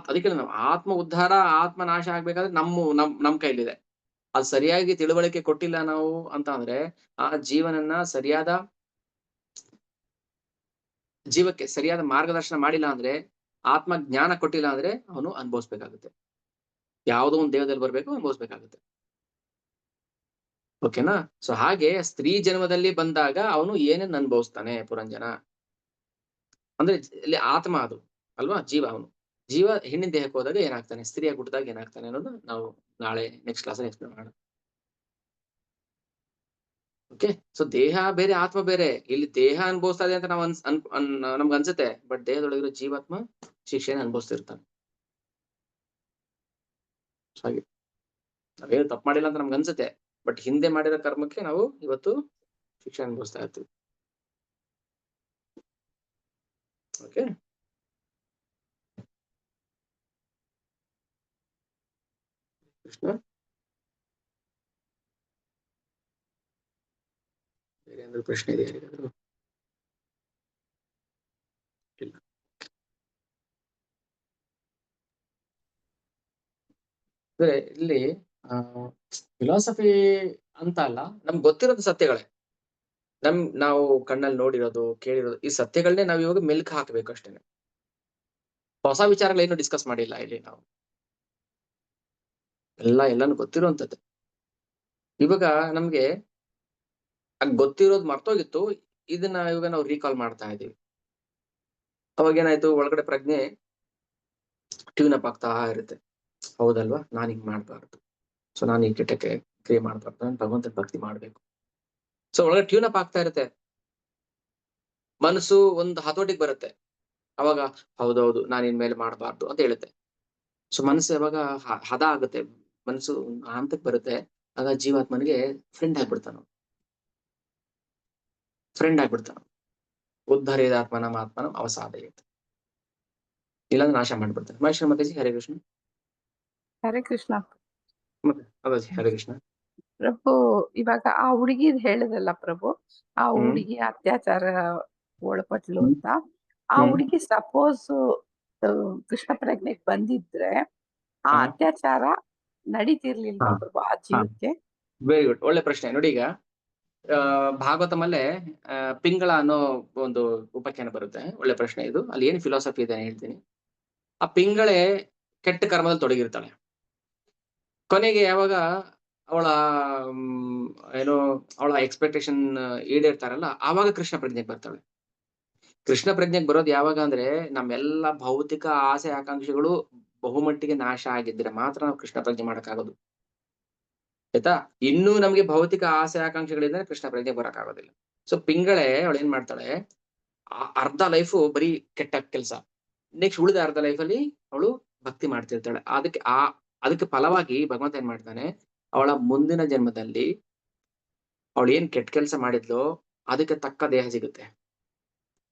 ಅದಕ್ಕೆ ನಾವು ಆತ್ಮ ಉದ್ಧಾರ, ಆತ್ಮ ನಾಶ ಆಗ್ಬೇಕಾದ್ರೆ ನಮ್ ಕೈಲಿದೆ. ಅದು ಸರಿಯಾಗಿ ತಿಳುವಳಿಕೆ ಕೊಟ್ಟಿಲ್ಲ ನಾವು ಅಂತ ಅಂದ್ರೆ, ಆ ಜೀವಕ್ಕೆ ಸರಿಯಾದ ಮಾರ್ಗದರ್ಶನ ಮಾಡಿಲ್ಲ ಅಂದ್ರೆ, ಆತ್ಮ ಜ್ಞಾನ ಕೊಟ್ಟಿಲ್ಲ ಅಂದ್ರೆ ಅವನು ಅನುಭವಿಸ್ಬೇಕಾಗುತ್ತೆ. ಯಾವುದೋ ಒಂದು ದೇಹದಲ್ಲಿ ಬರ್ಬೇಕು, ಅನುಭವಿಸ್ಬೇಕಾಗುತ್ತೆ. ಓಕೆನಾ? ಸೊ ಹಾಗೆ ಸ್ತ್ರೀ ಜನ್ಮದಲ್ಲಿ ಬಂದಾಗ ಅವನು ಏನೇನ್ ಅನುಭವಿಸ್ತಾನೆ ಪುರಂಜನ ಅಂದ್ರೆ, ಇಲ್ಲಿ ಆತ್ಮ ಅದು ಅಲ್ವಾ, ಜೀವ. ಅವನು ಜೀವ ಹೆಣ್ಣಿನ ದೇಹಕ್ಕೆ ಹೋದಾಗ ಏನಾಗ್ತಾನೆ, ಸ್ತ್ರೀಯಾಗಿ ಹುಟ್ಟಿದಾಗ ಏನಾಗ್ತಾನೆ ಅನ್ನೋದು ನಾವು ನಾಳೆ ನೆಕ್ಸ್ಟ್ ಕ್ಲಾಸಲ್ಲಿ ಎಕ್ಸ್ಪ್ಲೇನ್ ಮಾಡೋಣ. ಓಕೆ. ಸೊ ದೇಹ ಬೇರೆ, ಆತ್ಮ ಬೇರೆ. ಇಲ್ಲಿ ದೇಹ ಅನುಭವಿಸ್ತಾ ಇದೆ ಅಂತ ನಾವು ನಮ್ಗೆ ಅನ್ಸುತ್ತೆ, ಬಟ್ ದೇಹದೊಳಗಿರೋ ಜೀವಾತ್ಮ ಶಿಕ್ಷೆನ ಅನುಭವಿಸ್ತಿರ್ತಾನೆ. ಹಾಗೆ ನಾವೇನು ತಪ್ಪು ಮಾಡಿಲ್ಲ ಅಂತ ನಮ್ಗೆ ಅನ್ಸುತ್ತೆ, ಬಟ್ ಹಿಂದೆ ಮಾಡಿರೋ ಕರ್ಮಕ್ಕೆ ನಾವು ಇವತ್ತು ಶಿಕ್ಷೆ ಅನುಭವಿಸ್ತಾ ಇರ್ತೀವಿ. ಓಕೆ. ಕೃಷ್ಣ, ಬೇರೆ ಏನಾದ್ರು ಪ್ರಶ್ನೆ ಇದೆ ಯಾರಿಗಾದ್ರು? ಇಲ್ಲ. ಅಂದ್ರೆ ಇಲ್ಲಿ ಫಿಲಾಸಫಿ ಅಂತ ಅಲ್ಲ, ನಮ್ಗೆ ಗೊತ್ತಿರೋದು ಸತ್ಯಗಳೇ. ನಾವು ಕಣ್ಣಲ್ಲಿ ನೋಡಿರೋದು, ಕೇಳಿರೋದು, ಈ ಸತ್ಯಗಳನ್ನೇ ನಾವ್ ಇವಾಗ ಮೆಲ್ಕ್ ಹಾಕ್ಬೇಕು ಅಷ್ಟೇನೆ. ಹೊಸ ವಿಚಾರಗಳೇನು ಡಿಸ್ಕಸ್ ಮಾಡಿಲ್ಲ ಇಲ್ಲಿ ನಾವು. ಎಲ್ಲಾನು ಗೊತ್ತಿರುವಂತದ್ದು. ಇವಾಗ ನಮ್ಗೆ ಗೊತ್ತಿರೋದು ಮರ್ತೋಗಿತ್ತು, ಇದನ್ನ ಇವಾಗ ನಾವು ರೀಕಾಲ್ ಮಾಡ್ತಾ ಇದೀವಿ. ಅವಾಗ ಏನಾಯ್ತು, ಒಳಗಡೆ ಪ್ರಜ್ಞೆ ಟ್ಯೂನ್ ಅಪ್ ಆಗ್ತಾ ಇರುತ್ತೆ. ಹೌದಲ್ವಾ, ನಾನ್ ಹಿಂಗ್ ಮಾಡ್ಬಾರ್ದು, ಸೊ ನಾನು ಈ ಕೆಟ್ಟಕ್ಕೆ ಕ್ರಿಯೆ ಮಾಡ್ಬಾರ್ದು, ನಾನು ಭಗವಂತನ ಭಕ್ತಿ ಮಾಡ್ಬೇಕು. ಸೊ ಒಳಗಡೆ ಟ್ಯೂನ್ ಅಪ್ ಆಗ್ತಾ ಇರುತ್ತೆ. ಮನಸ್ಸು ಒಂದು ಹತೋಟಿಗೆ ಬರುತ್ತೆ. ಅವಾಗ ಹೌದೌದು, ನಾನು ಇನ್ಮೇಲೆ ಮಾಡಬಾರ್ದು ಅಂತ ಹೇಳುತ್ತೆ. ಸೊ ಮನಸ್ಸು ಯಾವಾಗ ಹದ ಆಗುತ್ತೆ, ಮನಸ್ಸು ಹಂತಕ್ಕೆ ಬರುತ್ತೆ, ಆಗ ಜೀವಾತ್ಮನಿಗೆ ಫ್ರೆಂಡ್ ಆಗ್ಬಿಡ್ತಾನ. ಉದ್ಧರೇದಾತ್ಮನ ಆತ್ಮನ ಅವಸಾದಯತೆ, ಇಲ್ಲಾಂದ್ರೆ ನಾಶ ಮಾಡ್ಬಿಡ್ತಾನೆ. ಮಹೇಶ್ವರ ಮತಜಿ, ಹರೇ ಕೃಷ್ಣ. ಹರೇ ಕೃಷ್ಣ. ಮತ್ತೆ ಅದಾಜಿ, ಹರೇ ಕೃಷ್ಣ. ಪ್ರಭು, ಇವಾಗ ಆ ಹುಡುಗಿ ಹೇಳಿದಲ್ಲ ಪ್ರಭು, ಆ ಹುಡುಗಿ ಅತ್ಯಾಚಾರ ಒಳಪಟ್ಲು ಅಂತ. ಆ ಹುಡುಗಿ ಸಪೋಸ್ ಕೃಷ್ಣ ಪ್ರಜ್ಞೆಗೆ ಬಂದಿದ್ರೆ ಆ ಅತ್ಯಾಚಾರ ನಡೀತಿರ್ಲಿಲ್ವಾ ಪ್ರಭು ಆ ಜೀವಕ್ಕೆ? ವೆರಿ ಗುಡ್, ಒಳ್ಳೆ ಪ್ರಶ್ನೆ. ನೋಡಿ, ಈಗ ಭಾಗವತಮಲ್ಲೇ ಪಿಂಗಳ ಅನ್ನೋ ಒಂದು ಉಪಾಖ್ಯಾನ ಬರುತ್ತೆ. ಒಳ್ಳೆ ಪ್ರಶ್ನೆ ಇದು. ಅಲ್ಲಿ ಏನ್ ಫಿಲಾಸಫಿ ಇದೆ ಹೇಳ್ತೀನಿ. ಆ ಪಿಂಗಳೇ ಕೆಟ್ಟ ಕರ್ಮದಲ್ಲಿ ತೊಡಗಿರ್ತಾಳೆ. ಕೊನೆಗೆ ಯಾವಾಗ ಅವಳ ಏನೋ ಅವಳ ಎಕ್ಸ್ಪೆಕ್ಟೇಷನ್ ಈಡೇರ್ತಾರಲ್ಲ, ಆವಾಗ ಕೃಷ್ಣ ಪ್ರಜ್ಞೆಗೆ ಬರ್ತಾಳೆ. ಕೃಷ್ಣ ಪ್ರಜ್ಞೆಗೆ ಬರೋದು ಯಾವಾಗ ಅಂದ್ರೆ ನಮ್ಮೆಲ್ಲ ಭೌತಿಕ ಆಸೆ ಆಕಾಂಕ್ಷೆಗಳು ಬಹುಮಟ್ಟಿಗೆ ನಾಶ ಆಗಿದ್ರೆ ಮಾತ್ರ ನಾವು ಕೃಷ್ಣ ಪ್ರಜ್ಞೆ ಮಾಡಕ್ಕಾಗೋದು, ಆಯ್ತಾ. ಇನ್ನೂ ನಮ್ಗೆ ಭೌತಿಕ ಆಸೆ ಆಕಾಂಕ್ಷೆಗಳಿದ್ರೆ ಕೃಷ್ಣ ಪ್ರಜ್ಞೆ ಬರಕ್ಕಾಗೋದಿಲ್ಲ. ಸೊ ಪಿಂಗಳೆ ಅವಳು ಏನ್ ಮಾಡ್ತಾಳೆ, ಅರ್ಧ ಲೈಫು ಬರೀ ಕೆಟ್ಟ ಕೆಲಸ, ನೆಕ್ಸ್ಟ್ ಉಳಿದ ಅರ್ಧ ಲೈಫಲ್ಲಿ ಅವಳು ಭಕ್ತಿ ಮಾಡ್ತಿರ್ತಾಳೆ. ಅದಕ್ಕೆ ಫಲವಾಗಿ ಭಗವಂತ ಏನ್ ಮಾಡ್ತಾನೆ, ಅವಳ ಮುಂದಿನ ಜನ್ಮದಲ್ಲಿ ಅವಳು ಏನ್ ಕೆಟ್ಟ ಕೆಲಸ ಮಾಡಿದ್ಲೋ ಅದಕ್ಕೆ ತಕ್ಕ ದೇಹ ಸಿಗುತ್ತೆ.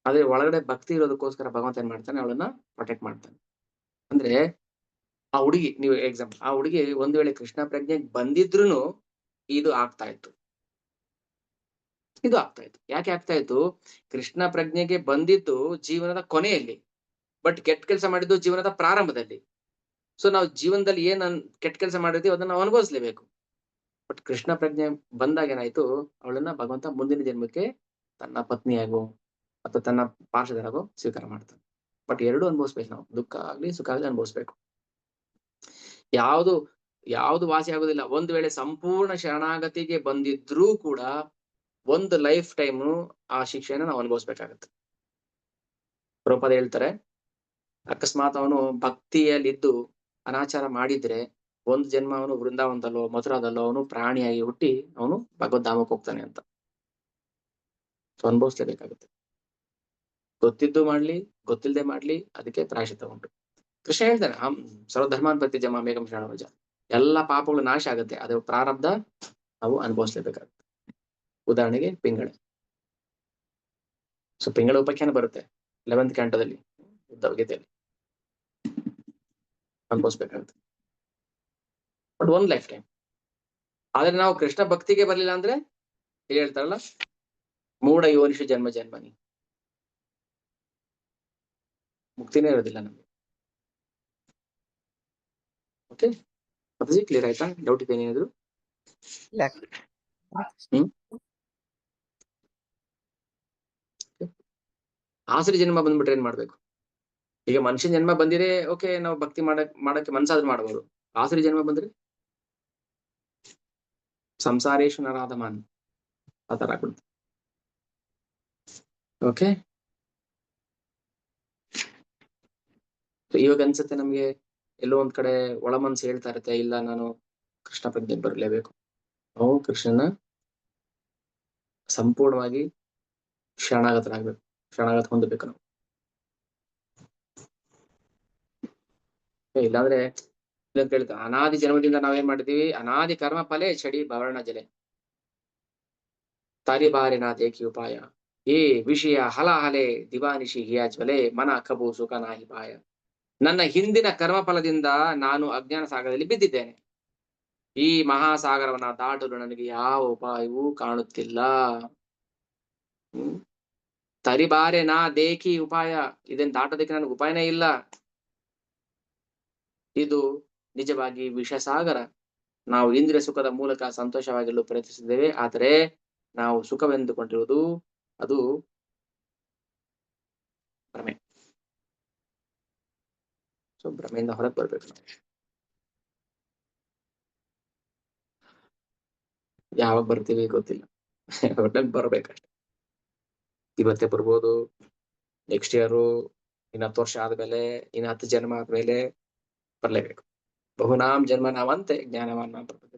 ಆದ್ರೆ ಒಳಗಡೆ ಭಕ್ತಿ ಇರೋದಕ್ಕೋಸ್ಕರ ಭಗವಂತ ಏನ್ ಮಾಡ್ತಾನೆ, ಅವಳನ್ನ ಪ್ರೊಟೆಕ್ಟ್ ಮಾಡ್ತಾನೆ. ಅಂದ್ರೆ ಆ ಹುಡುಗಿ, ನೀವು ಎಕ್ಸಾಂಪಲ್, ಆ ಹುಡುಗಿ ಒಂದ್ ವೇಳೆ ಕೃಷ್ಣ ಪ್ರಜ್ಞೆಗೆ ಬಂದಿದ್ರುನು ಇದು ಆಗ್ತಾ ಇತ್ತು. ಯಾಕೆ ಆಗ್ತಾ ಇತ್ತು? ಕೃಷ್ಣ ಪ್ರಜ್ಞೆಗೆ ಬಂದಿದ್ದು ಜೀವನದ ಕೊನೆಯಲ್ಲಿ, ಬಟ್ ಕೆಟ್ಟ ಕೆಲಸ ಮಾಡಿದ್ದು ಜೀವನದ ಪ್ರಾರಂಭದಲ್ಲಿ. ಸೊ ನಾವು ಜೀವನದಲ್ಲಿ ಕೆಟ್ಟ ಕೆಲಸ ಮಾಡಿರ್ತೀವಿ ಅದನ್ನ ನಾವು ಅನುಭವಿಸ್ಲೇಬೇಕು. ಬಟ್ ಕೃಷ್ಣ ಪ್ರಜ್ಞೆ ಬಂದಾಗ ಏನಾಯ್ತು, ಅವಳನ್ನ ಭಗವಂತ ಮುಂದಿನ ಜನ್ಮಕ್ಕೆ ತನ್ನ ಪತ್ನಿಯಾಗೋ ಅಥವಾ ತನ್ನ ಪಾರ್ಷದರಾಗೋ ಸ್ವೀಕಾರ ಮಾಡ್ತಾನೆ. ಬಟ್ ಎರಡೂ ಅನುಭವಿಸ್ಬೇಕು ನಾವು, ದುಃಖ ಆಗ್ಲಿ ಸುಖ ಆಗ್ಲಿ ಅನುಭವಿಸ್ಬೇಕು. ಯಾವುದು ವಾಸಿ ಆಗೋದಿಲ್ಲ. ಒಂದು ವೇಳೆ ಸಂಪೂರ್ಣ ಶರಣಾಗತಿಗೆ ಬಂದಿದ್ರೂ ಕೂಡ ಒಂದು ಲೈಫ್ ಟೈಮ್ ಆ ಶಿಕ್ಷೆನ ನಾವು ಅನುಭವಿಸ್ಬೇಕಾಗತ್ತೆ. ಪ್ರಭುಪಾದ ಹೇಳ್ತಾರೆ, ಅಕಸ್ಮಾತ್ ಅವನು ಭಕ್ತಿಯಲ್ಲಿದ್ದು ಅನಾಚಾರ ಮಾಡಿದ್ರೆ ಒಂದು ಜನ್ಮ ಅವನು ವೃಂದಾವನದಲ್ಲೋ ಮಥುರಾದಲ್ಲೋ ಅವನು ಪ್ರಾಣಿಯಾಗಿ ಹುಟ್ಟಿ ಅವನು ಭಗವದ್ಧಾಮಕ್ಕೆ ಹೋಗ್ತಾನೆ ಅಂತ. ಸೊ ಅನುಭವಿಸ್ಲೇಬೇಕಾಗುತ್ತೆ. ಗೊತ್ತಿದ್ದು ಮಾಡ್ಲಿ ಗೊತ್ತಿಲ್ಲದೆ ಮಾಡ್ಲಿ ಅದಕ್ಕೆ ಪ್ರಾಯಶ್ಚಿತ್ತ ಉಂಟು. ಕೃಷ್ಣ ಹೇಳ್ತಾನೆ, ಸರ್ವಧರ್ಮಾನ್ ಪರಿತ್ಯಜ್ಯ ಮಾಮೇಕಂ ಶರಣಂ ವ್ರಜ. ಎಲ್ಲ ಪಾಪಗಳು ನಾಶ ಆಗುತ್ತೆ, ಅದು ಪ್ರಾರಬ್ಧ ನಾವು ಅನುಭವಿಸ್ಲೇಬೇಕಾಗುತ್ತೆ. ಉದಾಹರಣೆಗೆ ಪಿಂಗಳೆ. ಸೊ ಪಿಂಗಳ ಉಪಾಖ್ಯಾನ ಬರುತ್ತೆ 11th ಕ್ಯಾಂಟೋದಲ್ಲಿ, ಗೀತೆಯಲ್ಲಿ ಅನುಭವಿಸ್ಬೇಕಾಗುತ್ತೆ. ಬಟ್ ಒಂದ್ ಲೈಫ್ ಟೈಮ್. ಆದ್ರೆ ನಾವು ಕೃಷ್ಣ ಭಕ್ತಿಗೆ ಬರ್ಲಿಲ್ಲ ಅಂದ್ರೆ ಇಲ್ಲಿ ಹೇಳ್ತಾರಲ್ಲ, ಮೂಢ ಯೋನಿಷು ಜನ್ಮ ಜನ್ಮನಿ, ಮುಕ್ತಿನೇ ಇರೋದಿಲ್ಲ ನಮ್ಗೆ. ಓಕೆ, ಮತ್ತೆ ಕ್ಲಿಯರ್ ಆಯ್ತಾ? ಡೌಟ್ ಇದೆ ಏನಾದ್ರು? ಆಸರಿ ಜನ್ಮ ಬಂದ್ಬಿಟ್ರೆ ಏನ್ ಮಾಡ್ಬೇಕು? ಈಗ ಮನುಷ್ಯನ ಜನ್ಮ ಬಂದಿದೆ, ಓಕೆ, ನಾವು ಭಕ್ತಿ ಮಾಡಕ್ಕೆ ಮನ್ಸಾದ್ರೂ ಮಾಡ್ಬೋದು. ಆಸರಿ ಜನ್ಮ ಬಂದ್ರೆ ಸಂಸಾರೇಶು ನರಾಧಮಾನ್ ಆ ತರ ಆಗ್ಬಿಡುತ್ತೆ. ಓಕೆ, ಇವಾಗ ಅನ್ಸುತ್ತೆ ನಮ್ಗೆ ಎಲ್ಲೋ ಒಂದ್ ಕಡೆ ಒಳ ಮನ್ಸು ಹೇಳ್ತಾ ಇರುತ್ತೆ, ಇಲ್ಲ ನಾನು ಕೃಷ್ಣ ಪ್ರಜ್ಞೆಗೆ ಬರಲೇಬೇಕು. ನಾವು ಕೃಷ್ಣನ ಸಂಪೂರ್ಣವಾಗಿ ಶರಣಾಗತರಾಗ್ಬೇಕು, ಶರಣಾಗತ ಹೊಂದಬೇಕು ನಾವು. ಇಲ್ಲಾಂದ್ರೆ ಅಂತ ಹೇಳ್ತಾರೆ, ಅನಾದಿ ಜನ್ಮದಿಂದ ನಾವೇನ್ ಮಾಡಿದೀವಿ, ಅನಾದಿ ಕರ್ಮ ಫಲೆ ಚಡಿ ಭವರ್ಣ ಜಲೆ ತಾರಿ ಬಾರಿನ ದೇಖಿ ಉಪಾಯ ಏ ವಿಷಯ ಹಲಹಲೆ ದಿವಾನಿಶಿ ಹಿಯಾಜ್ವಲೆ ಮನ ಕಬು ಸುಖ ನಾಹಿ ಪಾಯ. ನನ್ನ ಹಿಂದಿನ ಕರ್ಮ ಫಲದಿಂದ ನಾನು ಅಜ್ಞಾನ ಸಾಗರದಲ್ಲಿ ಬಿದ್ದಿದ್ದೇನೆ. ಈ ಮಹಾಸಾಗರವನ್ನ ದಾಟಲು ನನಗೆ ಯಾವ ಉಪಾಯವೂ ಕಾಣುತ್ತಿಲ್ಲ. ತರಿಬಾರೆ ನಾ ದೇಖಿ ಉಪಾಯ, ಇದನ್ನ ದಾಟೋದಕ್ಕೆ ನನಗೆ ಉಪಾಯನೇ ಇಲ್ಲ. ಇದು ನಿಜವಾಗಿ ವಿಷಸಾಗರ. ನಾವು ಇಂದ್ರಿಯ ಸುಖದ ಮೂಲಕ ಸಂತೋಷವಾಗಿರಲು ಪ್ರಯತ್ನಿಸಿದ್ದೇವೆ, ಆದರೆ ನಾವು ಸುಖವೆಂದುಕೊಂಡಿರುವುದು ಅದು ಭ್ರಮೆ. ಸೊ ಭ್ರಮೆಯಿಂದ ಹೊರಗೆ ಬರ್ಬೇಕು ನಾವು. ಯಾವಾಗ ಬರ್ತೀವಿ ಗೊತ್ತಿಲ್ಲ, ಒಟ್ಟಲ್ಲಿ ಬರ್ಬೇಕಷ್ಟೆ. ಇವತ್ತೇ ಬರ್ಬೋದು, ನೆಕ್ಸ್ಟ್ ಇಯರು, ಇನ್ನು 10 ವರ್ಷ ಆದ್ಮೇಲೆ, ಇನ್ನು 10 ಜನ್ಮ ಆದ್ಮೇಲೆ ಬರ್ಲೇಬೇಕು. ಬಹುನಾಮ್ ಜನ್ಮ ನಾವಂತೆ ಜ್ಞಾನವಾನ್ ಬರ್ಬೇಕು.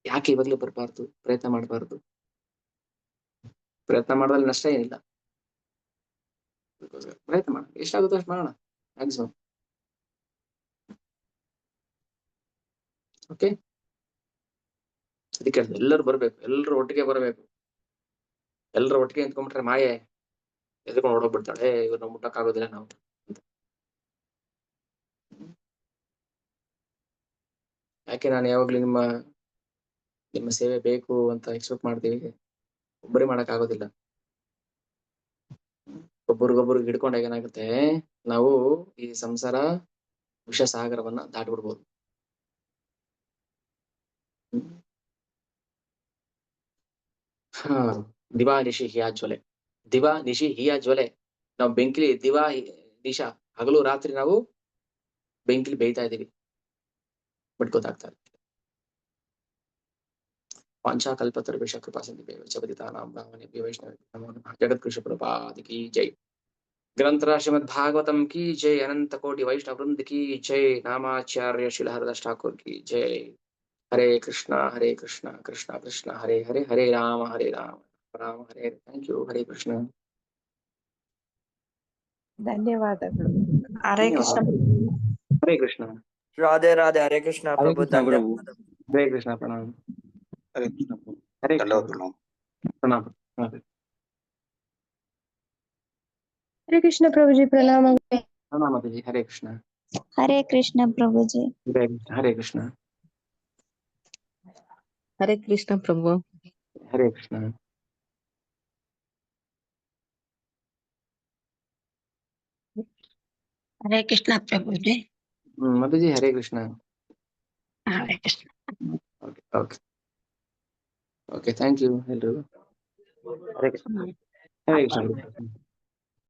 ಯಾಕೆ ಇವಾಗ್ಲೂ ಬರ್ಬಾರ್ದು? ಪ್ರಯತ್ನ ಮಾಡಬಾರ್ದು? ಪ್ರಯತ್ನ ಮಾಡೋದ್ರಲ್ಲಿ ನಷ್ಟ ಏನಿಲ್ಲ. ಪ್ರಯತ್ನ ಮಾಡೋಣ, ಎಷ್ಟಾಗುತ್ತೋ ಅಷ್ಟು ಮಾಡೋಣ ಮ್ಯಾಕ್ಸಿಮಮ್. ಓಕೆ, ಅದಕ್ಕೆ ಎಲ್ಲರೂ ಬರ್ಬೇಕು, ಎಲ್ಲರೂ ಒಟ್ಟಿಗೆ ಬರಬೇಕು. ಎಲ್ಲರೂ ಒಟ್ಟಿಗೆ ನಿಂತ್ಕೊಂಡ್ಬಿಟ್ರೆ ಮಾಯೆ ಎದ್ಕೊಂಡು ಓಡೋಗ್ಬಿಡ್ತಾಳೆ, ಇವ್ರನ್ನ ಮುಟ್ಟಕ್ಕಾಗೋದಿಲ್ಲ ನಾವು. ಯಾಕೆ ನಾನು ಯಾವಾಗ್ಲೂ ನಿಮ್ಮ ಸೇವೆ ಬೇಕು ಅಂತ ಎಕ್ಸ್ಪೆಕ್ಟ್ ಮಾಡ್ತೀವಿ, ಒಬ್ಬರೇ ಮಾಡಕ್ ಆಗೋದಿಲ್ಲ. ಒಬ್ಬರಿಗೊಬ್ಬರು ಹಿಡ್ಕೊಂಡಾಗ ಏನಾಗುತ್ತೆ, ನಾವು ಈ ಸಂಸಾರ ವಿಷ ಸಾಗರವನ್ನ ದಾಟ್ಬಿಡ್ಬೋದು. ದಿವಾ ನಿಶಿ ಹಿಯಾ ಜ್ವಲೆ, ದಿವಾ ನಿಶಿ ಹಿಯಾ ಜ್ವಲೆ. ನಾವು ಬೆಂಕಿಲಿ ದಿವಾ ನಿಶಾ, ಹಗಲು ರಾತ್ರಿ ನಾವು ಬೆಂಕಿಲಿ ಬೇಯ್ತಾ ಇದೀವಿ, ಬಟ್ ಗೊತ್ತಾಗ್ತಾ ಇಲ್ಲ. वाञ्छाकल्पतरुभ्यश्च कृपासिन्धुभ्येव च पतितानां पावनेभ्यो वैष्णवेभ्यो नमो नमः। जगद्गुरुप्रभुपाद की जय। ग्रंथराज श्रीमद्भागवतम की जय। अनंत कोटि वैष्णव वृंद की जय। नामाचार्य श्रील हरदास ठाकुर की जय। हरे कृष्णा कृष्णा कृष्णा हरे हरे, हरे राम राम राम हरे हरे। Thank you. हरे कृष्ण। ಧನ್ಯವಾದಗಳು. हरे कृष्ण हरे कृष्ण। राधे राधे हरे कृष्ण हरे प्रभु कृष्ण प्रभु। धन्यवाद हरे कृष्ण। प्रणाम। हरे कृष्ण प्रभु। हरे कृष्ण। दंडवत प्रणाम। प्रणाम। हरे कृष्ण प्रभु जी, प्रणाम। प्रणाम माता जी। हरे कृष्ण। हरे कृष्ण प्रभु जी। हरे कृष्ण। हरे कृष्ण। हरे कृष्ण प्रभु। हरे कृष्ण। हरे कृष्ण प्रभु जी। माता जी Hare Krishna. Hare Krishna. Okay okay okay, thank you. Hare Krishna. Hare Krishna.